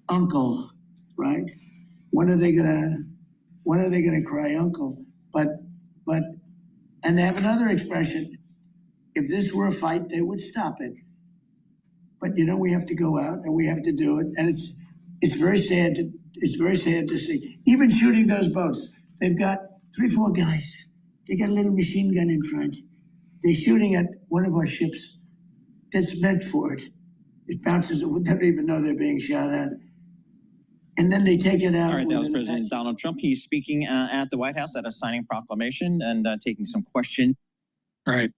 S3: uncle, right? When are they gonna cry uncle? And they have another expression. If this were a fight, they would stop it. But you know, we have to go out and we have to do it. And it's very sad to see. Even shooting those boats, they've got 3, 4 guys. They got a little machine gun in front. They're shooting at one of our ships that's meant for it. It bounces, they don't even know they're being shot at. And then they take it out.
S21: All right, that was President Donald Trump. He's speaking at the White House at a signing proclamation and taking some questions.
S11: All right.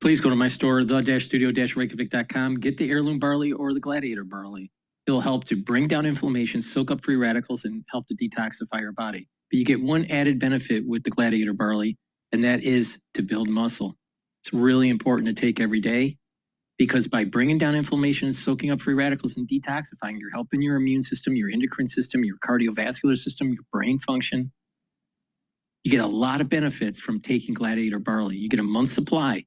S11: Please go to my store, the-studio-reykjavik.com. Get the heirloom barley or the gladiator barley. It'll help to bring down inflammation, soak up free radicals, and help to detoxify your body. But you get one added benefit with the gladiator barley, and that is to build muscle. It's really important to take every day because by bringing down inflammation and soaking up free radicals and detoxifying, you're helping your immune system, your endocrine system, your cardiovascular system, your brain function. You get a lot of benefits from taking gladiator barley. You get a month's supply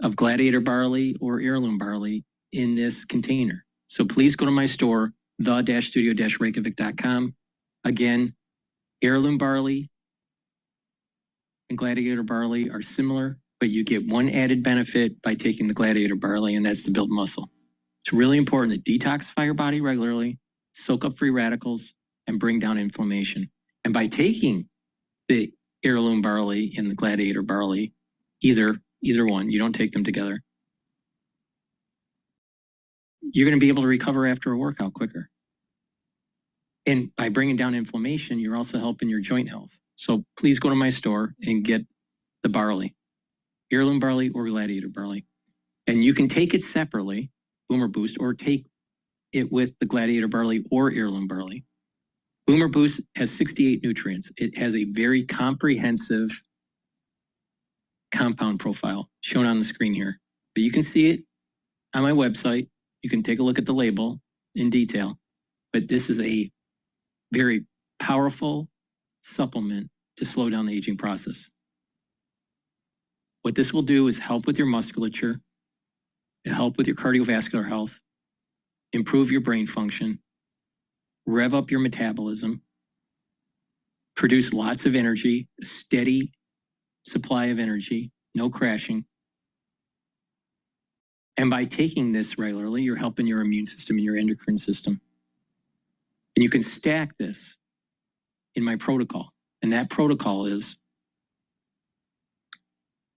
S11: of gladiator barley or heirloom barley in this container. So please go to my store, the-studio-reykjavik.com. Again, heirloom barley and gladiator barley are similar, but you get one added benefit by taking the gladiator barley, and that's to build muscle. It's really important to detoxify your body regularly, soak up free radicals, and bring down inflammation. And by taking the heirloom barley and the gladiator barley, either one, you don't take them together, you're going to be able to recover after a workout quicker. And by bringing down inflammation, you're also helping your joint health. So please go to my store and get the barley, heirloom barley or gladiator barley. And you can take it separately, Boomer Boost, or take it with the gladiator barley or heirloom barley. Boomer Boost has 68 nutrients. It has a very comprehensive compound profile shown on the screen here. But you can see it on my website. You can take a look at the label in detail. But this is a very powerful supplement to slow down the aging process. What this will do is help with your musculature, help with your cardiovascular health, improve your brain function, rev up your metabolism, produce lots of energy, a steady supply of energy, no crashing. And by taking this regularly, you're helping your immune system and your endocrine system. And you can stack this in my protocol. And that protocol is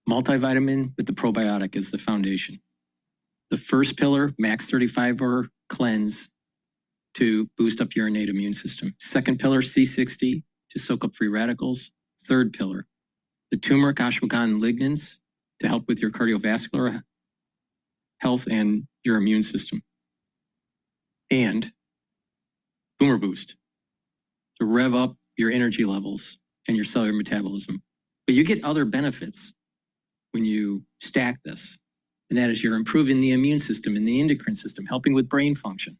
S11: multivitamin with the probiotic as the foundation. The first pillar, max 35-hour cleanse to boost up your innate immune system. Second pillar, C60 to soak up free radicals. Third pillar, the turmeric, ashwagandha, and lignans to help with your cardiovascular health and your immune system. And Boomer Boost to rev up your energy levels and your cellular metabolism. But you get other benefits when you stack this. And that is you're improving the immune system and the endocrine system, helping with brain function,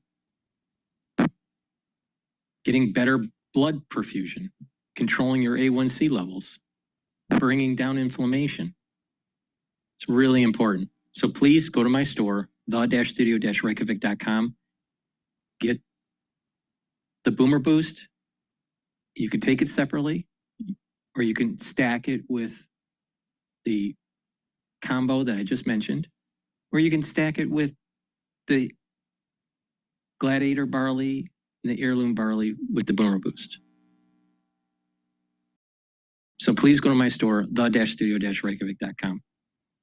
S11: getting better blood perfusion, controlling your A1C levels, bringing down inflammation. It's really important. So please go to my store, the-studio-reykjavik.com. Get the Boomer Boost. You can take it separately, or you can stack it with the combo that I just mentioned, or you can stack it with the gladiator barley and the heirloom barley with the Boomer Boost. So please go to my store, the-studio-reykjavik.com.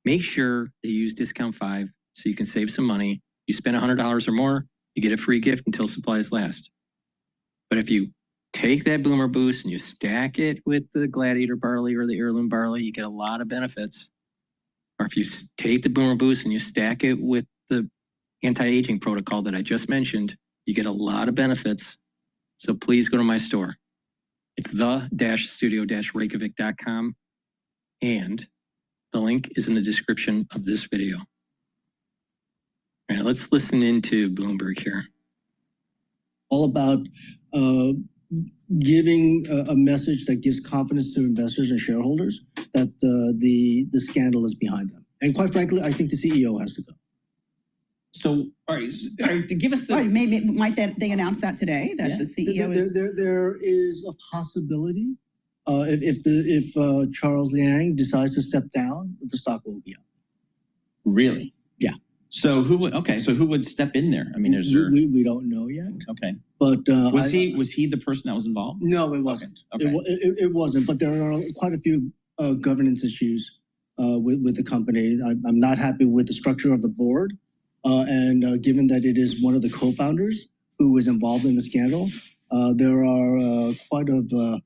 S11: Make sure they use discount 5 so you can save some money. You spend $100 or more, you get a free gift until supplies last. But if you take that Boomer Boost and you stack it with the gladiator barley or the heirloom barley, you get a lot of benefits. Or if you take the Boomer Boost and you stack it with the anti-aging protocol that I just mentioned, you get a lot of benefits. So please go to my store. It's the-studio-reykjavik.com, and the link is in the description of this video. All right, let's listen into Bloomberg here.
S15: All about giving a message that gives confidence to investors and shareholders that the scandal is behind them. And quite frankly, I think the CEO has to go.
S21: So, all right, to give us the...
S1: Right, maybe might they announce that today, that the CEO is...
S15: There is a possibility if Charles Liang decides to step down, the stock will be up.
S21: Really?
S15: Yeah.
S21: So who would step in there? I mean, is there...
S15: We don't know yet.
S21: Okay.
S15: But
S21: was he the person that was involved?
S15: No, it wasn't.
S21: Okay.
S15: It wasn't. But there are quite a few governance issues with the company. I'm not happy with the structure of the board, and given that it is one of the co-founders who was involved in the scandal, there are quite a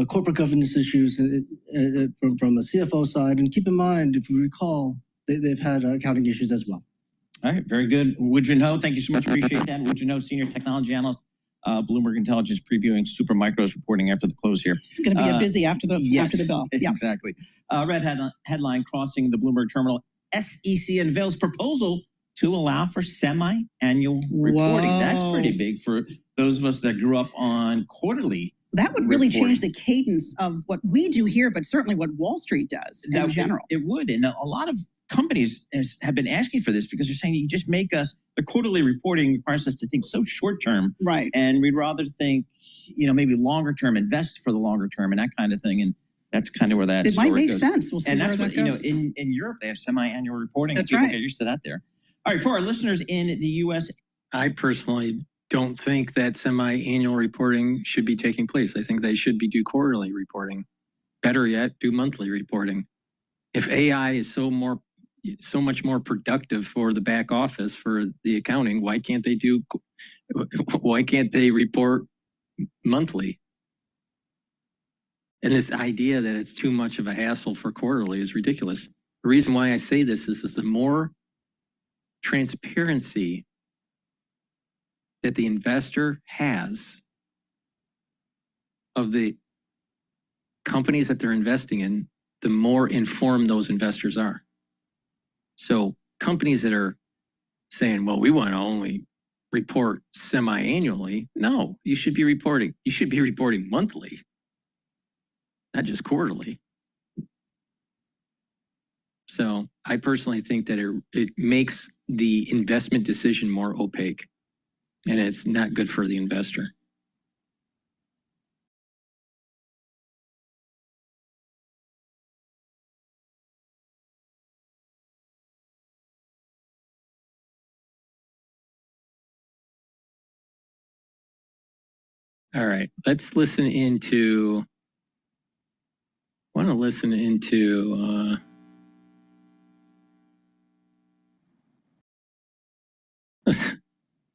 S15: corporate governance issues from a CFO side. And keep in mind, if you recall, they've had accounting issues as well.
S21: All right, very good. Would you know? Thank you so much. Appreciate that. Would you know? Senior technology analyst, Bloomberg Intelligence, previewing Supermicro's reporting after the close here.
S1: It's going to be a busy after the bell. Yeah,
S21: exactly. Red headline crossing the Bloomberg terminal. SEC unveils proposal to allow for semi-annual reporting. That's pretty big for those of us that grew up on quarterly.
S1: That would really change the cadence of what we do here, but certainly what Wall Street does in general.
S21: It would, and a lot of companies have been asking for this because they're saying you just make us, the quarterly reporting requires us to think so short term.
S1: Right.
S21: And we'd rather think, maybe longer term, invest for the longer term and that kind of thing. And that's kind of where that
S1: it might make sense. We'll see
S21: and
S1: where
S21: that's
S1: that
S21: what,
S1: goes.
S21: In Europe, they have semi-annual reporting.
S1: That's
S21: and people
S1: right.
S21: get used to that there. All right, for our listeners in the U.S.
S11: I personally don't think that semi-annual reporting should be taking place. I think they should do quarterly reporting. Better yet, do monthly reporting. If AI is so so much more productive for the back office, for the accounting. Why can't they report monthly? And this idea that it's too much of a hassle for quarterly is ridiculous. The reason why I say this is the more transparency that the investor has of the companies that they're investing in, the more informed those investors are. So companies that are saying, well, we want to only report semi-annually. No, you should be reporting. You should be reporting monthly, not just quarterly. So I personally think that it makes the investment decision more opaque, and it's not good for the investor. All right, let's listen into,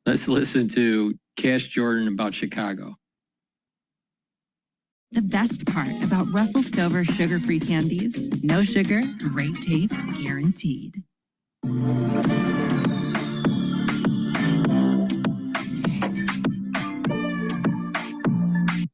S11: let's listen to Cash Jordan about Chicago.
S17: The best part about Russell Stover sugar-free candies: no sugar, great taste guaranteed.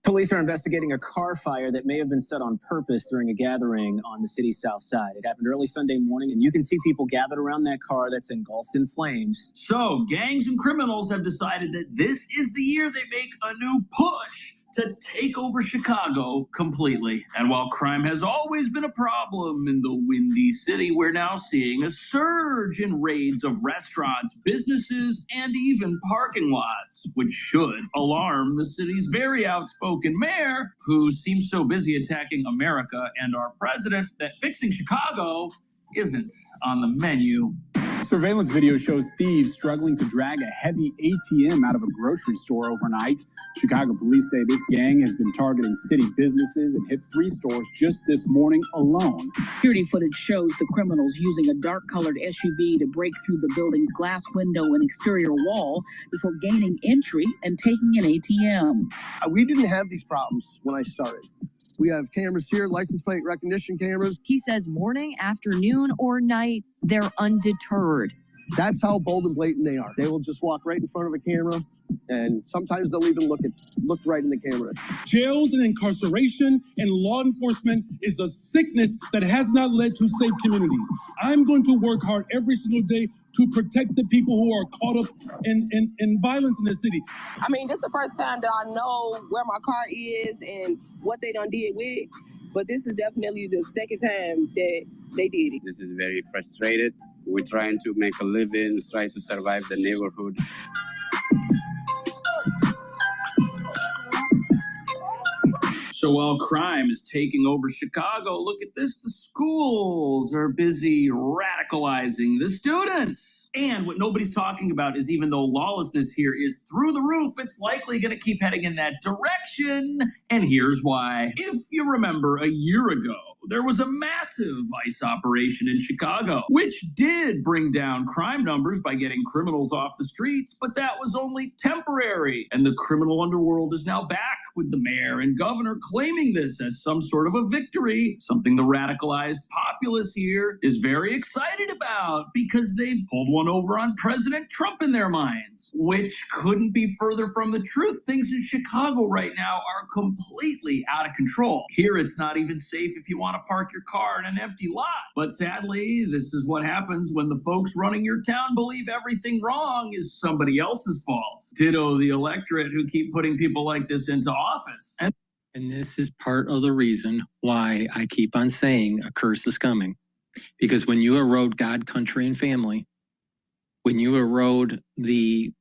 S18: Police are investigating a car fire that may have been set on purpose during a gathering on the city's south side. It happened early Sunday morning, and you can see people gathered around that car that's engulfed in flames.
S19: So, gangs and criminals have decided that this is the year they make a new push to take over Chicago completely. And while crime has always been a problem in the Windy City, we're now seeing a surge in raids of restaurants, businesses, and even parking lots, which should alarm the city's very outspoken mayor, who seems so busy attacking America and our president that fixing Chicago isn't on the menu.
S22: Surveillance video shows thieves struggling to drag a heavy ATM out of a grocery store overnight. Chicago police say this gang has been targeting city businesses and hit 3 stores just this morning alone.
S23: Security footage shows the criminals using a dark-colored SUV to break through the building's glass window and exterior wall before gaining entry and taking an ATM.
S24: We didn't have these problems when I started. We have cameras here, license plate recognition cameras.
S27: He says morning, afternoon, or night, they're undeterred.
S24: That's how bold and blatant they are. They will just walk right in front of a camera, and sometimes they'll even look right in the camera.
S28: Jails and incarceration and law enforcement is a sickness that has not led to safe communities. I'm going to work hard every single day to protect the people who are caught up in violence in the city.
S29: I mean, this is the first time that I know where my car is and what they done did with it. But this is definitely the second time that they did it.
S30: This is very frustrated. We're trying to make a living, try to survive the neighborhood.
S19: So while crime is taking over Chicago, look at this. The schools are busy radicalizing the students. And what nobody's talking about is even though lawlessness here is through the roof, it's likely going to keep heading in that direction. And here's why. If you remember, a year ago, there was a massive ICE operation in Chicago, which did bring down crime numbers by getting criminals off the streets, but that was only temporary. And the criminal underworld is now back with the mayor and governor claiming this as some sort of a victory, something the radicalized populace here is very excited about because they've pulled one over on President Trump in their minds, which couldn't be further from the truth. Things in Chicago right now are completely out of control. Here, it's not even safe if you want to park your car in an empty lot. But sadly, this is what happens when the folks running your town believe everything wrong is somebody else's fault. Ditto the electorate who keep putting people like this into office.
S11: And this is part of the reason why I keep on saying a curse is coming. Because when you erode God, country, and family, when you erode the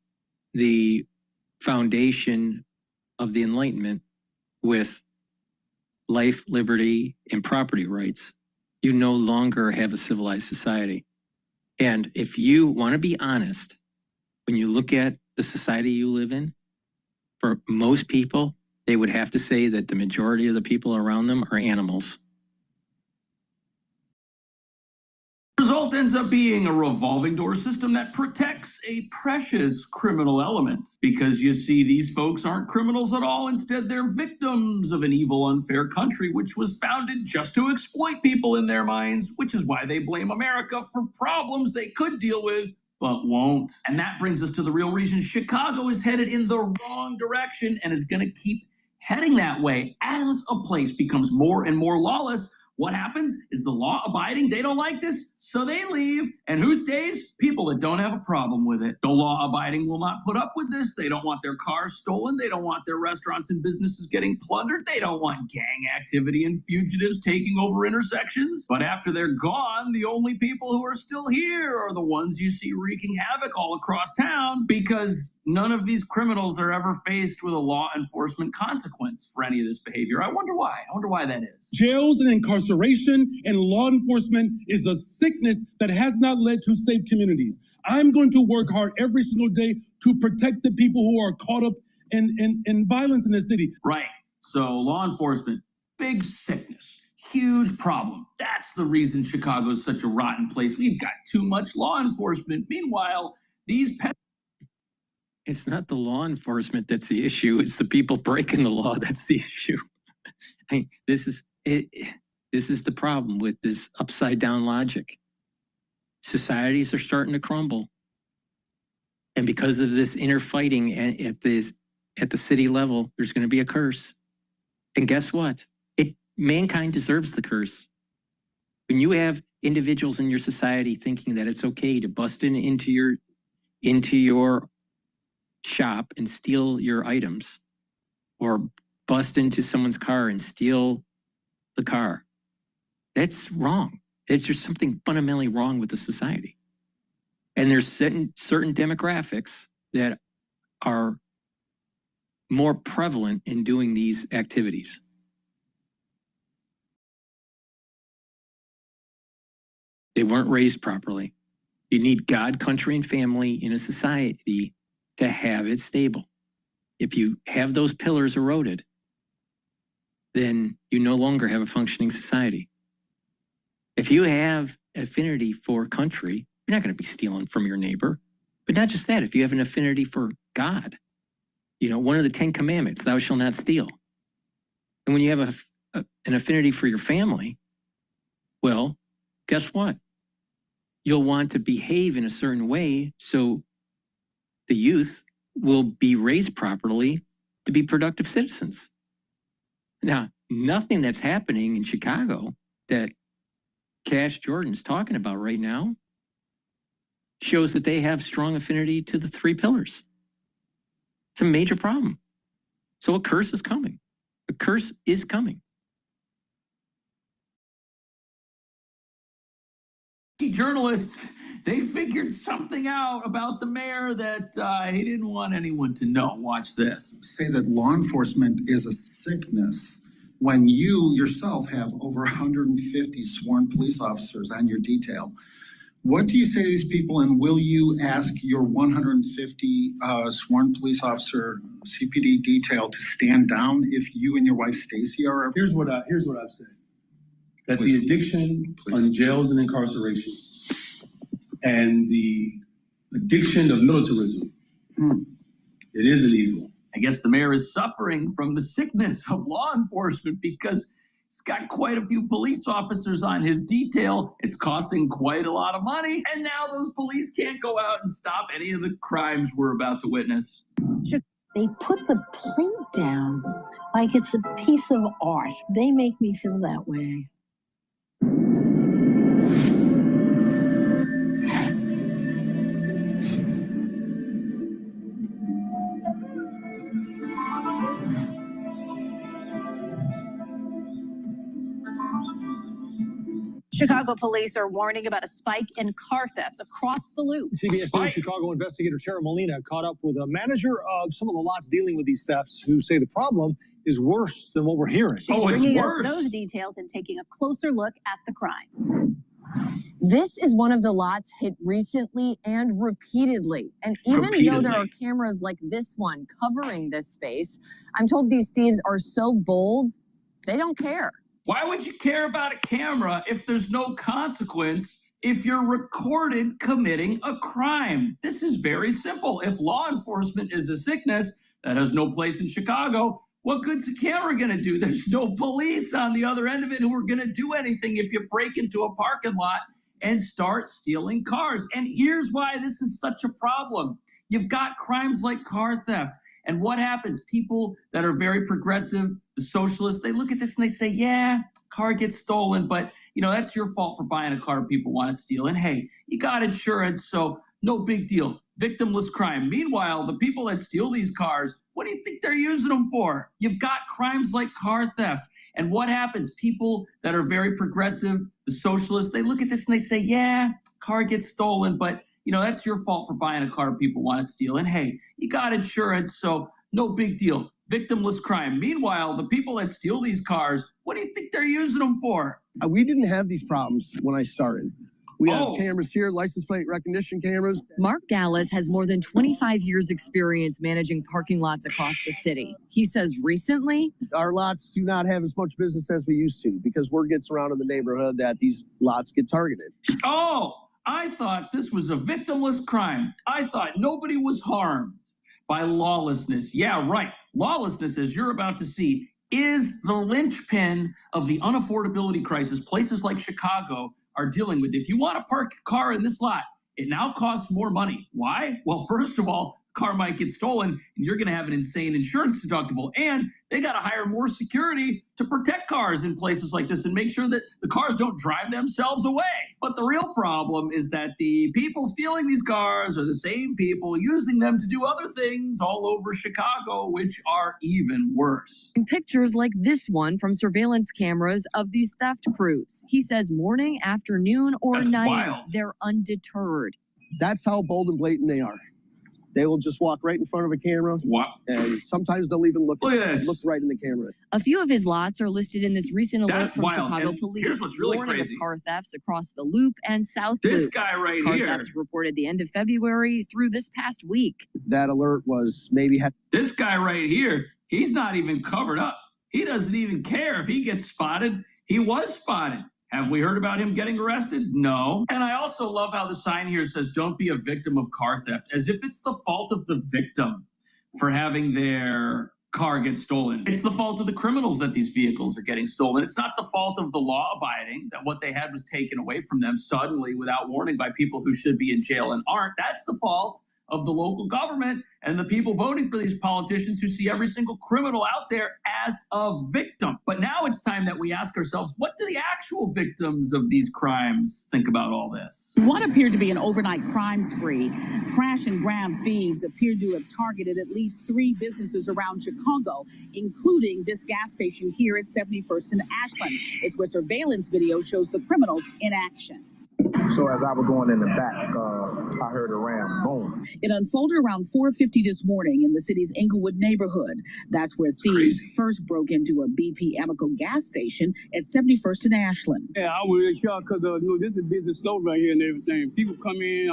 S11: foundation of the Enlightenment with life, liberty, and property rights, you no longer have a civilized society. And if you want to be honest, when you look at the society you live in, for most people, they would have to say that the majority of the people around them are animals.
S19: Result in ends up being a revolving door system that protects a precious criminal element. Because you see, these folks aren't criminals at all. Instead, they're victims of an evil, unfair country which was founded just to exploit people in their minds, which is why they blame America for problems they could deal with but won't. And that brings us to the real reason Chicago is headed in the wrong direction and is going to keep heading that way. As a place becomes more and more lawless, what happens is the law-abiding, they don't like this, so they leave. And who stays? People that don't have a problem with it. The law-abiding will not put up with this. They don't want their cars stolen. They don't want their restaurants and businesses getting plundered. They don't want gang activity and fugitives taking over intersections. But after they're gone, the only people who are still here are the ones you see wreaking havoc all across town, because none of these criminals are ever faced with a law enforcement consequence for any of this behavior. I wonder why. I wonder why that is.
S28: Jails and incarceration and law enforcement is a sickness that has not led to safe communities. I'm going to work hard every single day to protect the people who are caught up in violence in the city.
S19: Right. So law enforcement, big sickness, huge problem. That's the reason Chicago is such a rotten place. We've got too much law enforcement. Meanwhile, these
S11: It's not the law enforcement that's the issue. It's the people breaking the law that's the issue. I mean, this is the problem with this upside down logic. Societies are starting to crumble. And because of this inner fighting at the city level, there's going to be a curse. And guess what? Mankind deserves the curse. When you have individuals in your society thinking that it's okay to bust into your shop and steal your items, or bust into someone's car and steal the car, that's wrong. It's just something fundamentally wrong with the society. And there's certain demographics that are more prevalent in doing these activities. They weren't raised properly. You need God, country, and family in a society to have it stable. If you have those pillars eroded, then you no longer have a functioning society. If you have affinity for country, you're not going to be stealing from your neighbor. But not just that, if you have an affinity for God, one of the 10 commandments, thou shalt not steal. And when you have an affinity for your family, well, guess what? You'll want to behave in a certain way so the youth will be raised properly to be productive citizens. Now, nothing that's happening in Chicago that Cash Jordan's talking about right now shows that they have strong affinity to the 3 pillars. It's a major problem. So a curse is coming. A curse is coming.
S19: Journalists, they figured something out about the mayor that he didn't want anyone to know. Watch this.
S4: Say that law enforcement is a sickness when you yourself have over 150 sworn police officers on your detail. What do you say to these people, and will you ask your 150 sworn police officer CPD detail to stand down if you and your wife Stacy are?
S28: Here's what I've said. That the addiction on jails and incarceration and the addiction of militarism, it is an evil.
S19: I guess the mayor is suffering from the sickness of law enforcement because he's got quite a few police officers on his detail. It's costing quite a lot of money. And now those police can't go out and stop any of the crimes we're about to witness.
S5: They put the plate down like it's a piece of art. They make me feel that way.
S23: Chicago police are warning about a spike in car thefts across the loop.
S6: CBS News Chicago investigator Tara Molina caught up with a manager of some of the lots dealing with these thefts who say the problem is worse than what we're hearing.
S23: She's bringing us those details and taking a closer look at the crime.
S7: This is one of the lots hit recently and repeatedly. And even though there are cameras like this one covering this space, I'm told these thieves are so bold, they don't care.
S19: Why would you care about a camera if there's no consequence if you're recorded committing a crime. This is very simple. If law enforcement is a sickness that has no place in Chicago, what good's a camera gonna do? There's no police on the other end of it who are gonna do anything if you break into a parking lot and start stealing cars. And here's why this is such a problem. You've got crimes like car theft. And what happens? People that are very progressive, the socialists, they look at this and they say, yeah, car gets stolen, but that's your fault for buying a car people want to steal. And hey, you got insurance, so no big deal. Victimless crime. Meanwhile, the people that steal these cars, what do you think they're using them for? You've got crimes like car theft. And what happens? People that are very progressive, the socialists, they look at this and they say, yeah, car gets stolen, but that's your fault for buying a car people want to steal. And hey, you got insurance, so no big deal. Victimless crime. Meanwhile, the people that steal these cars, what do you think they're using them for?
S24: We didn't have these problems when I started. We have cameras here, license plate recognition cameras.
S7: Mark Gallis has more than 25 years experience managing parking lots across the city. He says recently,
S24: our lots do not have as much business as we used to because word gets around in the neighborhood that these lots get targeted.
S19: I thought this was a victimless crime. I thought nobody was harmed by lawlessness. Yeah, right. Lawlessness, as you're about to see, is the linchpin of the unaffordability crisis places like Chicago are dealing with. If you want to park a car in this lot, it now costs more money. Why? Well, first of all, car might get stolen and you're going to have an insane insurance deductible, and they got to hire more security to protect cars in places like this and make sure that the cars don't drive themselves away. But the real problem is that the people stealing these cars are the same people using them to do other things all over Chicago, which are even worse.
S7: Pictures like this one from surveillance cameras of these theft crews. He says morning, afternoon, or night, they're undeterred.
S24: That's how bold and blatant they are. They will just walk right in front of a camera.
S19: Wow.
S24: And sometimes they'll even look right in the camera.
S7: A few of his lots are listed in this recent alert from Chicago police.
S19: Here's what's really
S7: warning
S19: crazy.
S7: Of car thefts across the Loop and South
S19: This
S7: Loop.
S19: guy right
S7: car
S19: here.
S7: Thefts reported the end of February through this past week.
S24: That alert was
S19: This guy right here, he's not even covered up. He doesn't even care if he gets spotted. He was spotted. Have we heard about him getting arrested? No. And I also love how the sign here says, don't be a victim of car theft, as if it's the fault of the victim for having their car get stolen. It's the fault of the criminals that these vehicles are getting stolen. It's not the fault of the law-abiding, that what they had was taken away from them suddenly without warning by people who should be in jail and aren't. That's the fault of the local government and the people voting for these politicians who see every single criminal out there as a victim. But now it's time that we ask ourselves, what do the actual victims of these crimes think about all this?
S23: What appeared to be an overnight crime spree, crash and grab thieves appeared to have targeted at least 3 businesses around Chicago, including this gas station here at 71st and Ashland. It's where surveillance video shows the criminals in action.
S2: So as I was going in the back, I heard a ram boom.
S23: It unfolded around 4:50 this morning in the city's Inglewood neighborhood. That's where thieves first broke into a BP Amoco gas station at 71st and Ashland.
S28: Yeah, I was shocked because this is a business store right here and everything. People come in,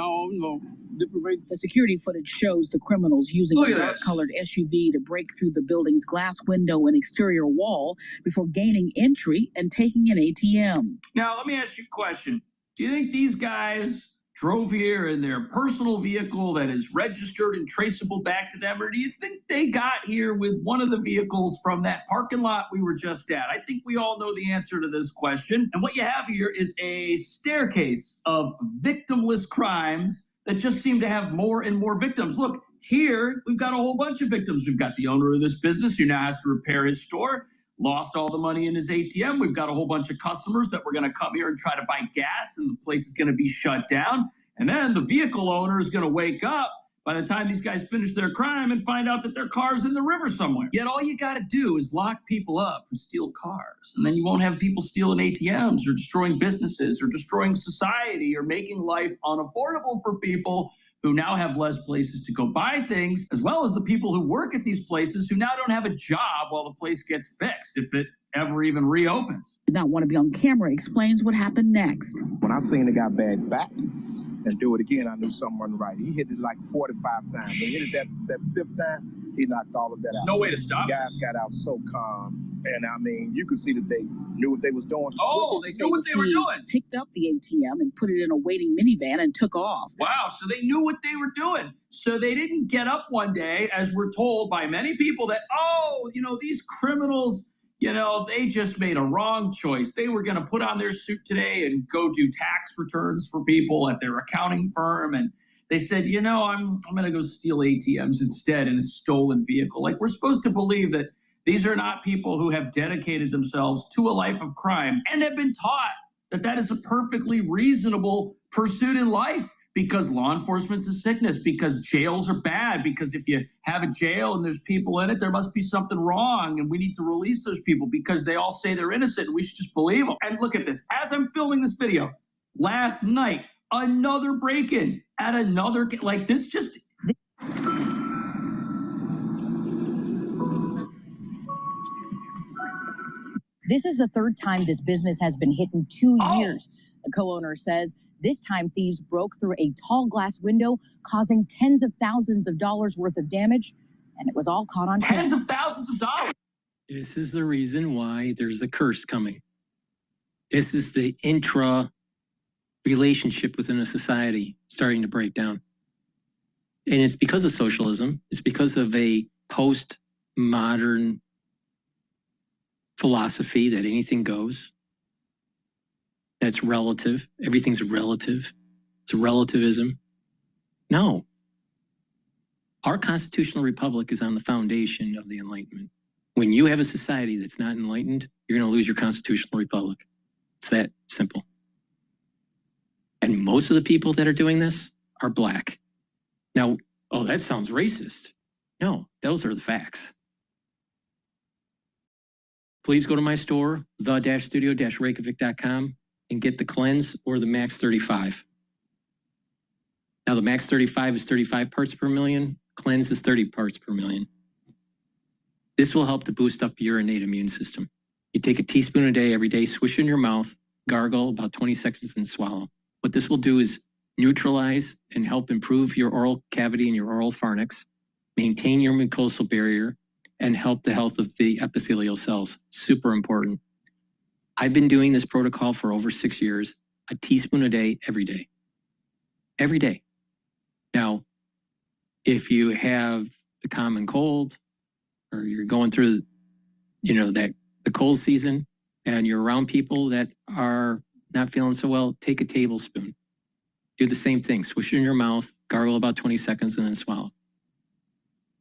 S28: different rates.
S23: The security footage shows the criminals using a dark-colored SUV to break through the building's glass window and exterior wall before gaining entry and taking an ATM.
S19: Now, let me ask you a question. Do you think these guys drove here in their personal vehicle that is registered and traceable back to them? Or do you think they got here with one of the vehicles from that parking lot we were just at? I think we all know the answer to this question. And what you have here is a staircase of victimless crimes that just seem to have more and more victims. Look, here we've got a whole bunch of victims. We've got the owner of this business who now has to repair his store. Lost all the money in his ATM. We've got a whole bunch of customers that were going to come here and try to buy gas, and the place is going to be shut down. And then the vehicle owner is going to wake up by the time these guys finish their crime and find out that their car's in the river somewhere. Yet all you got to do is lock people up who steal cars. And then you won't have people stealing ATMs or destroying businesses or destroying society or making life unaffordable for people who now have less places to go buy things, as well as the people who work at these places who now don't have a job while the place gets fixed, if it ever even reopens.
S23: Did not want to be on camera, explains what happened next.
S2: When I seen the guy bag back and do it again, I knew something wasn't right. He hit it like 45 times. When he hit it that 5th time, he knocked all of that out.
S19: There's no way to stop
S2: the guys got out so calm. And I mean, you could see that they knew what they was doing.
S19: Oh, they knew what they were doing.
S23: Picked up the ATM and put it in a waiting minivan and took off.
S19: Wow, so they knew what they were doing. So they didn't get up one day, as we're told by many people, that, oh, you know, these criminals, you know, they just made a wrong choice. They were going to put on their suit today and go do tax returns for people at their accounting firm. And they said, you know, I'm going to go steal ATMs instead in a stolen vehicle. Like, we're supposed to believe that these are not people who have dedicated themselves to a life of crime and have been taught that that is a perfectly reasonable pursuit in life, because law enforcement's a sickness, because jails are bad, because if you have a jail and there's people in it, there must be something wrong and we need to release those people because they all say they're innocent and we should just believe them. And look at this. As I'm filming this video, last night, another break-in at another, like this just...
S27: This is the third time this business has been hit in 2 years. The co-owner says this time thieves broke through a tall glass window, causing tens of thousands of dollars worth of damage, and it was all caught on camera.
S19: Tens of thousands of dollars.
S11: This is the reason why there's a curse coming. This is the relationship within a society starting to break down. And it's because of socialism. It's because of a post-modern philosophy that anything goes. That's relative. Everything's relative. It's relativism. No. Our constitutional republic is on the foundation of the Enlightenment. When you have a society that's not enlightened, you're going to lose your constitutional republic. It's that simple. And most of the people that are doing this are black. Now, oh, that sounds racist. No, those are the facts. Please go to my store, the-studio-reykjavik.com, and get the Cleanse or the Max 35. Now, the Max 35 is 35 parts per million. Cleanse is 30 parts per million. This will help to boost up your innate immune system. You take a teaspoon a day every day, swish in your mouth, gargle about 20 seconds, and swallow. What this will do is neutralize and help improve your oral cavity and your oral pharynx, maintain your mucosal barrier, and help the health of the epithelial cells. Super important. I've been doing this protocol for over 6 years, a teaspoon a day, every day. Every day. Now, if you have the common cold, or you're going through, you know, the cold season, and you're around people that are not feeling so well, take a tablespoon. Do the same thing. Swish it in your mouth, gargle about 20 seconds, and then swallow.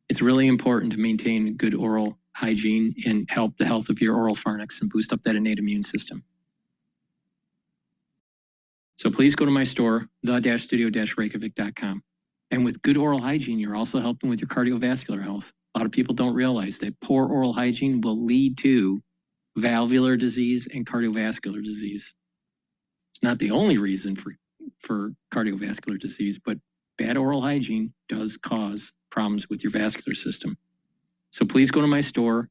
S11: It's really important to maintain good oral hygiene and help the health of your oral pharynx and boost up that innate immune system. So please go to my store, the-studio-reykjavik.com. And with good oral hygiene, you're also helping with your cardiovascular health. A lot of people don't realize that poor oral hygiene will lead to valvular disease and cardiovascular disease. It's not the only reason for cardiovascular disease, but bad oral hygiene does cause problems with your vascular system. So please go to my store,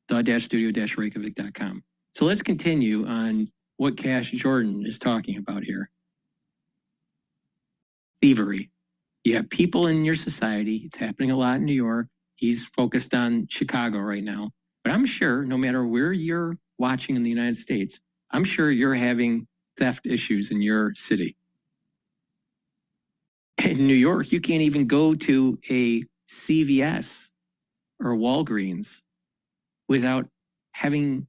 S11: the-studio-reykjavik.com. So let's continue on what Cash Jordan is talking about here. Thievery. You have people in your society. It's happening a lot in New York. He's focused on Chicago right now. But I'm sure no matter where you're watching in the United States, I'm sure you're having theft issues in your city. In New York, you can't even go to a CVS or Walgreens without having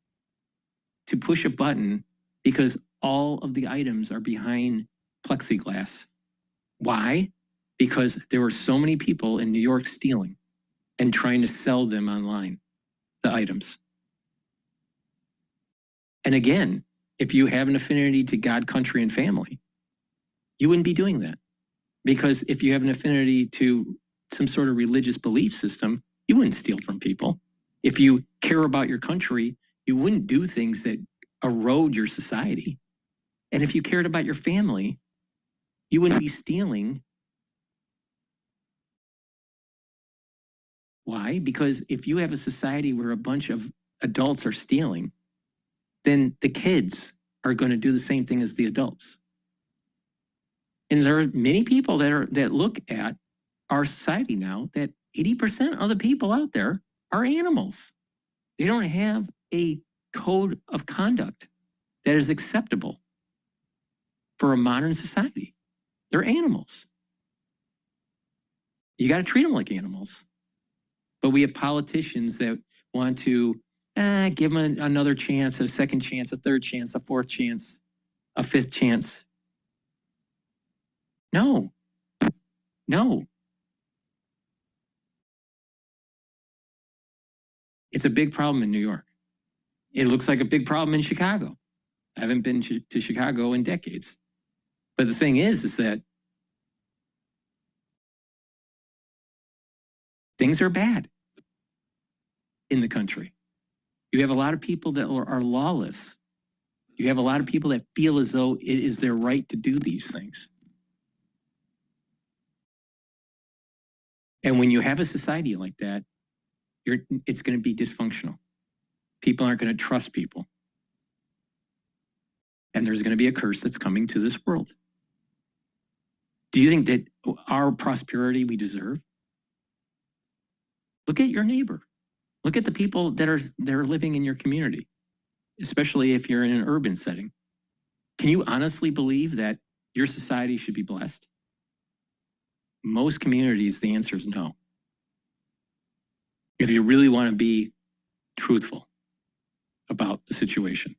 S11: to push a button because all of the items are behind plexiglass. Why? Because there were so many people in New York stealing and trying to sell them online, the items. And again, if you have an affinity to God, country, and family, you wouldn't be doing that. Because if you have an affinity to some sort of religious belief system, you wouldn't steal from people. If you care about your country, you wouldn't do things that erode your society. And if you cared about your family, you wouldn't be stealing. Why? Because if you have a society where a bunch of adults are stealing, then the kids are going to do the same thing as the adults. And there are many people that look at our society now that 80% of the people out there are animals. They don't have a code of conduct that is acceptable for a modern society. They're animals. You got to treat them like animals. But we have politicians that want to give them another chance, a second chance, a third chance, a fourth chance, a fifth chance. No. No. It's a big problem in New York. It looks like a big problem in Chicago. I haven't been to Chicago in decades. But the thing is that things are bad in the country. You have a lot of people that are lawless. You have a lot of people that feel as though it is their right to do these things. And when you have a society like that, it's going to be dysfunctional. People aren't going to trust people. And there's going to be a curse that's coming to this world. Do you think that our prosperity we deserve? Look at your neighbor. Look at the people that are living in your community, especially if you're in an urban setting. Can you honestly believe that your society should be blessed? Most communities, the answer is no. If you really want to be truthful about the situation,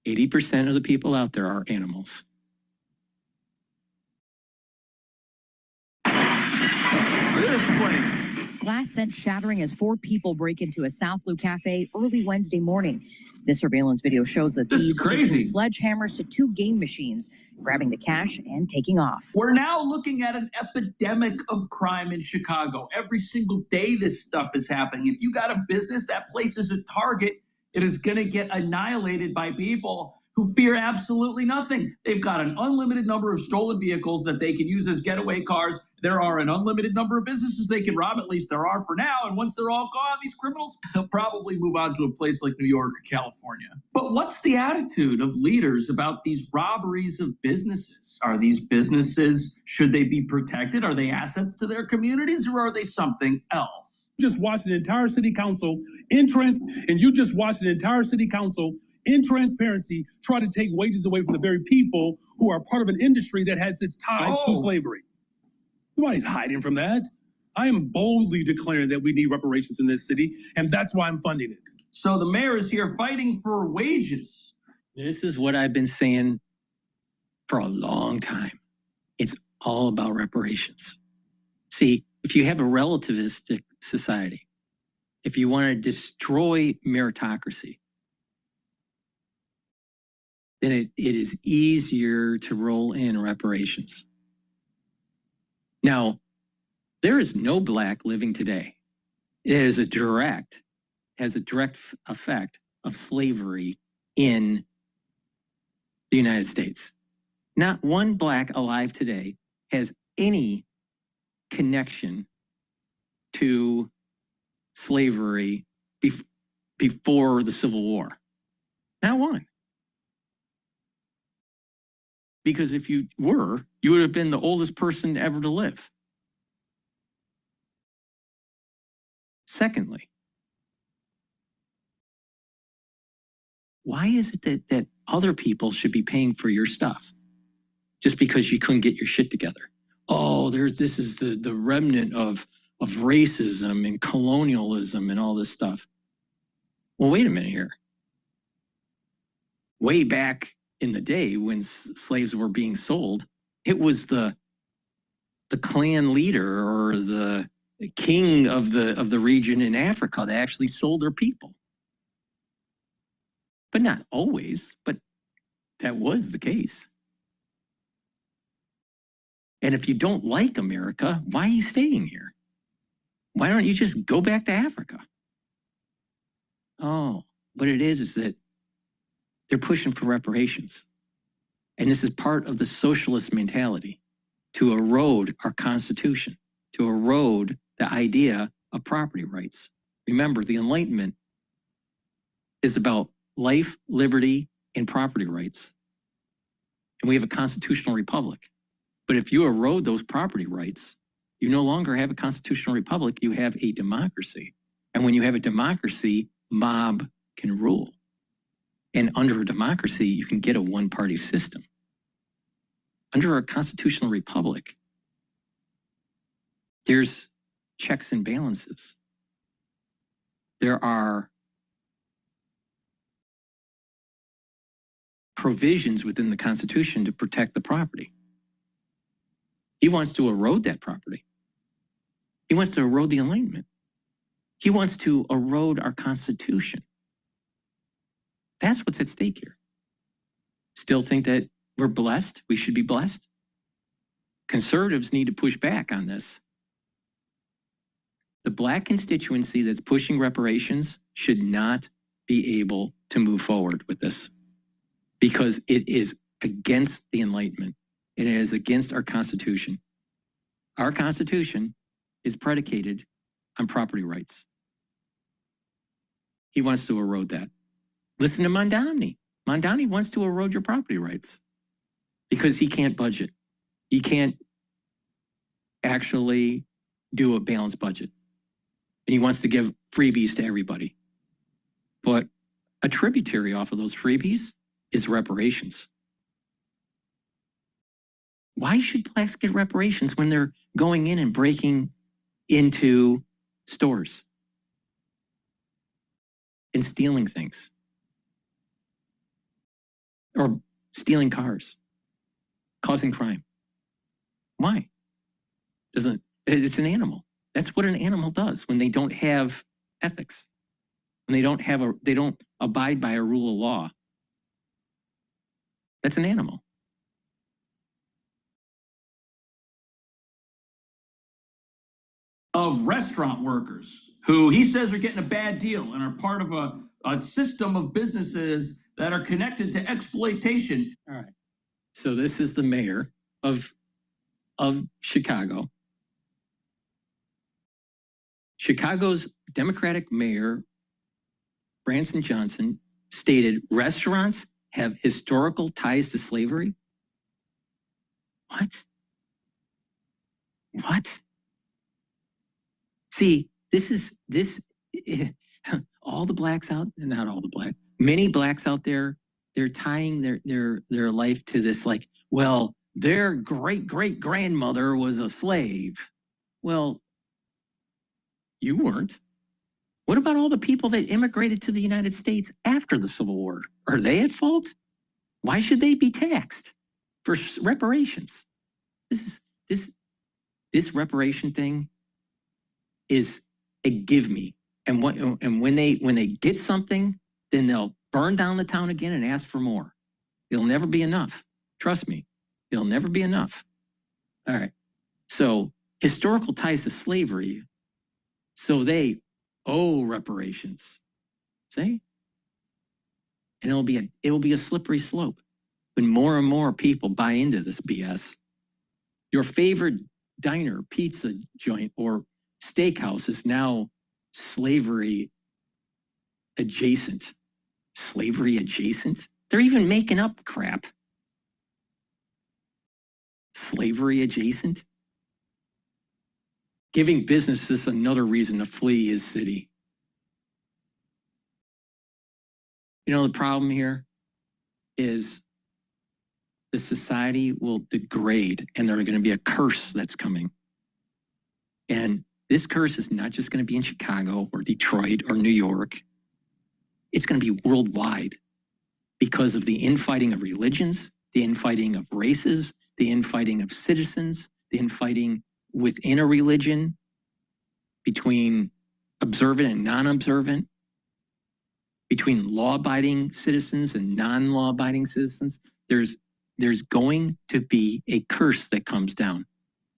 S11: 80% of the people out there are animals.
S23: This place. Glass sent shattering as 4 people break into a South Lou cafe early Wednesday morning. This surveillance video shows the thieves taking sledgehammers to 2 game machines, grabbing the cash and taking off.
S19: We're now looking at an epidemic of crime in Chicago. Every single day this stuff is happening. If you got a business, that place is a target. It is going to get annihilated by people who fear absolutely nothing. They've got an unlimited number of stolen vehicles that they can use as getaway cars. There are an unlimited number of businesses they can rob, at least there are for now. And once they're all gone, these criminals will probably move on to a place like New York or California. But what's the attitude of leaders about these robberies of businesses? Are these businesses, should they be protected? Are they assets to their communities, or are they something else?
S28: Just watched an entire city council in transparency try to take wages away from the very people who are part of an industry that has its ties to slavery. Nobody's hiding from that. I am boldly declaring that we need reparations in this city, and that's why I'm funding it.
S19: So the mayor is here fighting for wages.
S11: This is what I've been saying for a long time. It's all about reparations. See, if you have a relativistic society, if you want to destroy meritocracy, then it is easier to roll in reparations. Now, there is no black living today. It is has a direct effect of slavery in the United States. Not one black alive today has any connection to slavery before the Civil War. Not one. Because if you were, you would have been the oldest person ever to live. Secondly, why is it that other people should be paying for your stuff just because you couldn't get your shit together? Oh, this is the remnant of racism and colonialism and all this stuff. Well, wait a minute here. Way back in the day when slaves were being sold, it was the clan leader or the king of the region in Africa that actually sold their people. But not always, but that was the case. And if you don't like America, why are you staying here? Why don't you just go back to Africa? Oh, what it is that they're pushing for reparations. And this is part of the socialist mentality to erode our Constitution, to erode the idea of property rights. Remember, the Enlightenment is about life, liberty, and property rights. And we have a constitutional republic. But if you erode those property rights, you no longer have a constitutional republic, you have a democracy. And when you have a democracy, mob can rule. And under a democracy, you can get a one-party system. Under a constitutional republic, there's checks and balances. There are provisions within the Constitution to protect the property. He wants to erode that property. He wants to erode the Enlightenment. He wants to erode our Constitution. That's what's at stake here. Still think that we're blessed? We should be blessed? Conservatives need to push back on this. The Black constituency that's pushing reparations should not be able to move forward with this because it is against the Enlightenment. It is against our Constitution. Our Constitution is predicated on property rights. He wants to erode that. Listen to Mondani. Mondani wants to erode your property rights because he can't budget. He can't actually do a balanced budget. And he wants to give freebies to everybody. But a tributary off of those freebies is reparations. Why should Blacks get reparations when they're going in and breaking into stores and stealing things? Or stealing cars, causing crime. Why? It's an animal. That's what an animal does when they don't have ethics. When they don't abide by a rule of law. That's an animal.
S19: Of restaurant workers who he says are getting a bad deal and are part of a system of businesses that are connected to exploitation.
S11: All right. So this is the mayor of Chicago. Chicago's Democratic mayor, Branson Johnson, stated restaurants have historical ties to slavery. What? What? See, all the Blacks out, not all the Blacks, many Blacks out there, they're tying their life to this, like, well, their great-great-grandmother was a slave. Well, you weren't. What about all the people that immigrated to the United States after the Civil War? Are they at fault? Why should they be taxed for reparations? This reparation thing is a give me. And when they get something, then they'll burn down the town again and ask for more. It'll never be enough. Trust me, it'll never be enough. All right. So historical ties to slavery. So they owe reparations. See? And it will be a slippery slope when more and more people buy into this BS. Your favorite diner, pizza joint, or steakhouse is now slavery adjacent. Slavery adjacent? They're even making up crap. Slavery adjacent? Giving businesses another reason to flee his city. You know, the problem here is the society will degrade and there's going to be a curse that's coming. And this curse is not just going to be in Chicago or Detroit or New York. It's going to be worldwide because of the infighting of religions, the infighting of races, the infighting of citizens, the infighting within a religion between observant and non-observant, between law-abiding citizens and non-law-abiding citizens. There's going to be a curse that comes down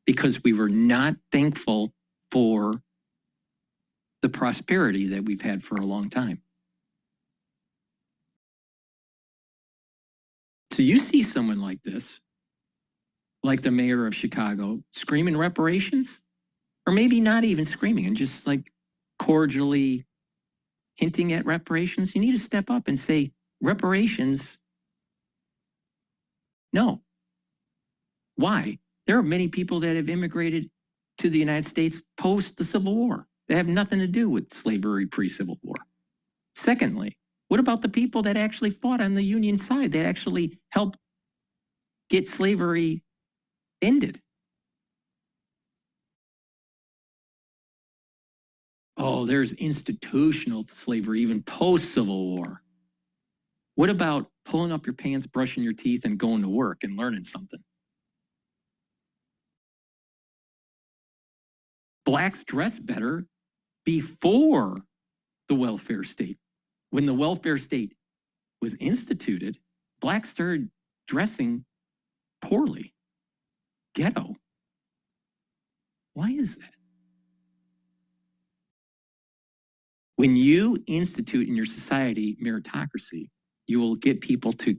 S11: because we were not thankful for the prosperity that we've had for a long time. So you see someone like this, like the mayor of Chicago, screaming reparations, or maybe not even screaming and just like cordially hinting at reparations. You need to step up and say reparations. No. Why? There are many people that have immigrated to the United States post the Civil War. They have nothing to do with slavery pre-Civil War. Secondly, what about the people that actually fought on the Union side, that actually helped get slavery ended? Oh, there's institutional slavery, even post-Civil War. What about pulling up your pants, brushing your teeth, and going to work and learning something? Blacks dressed better before the welfare state. When the welfare state was instituted, blacks started dressing poorly, ghetto. Why is that? When you institute in your society meritocracy, you will get people to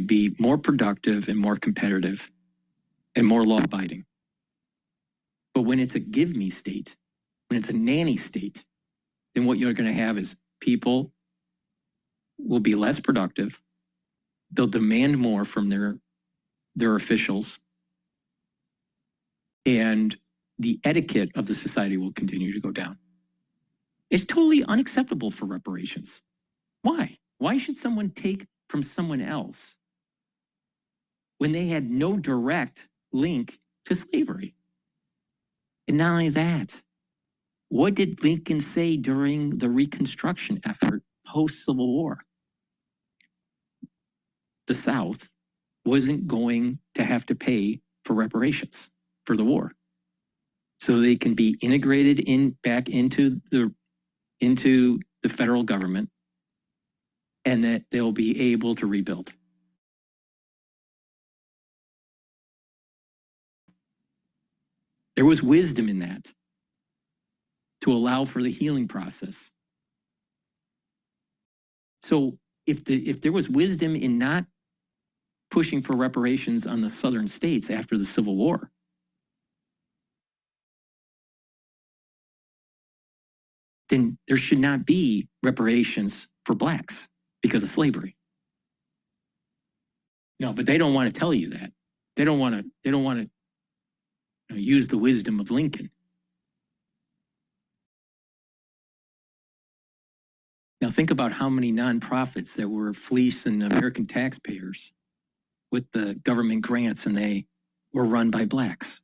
S11: be more productive and more competitive and more law-abiding. But when it's a give-me state, when it's a nanny state, then what you're going to have is people will be less productive. They'll demand more from their officials. And the etiquette of the society will continue to go down. It's totally unacceptable for reparations. Why? Why should someone take from someone else when they had no direct link to slavery? And not only that, what did Lincoln say during the Reconstruction effort post-Civil War? The South wasn't going to have to pay for reparations for the war. So they can be integrated back into the federal government, and that they'll be able to rebuild. There was wisdom in that to allow for the healing process. So if there was wisdom in not pushing for reparations on the southern states after the Civil War, then there should not be reparations for blacks because of slavery. No, but they don't want to tell you that. They don't want to use the wisdom of Lincoln. Now think about how many nonprofits that were fleecing American taxpayers with the government grants, and they were run by blacks.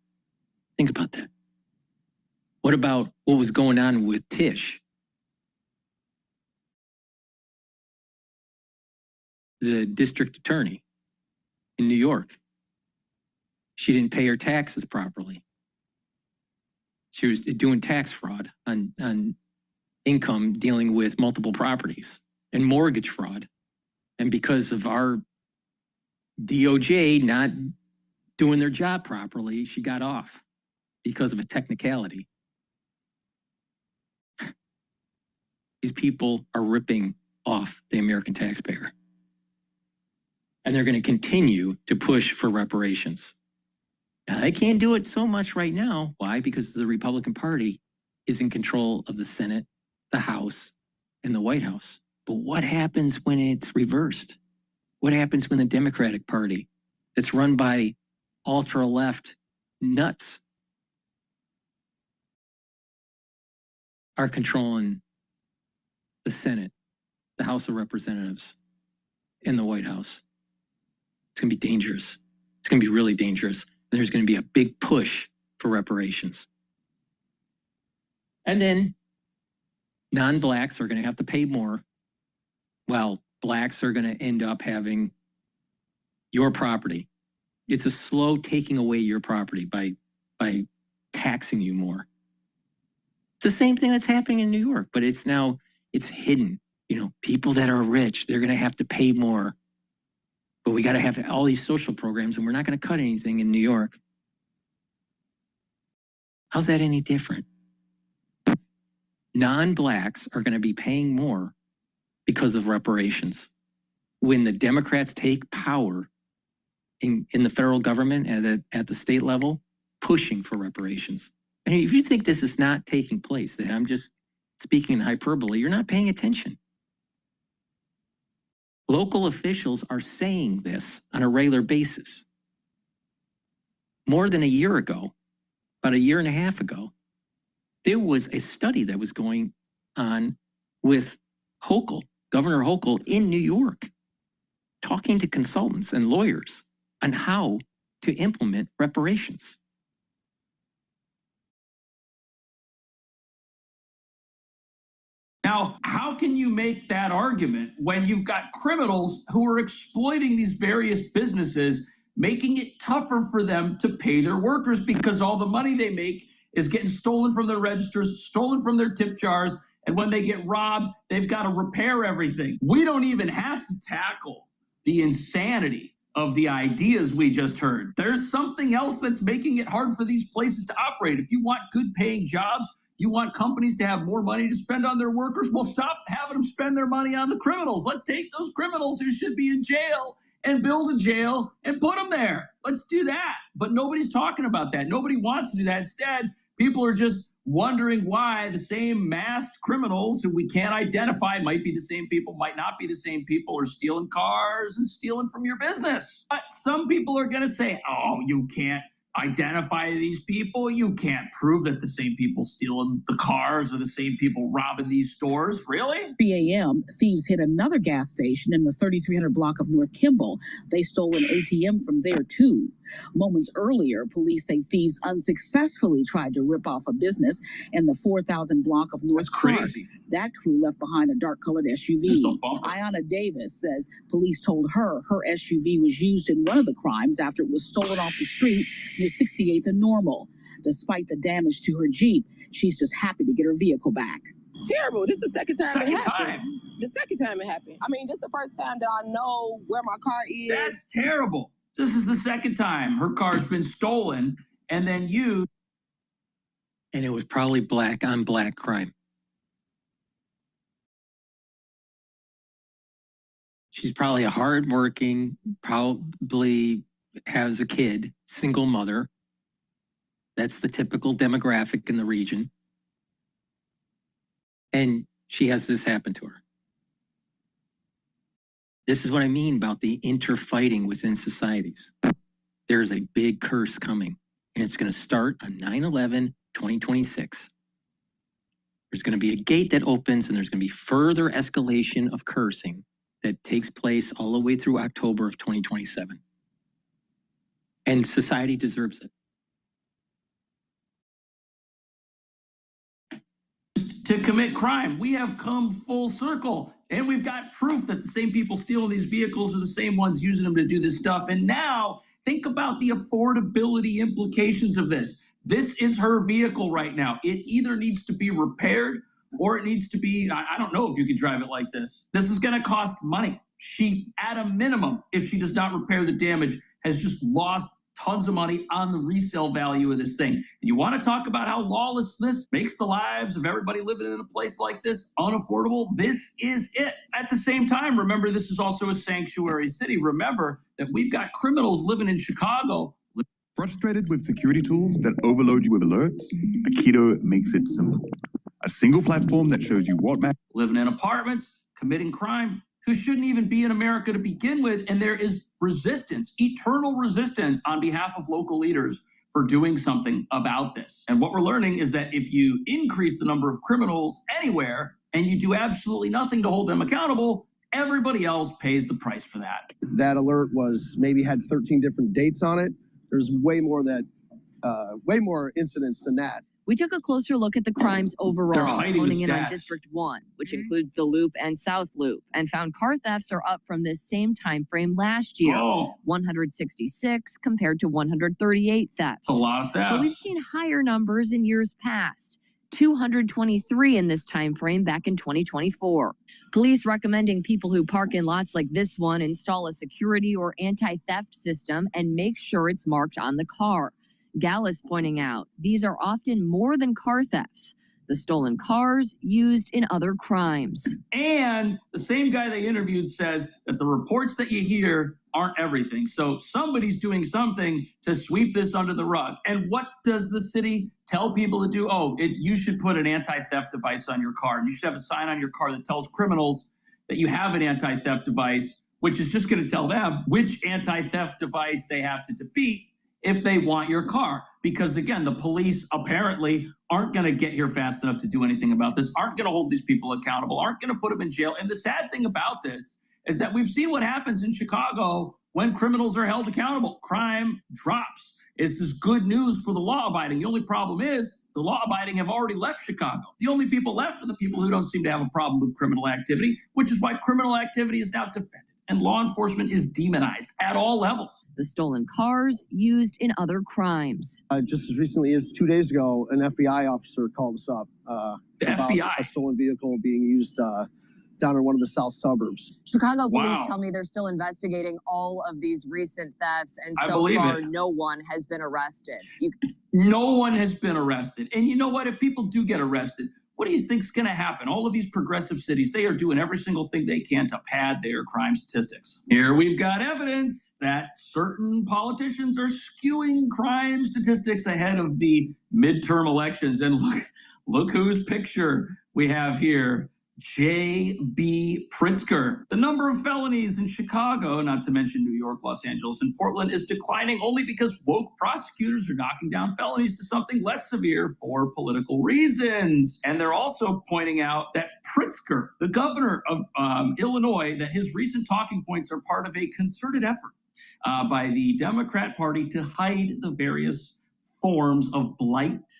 S11: Think about that. What about what was going on with Tish? The district attorney in New York. She didn't pay her taxes properly. She was doing tax fraud on income dealing with multiple properties and mortgage fraud. And because of our DOJ not doing their job properly, she got off because of a technicality. These people are ripping off the American taxpayer. And they're going to continue to push for reparations. Now, they can't do it so much right now. Why? Because the Republican Party is in control of the Senate, the House, and the White House. But what happens when it's reversed? What happens when the Democratic Party, that's run by ultra-left nuts, are controlling the Senate, the House of Representatives, and the White House? It's going to be dangerous. It's going to be really dangerous. And there's going to be a big push for reparations. And then non-blacks are going to have to pay more, while blacks are going to end up having your property. It's a slow taking away your property by taxing you more. It's the same thing that's happening in New York, but it's hidden. People that are rich, they're going to have to pay more. But we got to have all these social programs, and we're not going to cut anything in New York. How's that any different? Non-blacks are going to be paying more because of reparations. When the Democrats take power in the federal government and at the state level, pushing for reparations. And if you think this is not taking place, that I'm just speaking in hyperbole, you're not paying attention. Local officials are saying this on a regular basis. More than a year ago, about a year and a half ago, there was a study that was going on with Hochul, Governor Hochul in New York, talking to consultants and lawyers on how to implement reparations.
S19: Now, how can you make that argument when you've got criminals who are exploiting these various businesses, making it tougher for them to pay their workers because all the money they make is getting stolen from their registers, stolen from their tip jars, and when they get robbed, they've got to repair everything. We don't even have to tackle the insanity of the ideas we just heard. There's something else that's making it hard for these places to operate. If you want good paying jobs, you want companies to have more money to spend on their workers, well, stop having them spend their money on the criminals. Let's take those criminals who should be in jail and build a jail and put them there. Let's do that. But nobody's talking about that. Nobody wants to do that. Instead, people are just wondering why the same masked criminals who we can't identify, might be the same people, might not be the same people, are stealing cars and stealing from your business. But some people are going to say, oh, you can't identify these people. You can't prove that the same people stealing the cars are the same people robbing these stores. Really?
S23: 3 a.m., thieves hit another gas station in the 3300 block of North Kimball. They stole an ATM from there, too. Moments earlier, police say thieves unsuccessfully tried to rip off a business in the 4000 block of North Park. That crew left behind a dark-colored SUV. Ayanna Davis says police told her SUV was used in one of the crimes after it was stolen off the street near 68th and Normal. Despite the damage to her Jeep, she's just happy to get her vehicle back.
S29: Terrible. This is the second time it happened.
S19: Time.
S29: The second time it happened. I mean, this is the first time that I know where my car is.
S19: That's terrible. This is the second time her car's been stolen, and then you.
S11: And it was probably black on black crime. She's probably a hardworking, probably has a kid, single mother. That's the typical demographic in the region. And she has this happen to her. This is what I mean about the interfighting within societies. There's a big curse coming, and it's going to start on 9/11/2026. There's going to be a gate that opens, and there's going to be further escalation of cursing that takes place all the way through October of 2027. And society deserves it.
S19: To commit crime. We have come full circle, and we've got proof that the same people stealing these vehicles are the same ones using them to do this stuff. And now think about the affordability implications of this. This is her vehicle right now. It either needs to be repaired or it needs to be, I don't know if you could drive it like this. This is going to cost money. She, at a minimum, if she does not repair the damage, has just lost tons of money on the resale value of this thing. And you want to talk about how lawlessness makes the lives of everybody living in a place like this unaffordable? This is it. At the same time, remember, this is also a sanctuary city. Remember that we've got criminals living in Chicago.
S8: Frustrated with security tools that overload you with alerts? Aikido makes it simple. A single platform that shows you what matters.
S19: Living in apartments, committing crime, who shouldn't even be in America to begin with. And there is resistance, eternal resistance on behalf of local leaders for doing something about this. And what we're learning is that if you increase the number of criminals anywhere and you do absolutely nothing to hold them accountable, everybody else pays the price for that.
S24: That alert was maybe had 13 different dates on it. There's way more incidents than that.
S7: We took a closer look at the crimes overall, honing in on District 1, which includes the Loop and South Loop, and found car thefts are up from this same time frame last year, 166 compared to 138 thefts.
S19: A lot of thefts.
S7: But we've seen higher numbers in years past, 223 in this time frame back in 2024. Police recommending people who park in lots like this one install a security or anti-theft system and make sure it's marked on the car. Gallus pointing out, these are often more than car thefts. The stolen cars used in other crimes.
S19: And the same guy they interviewed says that the reports that you hear aren't everything. So somebody's doing something to sweep this under the rug. And what does the city tell people to do? Oh, you should put an anti-theft device on your car. And you should have a sign on your car that tells criminals that you have an anti-theft device, which is just going to tell them which anti-theft device they have to defeat. if they want your car. Because again, the police apparently aren't going to get here fast enough to do anything about this, aren't going to hold these people accountable, aren't going to put them in jail. And the sad thing about this is that we've seen what happens in Chicago when criminals are held accountable. Crime drops. This is good news for the law-abiding. The only problem is the law-abiding have already left Chicago. The only people left are the people who don't seem to have a problem with criminal activity, which is why criminal activity is now defended and law enforcement is demonized at all levels.
S7: The stolen cars used in other crimes.
S24: Just as recently as 2 days ago, an FBI officer called us up about
S19: FBI?
S24: a stolen vehicle being used down in one of the south suburbs.
S27: Chicago police
S19: Wow.
S27: tell me they're still investigating all of these recent thefts, and
S19: I
S27: so
S19: believe
S27: far,
S19: it.
S27: no one has been arrested.
S19: No one has been arrested. And you know what? If people do get arrested, what do you think's going to happen? All of these progressive cities, they are doing every single thing they can to pad their crime statistics. Here we've got evidence that certain politicians are skewing crime statistics ahead of the midterm elections. And look whose picture we have here. J.B. Pritzker. The number of felonies in Chicago, not to mention New York, Los Angeles, and Portland, is declining only because woke prosecutors are knocking down felonies to something less severe for political reasons. And they're also pointing out that Pritzker, the governor of Illinois, that his recent talking points are part of a concerted effort by the Democrat Party to hide the various forms of blight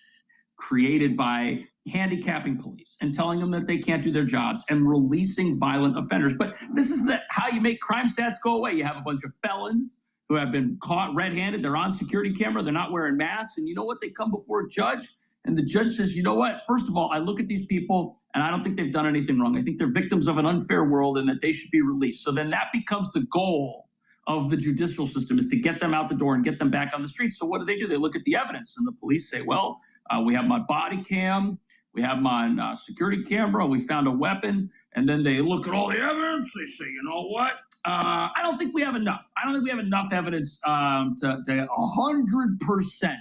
S19: created by handicapping police and telling them that they can't do their jobs and releasing violent offenders. But this is how you make crime stats go away. You have a bunch of felons who have been caught red-handed. They're on security camera. They're not wearing masks. And you know what? They come before a judge, and the judge says, you know what? First of all, I look at these people, and I don't think they've done anything wrong. I think they're victims of an unfair world and that they should be released. So then that becomes the goal of the judicial system, is to get them out the door and get them back on the streets. So what do? They look at the evidence, and the police say, well, we have my body cam, we have my security camera, we found a weapon, and then they look at all the evidence, they say, you know what? I don't think we have enough. I don't think we have enough evidence to 100%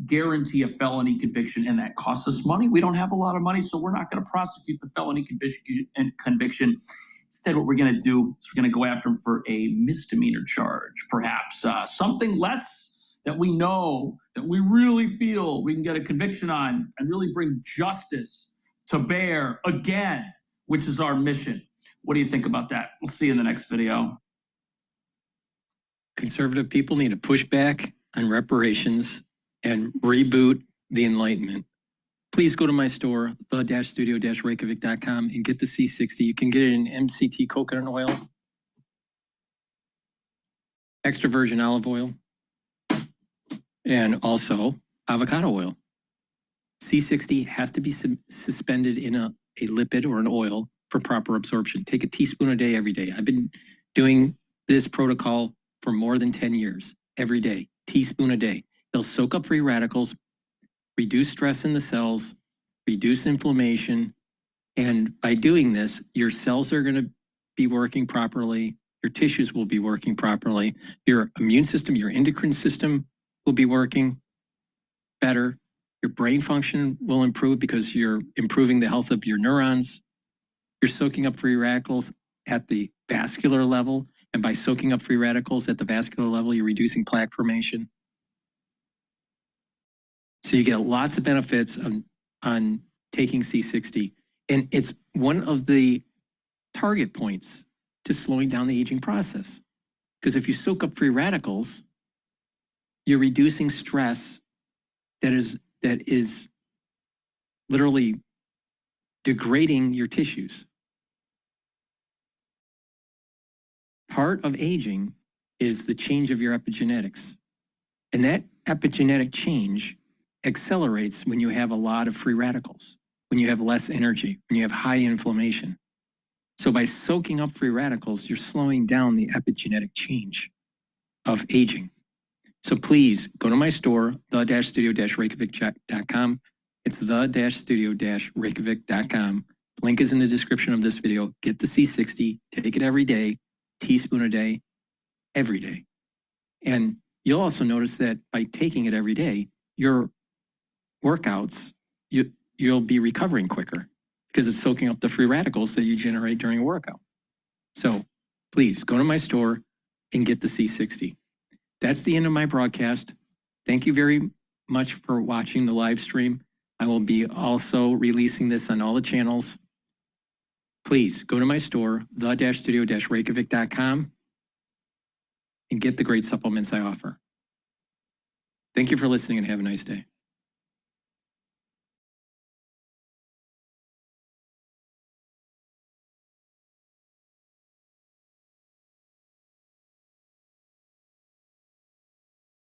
S19: guarantee a felony conviction, and that costs us money. We don't have a lot of money, so we're not going to prosecute the felony conviction. Instead, what we're going to do is we're going to go after him for a misdemeanor charge, perhaps something less that we know, that we really feel we can get a conviction on and really bring justice to bear again, which is our mission. What do you think about that? We'll see you in the next video.
S11: Conservative people need to push back on reparations and reboot the Enlightenment. Please go to my store, the-studio-reykjavik.com, and get the C60. You can get it in MCT coconut oil, extra virgin olive oil, and also avocado oil. C60 has to be suspended in a lipid or an oil for proper absorption. Take a teaspoon a day every day. I've been doing this protocol for more than 10 years, every day, teaspoon a day. It'll soak up free radicals, reduce stress in the cells, reduce inflammation. And by doing this, your cells are going to be working properly. Your tissues will be working properly. Your immune system, your endocrine system will be working better. Your brain function will improve because you're improving the health of your neurons. You're soaking up free radicals at the vascular level. And by soaking up free radicals at the vascular level, you're reducing plaque formation. So you get lots of benefits on taking C60. And it's one of the target points to slowing down the aging process. Because if you soak up free radicals, you're reducing stress that is literally degrading your tissues. Part of aging is the change of your epigenetics. And that epigenetic change accelerates when you have a lot of free radicals, when you have less energy, when you have high inflammation. So by soaking up free radicals, you're slowing down the epigenetic change of aging. So please go to my store, the-studio-reykjavik.com. It's the-studio-reykjavik.com. Link is in the description of this video. Get the C60, take it every day, teaspoon a day, every day. And you'll also notice that by taking it every day, your workouts, you'll be recovering quicker because it's soaking up the free radicals that you generate during a workout. So please go to my store and get the C60. That's the end of my broadcast. Thank you very much for watching the live stream. I will be also releasing this on all the channels. Please go to my store, the-studio-reykjavik.com, and get the great supplements I offer. Thank you for listening and have a nice day.